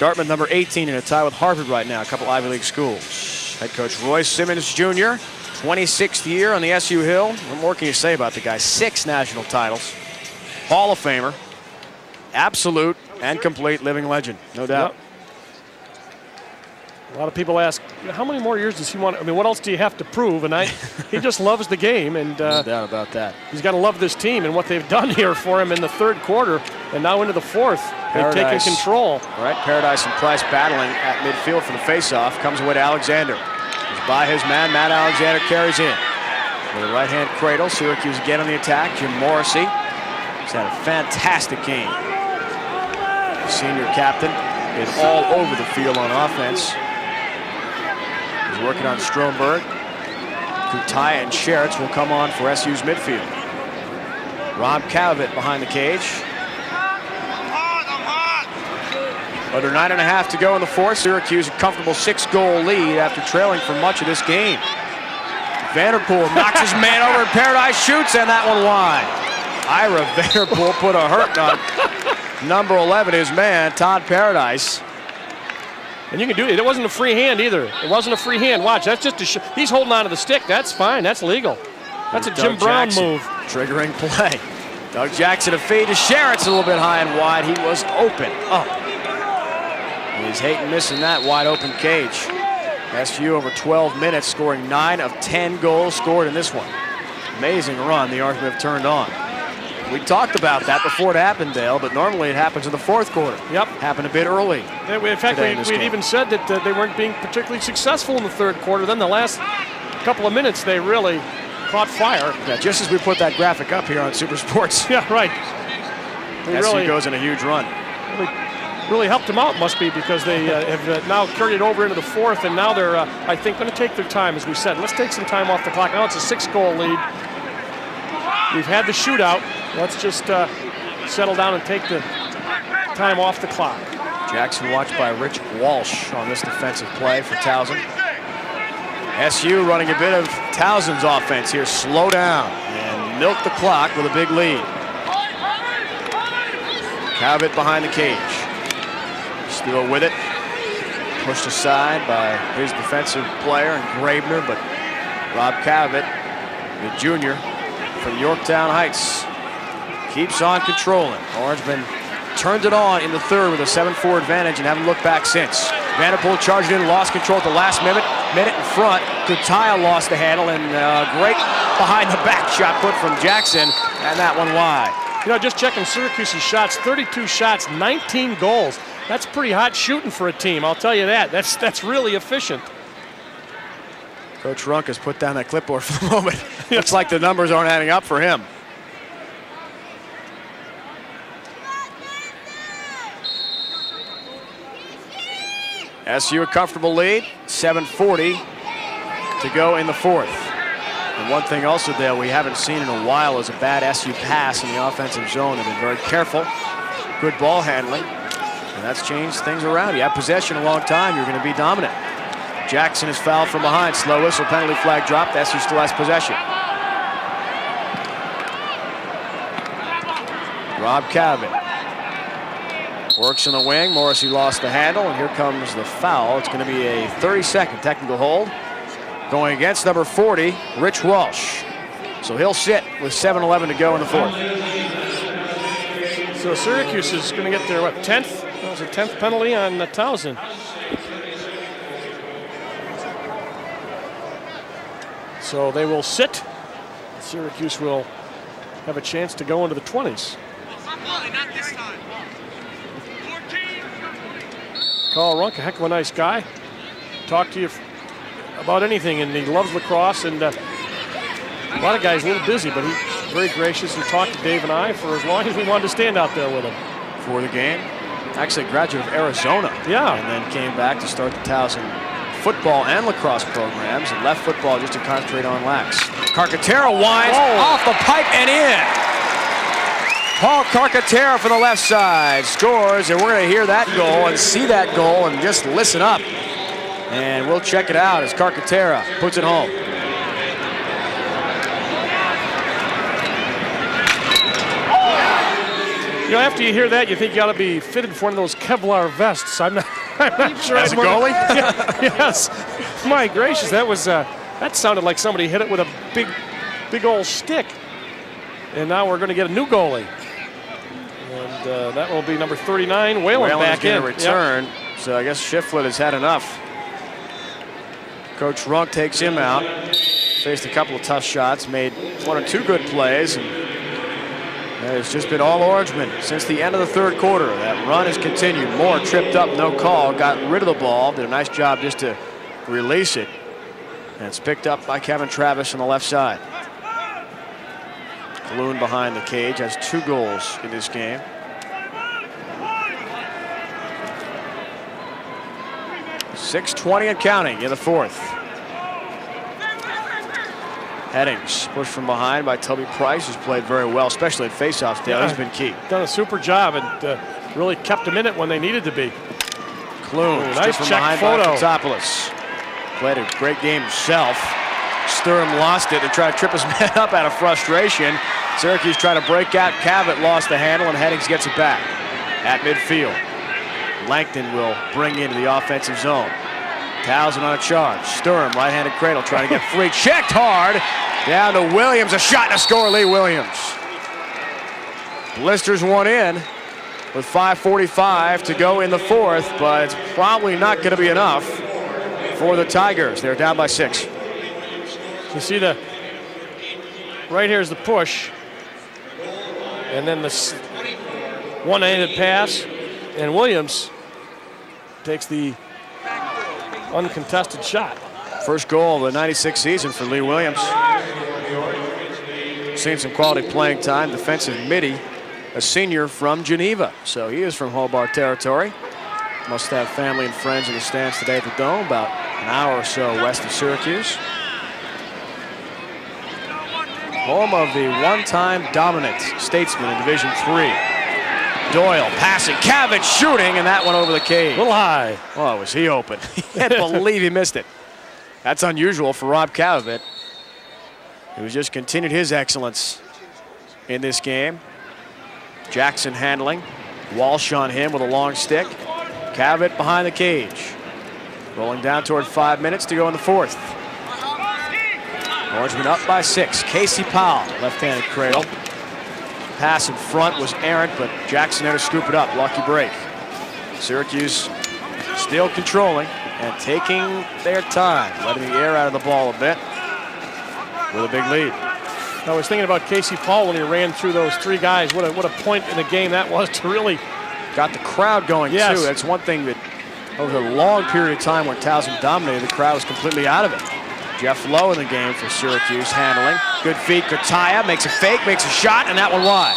Dartmouth number 18 in a tie with Harvard right now, a couple Ivy League schools. Head coach Roy Simmons Jr., 26th year on the SU Hill. What more can you say about the guy? 6 national titles. Hall of Famer. Absolute and complete living legend, no doubt. Yep. A lot of people ask, how many more years does he want? I mean, what else do you have to prove? And he just loves the game, and no doubt about that. He's got to love this team and what they've done here for him in the 3rd quarter, and now into the 4th. They've taken control. All right, Paradise and Price battling at midfield for the faceoff. Comes away to Alexander. He's by his man. Matt Alexander carries in. With a right-hand cradle, Syracuse again on the attack. Jim Morissy. He's had a fantastic game. The senior captain is all over the field on offense. He's working on Stromberg. Koutaya and Sheretz will come on for SU's midfield. Rob Cavit behind the cage. Under 9.5 to go in the 4th. Syracuse a comfortable 6-goal lead after trailing for much of this game. Vanderpool knocks his man over and Paradise shoots, and that one wide. Ira Vanderpool put a hurt on number 11, his man, Todd Paradise. And you can do it. It wasn't a free hand either. It wasn't a free hand. Watch, that's just he's holding on to the stick. That's fine. That's legal. That's a Jim Brown move. Triggering play. Doug Jackson a fade to Sheretz a little bit high and wide. He was open up. He's hating missing that wide open cage. SU over 12 minutes, scoring 9 of 10 goals scored in this one. Amazing run the Orangemen have turned on. We talked about that before it happened, Dale, but normally it happens in the 4th quarter. Yep. Happened a bit early. In fact, we'd even said that they weren't being particularly successful in the 3rd quarter. Then the last couple of minutes, they really caught fire. Yeah, just as we put that graphic up here on Super Sports. Yeah, right. SU goes in a huge run. Really helped them out, must be, because they have now carried it over into the 4th, and now they're, I think, going to take their time, as we said. Let's take some time off the clock. Now it's a 6-goal lead. We've had the shootout. Let's just settle down and take the time off the clock. Jackson watched by Rich Walsh on this defensive play for Towson. SU running a bit of Towson's offense here. Slow down and milk the clock with a big lead. Cavit behind the cage. Still with it. Pushed aside by his defensive player and Graebner, but Rob Cavit, the junior from Yorktown Heights, keeps on controlling. Orangemen turned it on in the 3rd with a 7-4 advantage and haven't looked back since. Vanderpool charged in, lost control at the last minute in front. Koutaya lost the handle, and great behind the back shot put from Jackson, and that one wide. You know, just checking Syracuse's shots, 32 shots, 19 goals. That's pretty hot shooting for a team, I'll tell you that. That's really efficient. Coach Runk has put down that clipboard for the moment. Looks like the numbers aren't adding up for him. SU a comfortable lead, 7:40 to go in the fourth. And one thing also, Dale, we haven't seen in a while is a bad SU pass in the offensive zone. They've been very careful, good ball handling, and that's changed things around. You have possession a long time, you're going to be dominant. Jackson is fouled from behind, slow whistle, penalty flag dropped. SU still has possession. Rob Cavit works in the wing. Morissy lost the handle, and here comes the foul. It's going to be a 30-second technical hold going against number 40, Rich Walsh. So he'll sit with 7:11 to go in the fourth. So Syracuse is going to get their, 10th? That was a 10th penalty on Towson. So they will sit. Syracuse will have a chance to go into the 20s. Carl Runk, a heck of a nice guy. Talk to you about anything, and he loves lacrosse. And a lot of guys a little busy, but he's very gracious. He talked to Dave and I for as long as we wanted to stand out there with him. For the game. Actually a graduate of Arizona. Yeah. And then came back to start the Towson football and lacrosse programs, and left football just to concentrate on lax. Carcaterra winds off the pipe and in. Paul Carcaterra from the left side scores, and we're going to hear that goal and see that goal and just listen up. And we'll check it out as Carcaterra puts it home. You know, after you hear that, you think you ought to be fitted for one of those Kevlar vests. I'm not sure. As a goalie? Yes. My gracious, that was that sounded like somebody hit it with a big old stick. And now we're going to get a new goalie. And that will be number 39, Whalen back in. Return. Yep. So I guess Shiflett has had enough. Coach Runk takes him out. Faced a couple of tough shots, made one or two good plays. And it's just been all Orangemen since the end of the third quarter. That run has continued. Moore tripped up, no call, got rid of the ball, did a nice job just to release it. And it's picked up by Kevin Travis on the left side. Klune behind the cage, has 2 goals in this game. .620 and counting in the fourth. Headings pushed from behind by Toby Price, who's played very well, especially at faceoffs. Dale, he's been key. Done a super job and really kept them in it when they needed to be. Klune, nice from check behind photo. by Koutopoulos. Played a great game himself. Sturm lost it and tried to trip his man up out of frustration. Syracuse tried to break out. Cavit lost the handle, and Headings gets it back at midfield. Langton will bring into the offensive zone. Towson on a charge. Sturm, right-handed cradle, trying to get free. Checked hard. Down to Williams. A shot and a score, Lee Williams. Blisters one in with 5:45 to go in the fourth, but it's probably not going to be enough for the Tigers. They're down by 6. You see right here is the push, and then this one-handed pass, and Williams takes the uncontested shot. First goal of the '96 season for Lee Williams. Seen some quality playing time. Defensive midi, a senior from Geneva, so he is from Hobart territory. Must have family and friends in the stands today at the Dome, about an hour or so west of Syracuse. Home of the one-time dominant Statesman in Division III. Doyle passing, Cavit shooting, and that one over the cage. A little high. Oh, was he open? Can't believe he missed it. That's unusual for Rob Kavovit, who's just continued his excellence in this game. Jackson handling. Walsh on him with a long stick. Cavit behind the cage. Rolling down toward 5 minutes to go in the fourth. Orangemen up by 6. C Powell, left-handed cradle. Pass in front was errant, but Jackson there to scoop it up. Lucky break. Syracuse still controlling and taking their time, letting the air out of the ball a bit with a big lead. I was thinking about C Powell when he ran through those 3 guys. What a point in the game that was to really got the crowd going, yes. too. That's one thing that over a long period of time when Towson dominated, the crowd was completely out of it. Jeff Lowe in the game for Syracuse, handling. Good feed, Koutaya makes a fake, makes a shot, and that one wide.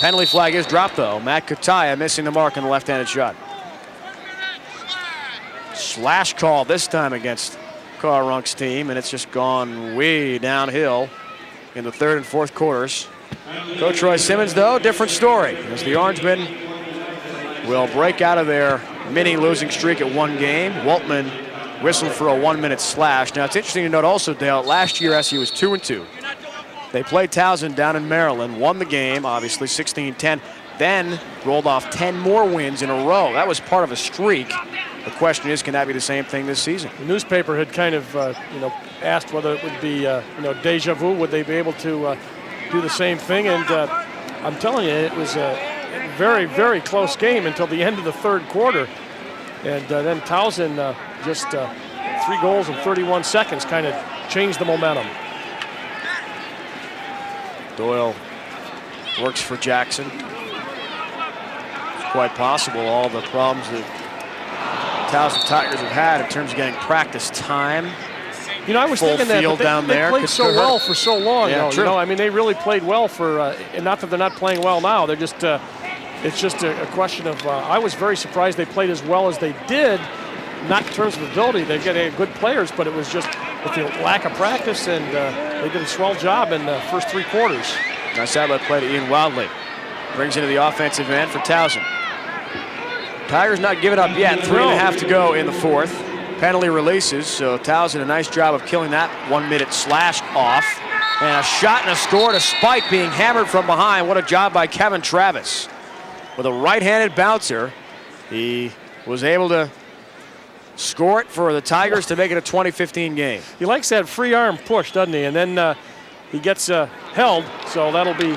Penalty flag is dropped, though. Matt Koutaya missing the mark on the left-handed shot. Slash call this time against Runk's team, and it's just gone way downhill in the third and fourth quarters. Coach Roy Simmons, though, different story, as the Orangemen will break out of their mini losing streak at 1 game. Waltman whistled for a 1-minute slash. Now, it's interesting to note also, Dale, last year SU was 2-2. They played Towson down in Maryland, won the game, obviously 16-10, then rolled off 10 more wins in a row. That was part of a streak. The question is, can that be the same thing this season? The newspaper had kind of, asked whether it would be, deja vu. Would they be able to do the same thing? And I'm telling you, it was a very, very close game until the end of the third quarter. And then Towson, just 3 goals in 31 seconds kind of changed the momentum. Doyle works for Jackson. It's quite possible all the problems that Towson Tigers have had in terms of getting practice time. I was thinking that they played so well for so long. Yeah, true. I mean, they really played well for, and not that they're not playing well now. They're just, it's just a question of, I was very surprised they played as well as they did, not in terms of ability. They get good players, but it was just with the lack of practice, and they did a swell job in the first 3 quarters. Nice outlet play to Ian Wildley. Brings into the offensive end for Towson. Tigers not giving up yet. 3.5 to go in the fourth. Penalty releases, so Towson a nice job of killing that 1-minute slash off. And a shot and a score despite being hammered from behind. What a job by Kevin Travis. With a right-handed bouncer, he was able to score it for the Tigers to make it a 20-15 game. He likes that free arm push, doesn't he? And then he gets held, so that'll be...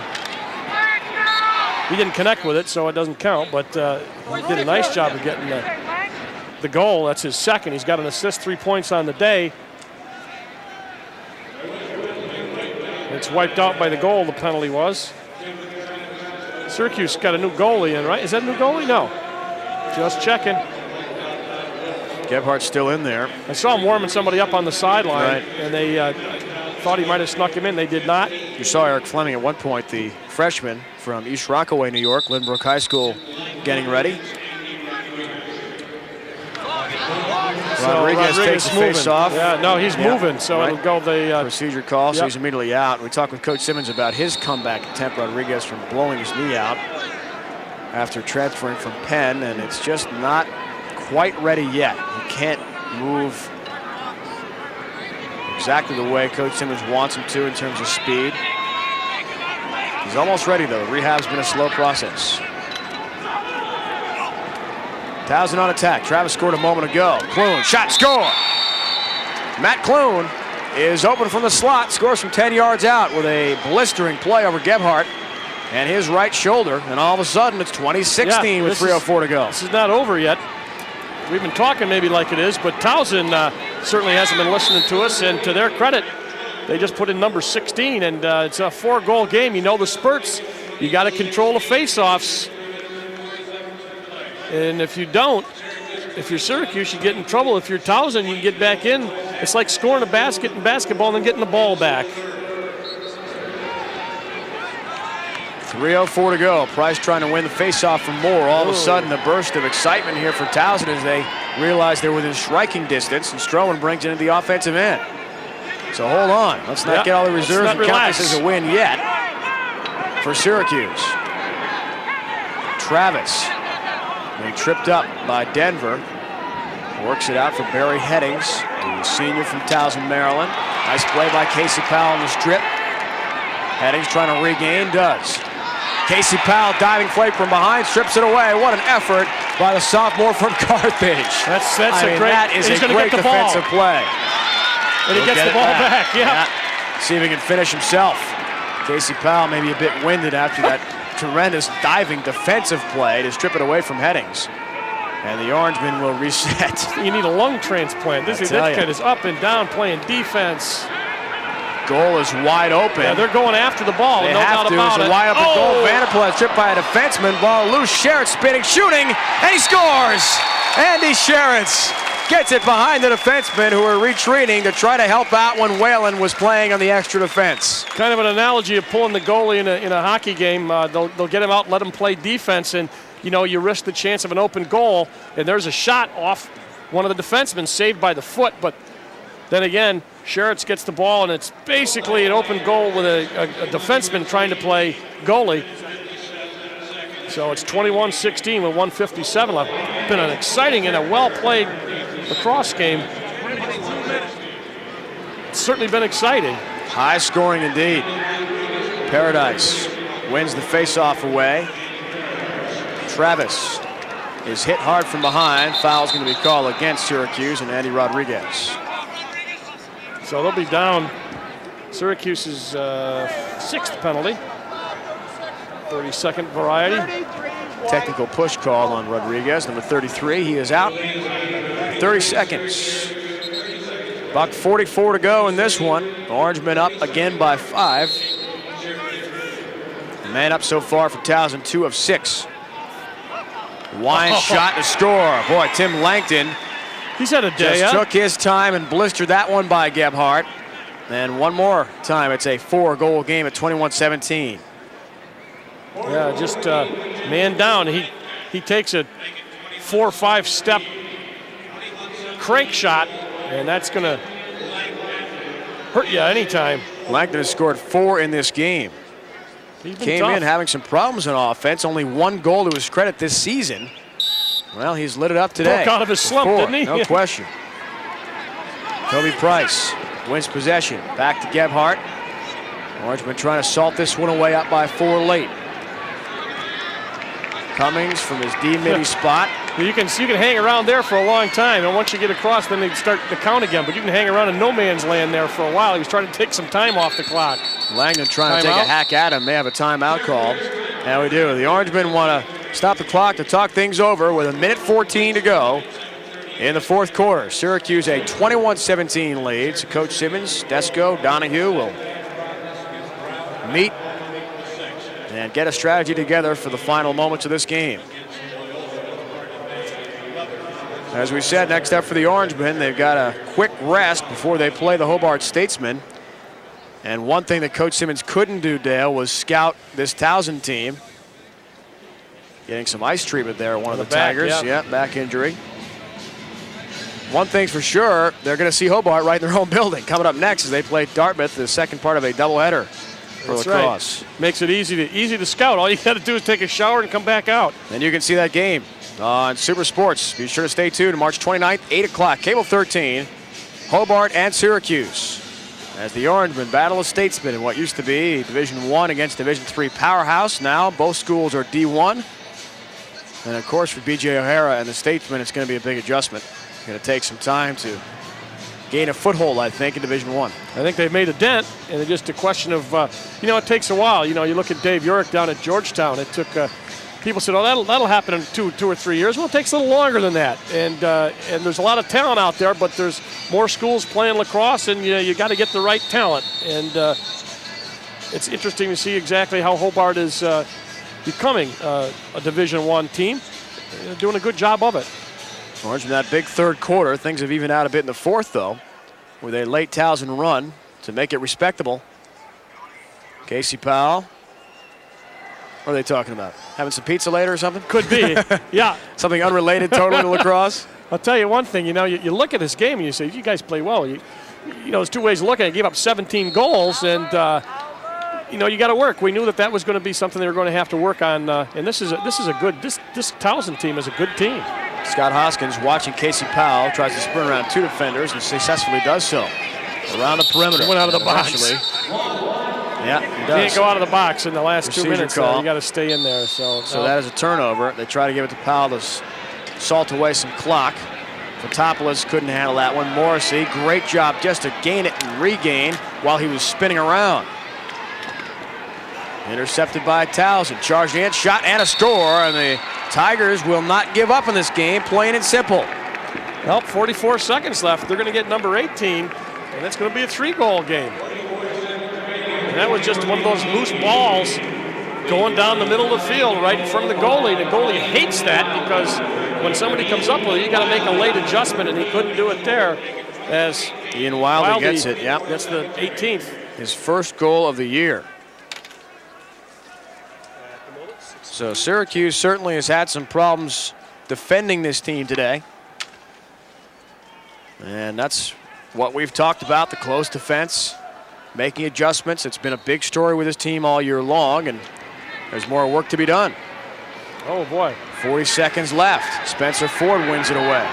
He didn't connect with it, so it doesn't count, but he did a nice job of getting the goal. That's his second. He's got an assist, 3 points on the day. It's wiped out by the goal, the penalty was. Syracuse got a new goalie in, right? Is that a new goalie? No. Just checking. Gebhardt's still in there. I saw him warming somebody up on the sideline, right. And they thought he might have snuck him in. They did not. You saw Eric Fleming at one point, the freshman from East Rockaway, New York, Lynbrook High School, getting ready. So Rodriguez takes the face off. Yeah, no, he's moving, so right. it'll go the... procedure call, so he's immediately out. We talked with Coach Simmons about his comeback attempt, Rodriguez, from blowing his knee out after transferring from Penn, and it's just not quite ready yet. He can't move exactly the way Coach Simmons wants him to in terms of speed. He's almost ready, though. Rehab's been a slow process. Towson on attack. Travis scored a moment ago. Klune, shot, score! Matt Klune is open from the slot, scores from 10 yards out with a blistering play over Gebhardt and his right shoulder, and all of a sudden it's 20-16 with 3:04 to go. This is not over yet. We've been talking maybe like it is, but Towson certainly hasn't been listening to us, and to their credit, they just put in number 16, and it's a 4-goal game. You know the spurts. You got to control the face-offs. And if you don't, if you're Syracuse, you get in trouble. If you're Towson, you can get back in. It's like scoring a basket in basketball and then getting the ball back. 3:04 to go. Price trying to win the faceoff from Moore. All of a sudden, a burst of excitement here for Towson as they realize they're within striking distance, and Stroman brings it into the offensive end. So hold on. Let's not get all the reserves and count this as a win yet for Syracuse. Travis being tripped up by Denver. Works it out for Barry Headings, the senior from Towson, Maryland. Nice play by Casey Powell on the strip. Headings trying to regain, does. Casey Powell diving flake from behind, strips it away. What an effort by the sophomore from Carthage. That is a great defensive play. And he gets the ball back, yeah. See if he can finish himself. Casey Powell maybe a bit winded after that tremendous diving defensive play to strip it away from Headings. And the Orangemen will reset. You need a lung transplant. This kid is up and down playing defense. Goal is wide open. Yeah, they're going after the ball. They no have doubt to. about It's it. a wide open Oh! goal. Vanderpool is tripped by a defenseman. Ball loose. Sherritt spinning, shooting, and he scores. Andy Sherritt gets it behind the defensemen who are retreating to try to help out when Whalen was playing on the extra defense. Kind of an analogy of pulling the goalie in a hockey game. They'll get him out, let him play defense, and you risk the chance of an open goal. And there's a shot off one of the defensemen, saved by the foot, but then again, Sherritt gets the ball, and it's basically an open goal with a defenseman trying to play goalie. So it's 21-16 with 1:57 left. Been an exciting and a well-played lacrosse game. It's certainly been exciting. High scoring indeed. Paradise wins the faceoff away. Travis is hit hard from behind. Foul's going to be called against Syracuse and Andy Rodriguez. So they'll be down Syracuse's 6th penalty. 30-second variety. Technical push call on Rodriguez, number 33. He is out. 30 seconds. $1:44 to go in this one. Orangemen up again by 5. Man up so far for Towson, 2 of 6. Wine shot to score. Boy, Tim Langton He's had a day. just took his time and blistered that one by Gebhardt. And one more time, it's a 4-goal game at 21-17. Yeah, just man down. He takes a 4 or 5 step crank shot, and that's going to hurt you anytime. Langton has scored 4 in this game. He's been Came tough. in having some problems on offense. Only 1 goal to his credit this season. Well, he's lit it up today. Broke out of his slump, 4, didn't he? No question. Toby Price wins possession. Back to Gebhardt. Orangeman trying to salt this one away, up by 4 late. Cummings from his D-midi spot. You can hang around there for a long time, and once you get across, then they start the count again. But you can hang around in no man's land there for a while. He was trying to take some time off the clock. Langton trying to take Timeout? a hack at him. May have a timeout called. Yeah, we do. The Orangemen want to stop the clock to talk things over with 1:14 to go in the 4th quarter. Syracuse a 21-17 lead. So Coach Simmons, Desco, Donahue will meet and get a strategy together for the final moments of this game. As we said, next up for the Orangemen, they've got a quick rest before they play the Hobart Statesmen. And one thing that Coach Simmons couldn't do, Dale, was scout this Towson team. Getting some ice treatment there, one of the back, Tigers. yeah. Yeah, back injury. One thing's for sure, they're going to see Hobart right in their own building. Coming up next as they play Dartmouth, the second part of a doubleheader for That's lacrosse. right. Makes it easy to scout. All you got to do is take a shower and come back out. And you can see that game on Super Sports. Be sure to stay tuned. March 29th, 8 o'clock, Cable 13, Hobart and Syracuse. As the Orangemen battle a statesman in what used to be Division I against Division III powerhouse. Now both schools are D1. And of course for BJ O'Hara and the statesmen, it's going to be a big adjustment. It's going to take some time to gain a foothold, I think, in Division I. I think they've made a dent, and it's just a question of, it takes a while. You look at Dave Urick down at Georgetown. It took, people said, oh, that'll happen in two or 3 years. Well, it takes a little longer than that. And there's a lot of talent out there, but there's more schools playing lacrosse, and you got to get the right talent. And it's interesting to see exactly how Hobart is becoming a Division I team. They're doing a good job of it. Orange in that big 3rd quarter. Things have evened out a bit in the 4th, though, with a late Towson run to make it respectable. C Powell. What are they talking about? Having some pizza later or something? Could be, yeah. Something unrelated totally to lacrosse? I'll tell you one thing, you look at this game and you say, you guys play well. There's 2 ways to look at it. You gave up 17 goals, and, you got to work. We knew that was going to be something they were going to have to work on, and this Towson team is a good team. Scott Hoskins watching C Powell, tries to sprint around 2 defenders and successfully does so. Around the perimeter. Went out of the box. Yeah, he You does. can't go out of the box in the last Procedure 2 minutes. call. You got to stay in there. So that is a turnover. They try to give it to Powell to salt away some clock. Fotopoulos couldn't handle that one. Morissy, great job just to gain it and regain while he was spinning around. Intercepted by Towson. Charged in, shot, and a score. And the Tigers will not give up in this game, plain and simple. Well, 44 seconds left. They're going to get number 18, and it's going to be a 3-goal game. that was just one of those loose balls going down the middle of the field right in front of the goalie. The goalie hates that because when somebody comes up with it, you got to make a late adjustment, and he couldn't do it there. As Ian Wildey gets it, yeah. That's the 18th. His first goal of the year. So Syracuse certainly has had some problems defending this team today. And that's what we've talked about, the close defense, making adjustments. It's been a big story with this team all year long, and there's more work to be done. Oh, boy. 40 seconds left. Spencer Ford wins it away.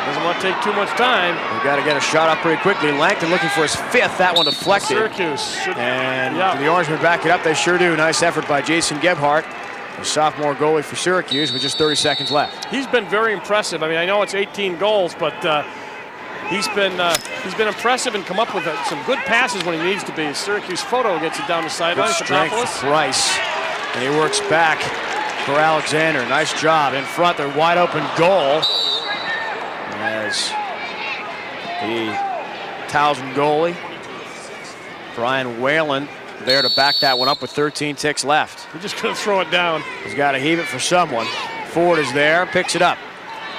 Doesn't want to take too much time. We've got to get a shot up pretty quickly. Langton looking for his 5th. That one deflected. Syracuse. And the Orangemen back it up. They sure do. Nice effort by Jason Gebhardt, the sophomore goalie for Syracuse, with just 30 seconds left. He's been very impressive. I mean, I know it's 18 goals, but he's been impressive and come up with some good passes when he needs to be. Syracuse photo gets it down the sideline. Good strength for Price. And he works back for Alexander. Nice job. In front, their wide open goal. As the Towson goalie, Brian Whalen, there to back that one up with 13 ticks left. He's just going to throw it down. He's got to heave it for someone. Ford is there, picks it up.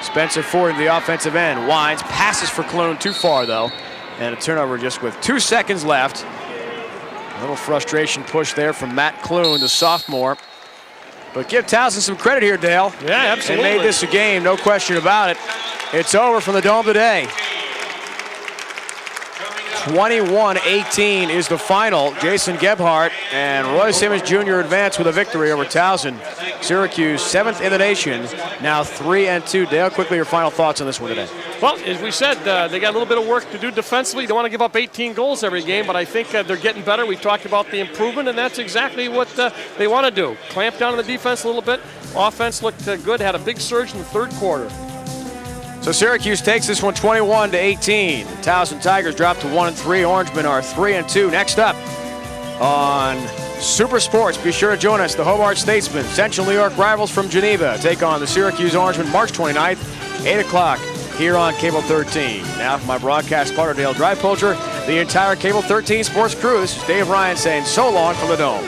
Spencer Ford in the offensive end, winds, passes for Klune, too far though. And a turnover just with 2 seconds left. A little frustration push there from Matt Klune, the sophomore. But give Towson some credit here, Dale. Yeah, absolutely. They made this a game, no question about it. It's over from the Dome today. 21-18 is the final. Jason Gebhardt and Roy Simmons Jr. advance with a victory over Towson. Syracuse, 7th in the nation, now 3-2. Dale, quickly your final thoughts on this one today. Well, as we said, they got a little bit of work to do defensively. They don't want to give up 18 goals every game, but I think they're getting better. We talked about the improvement, and that's exactly what they want to do. Clamp down on the defense a little bit. Offense looked good, had a big surge in the third quarter. So Syracuse takes this one 21-18. The Towson Tigers drop to 1-3. Orangemen are 3-2. Next up on Super Sports, be sure to join us. The Hobart Statesmen, Central New York rivals from Geneva, take on the Syracuse Orangemen March 29th, 8 o'clock here on Cable 13. Now for my broadcast partner, Dale Drypulcher, the entire Cable 13 sports crew, this is Dave Ryan saying so long from the Dome.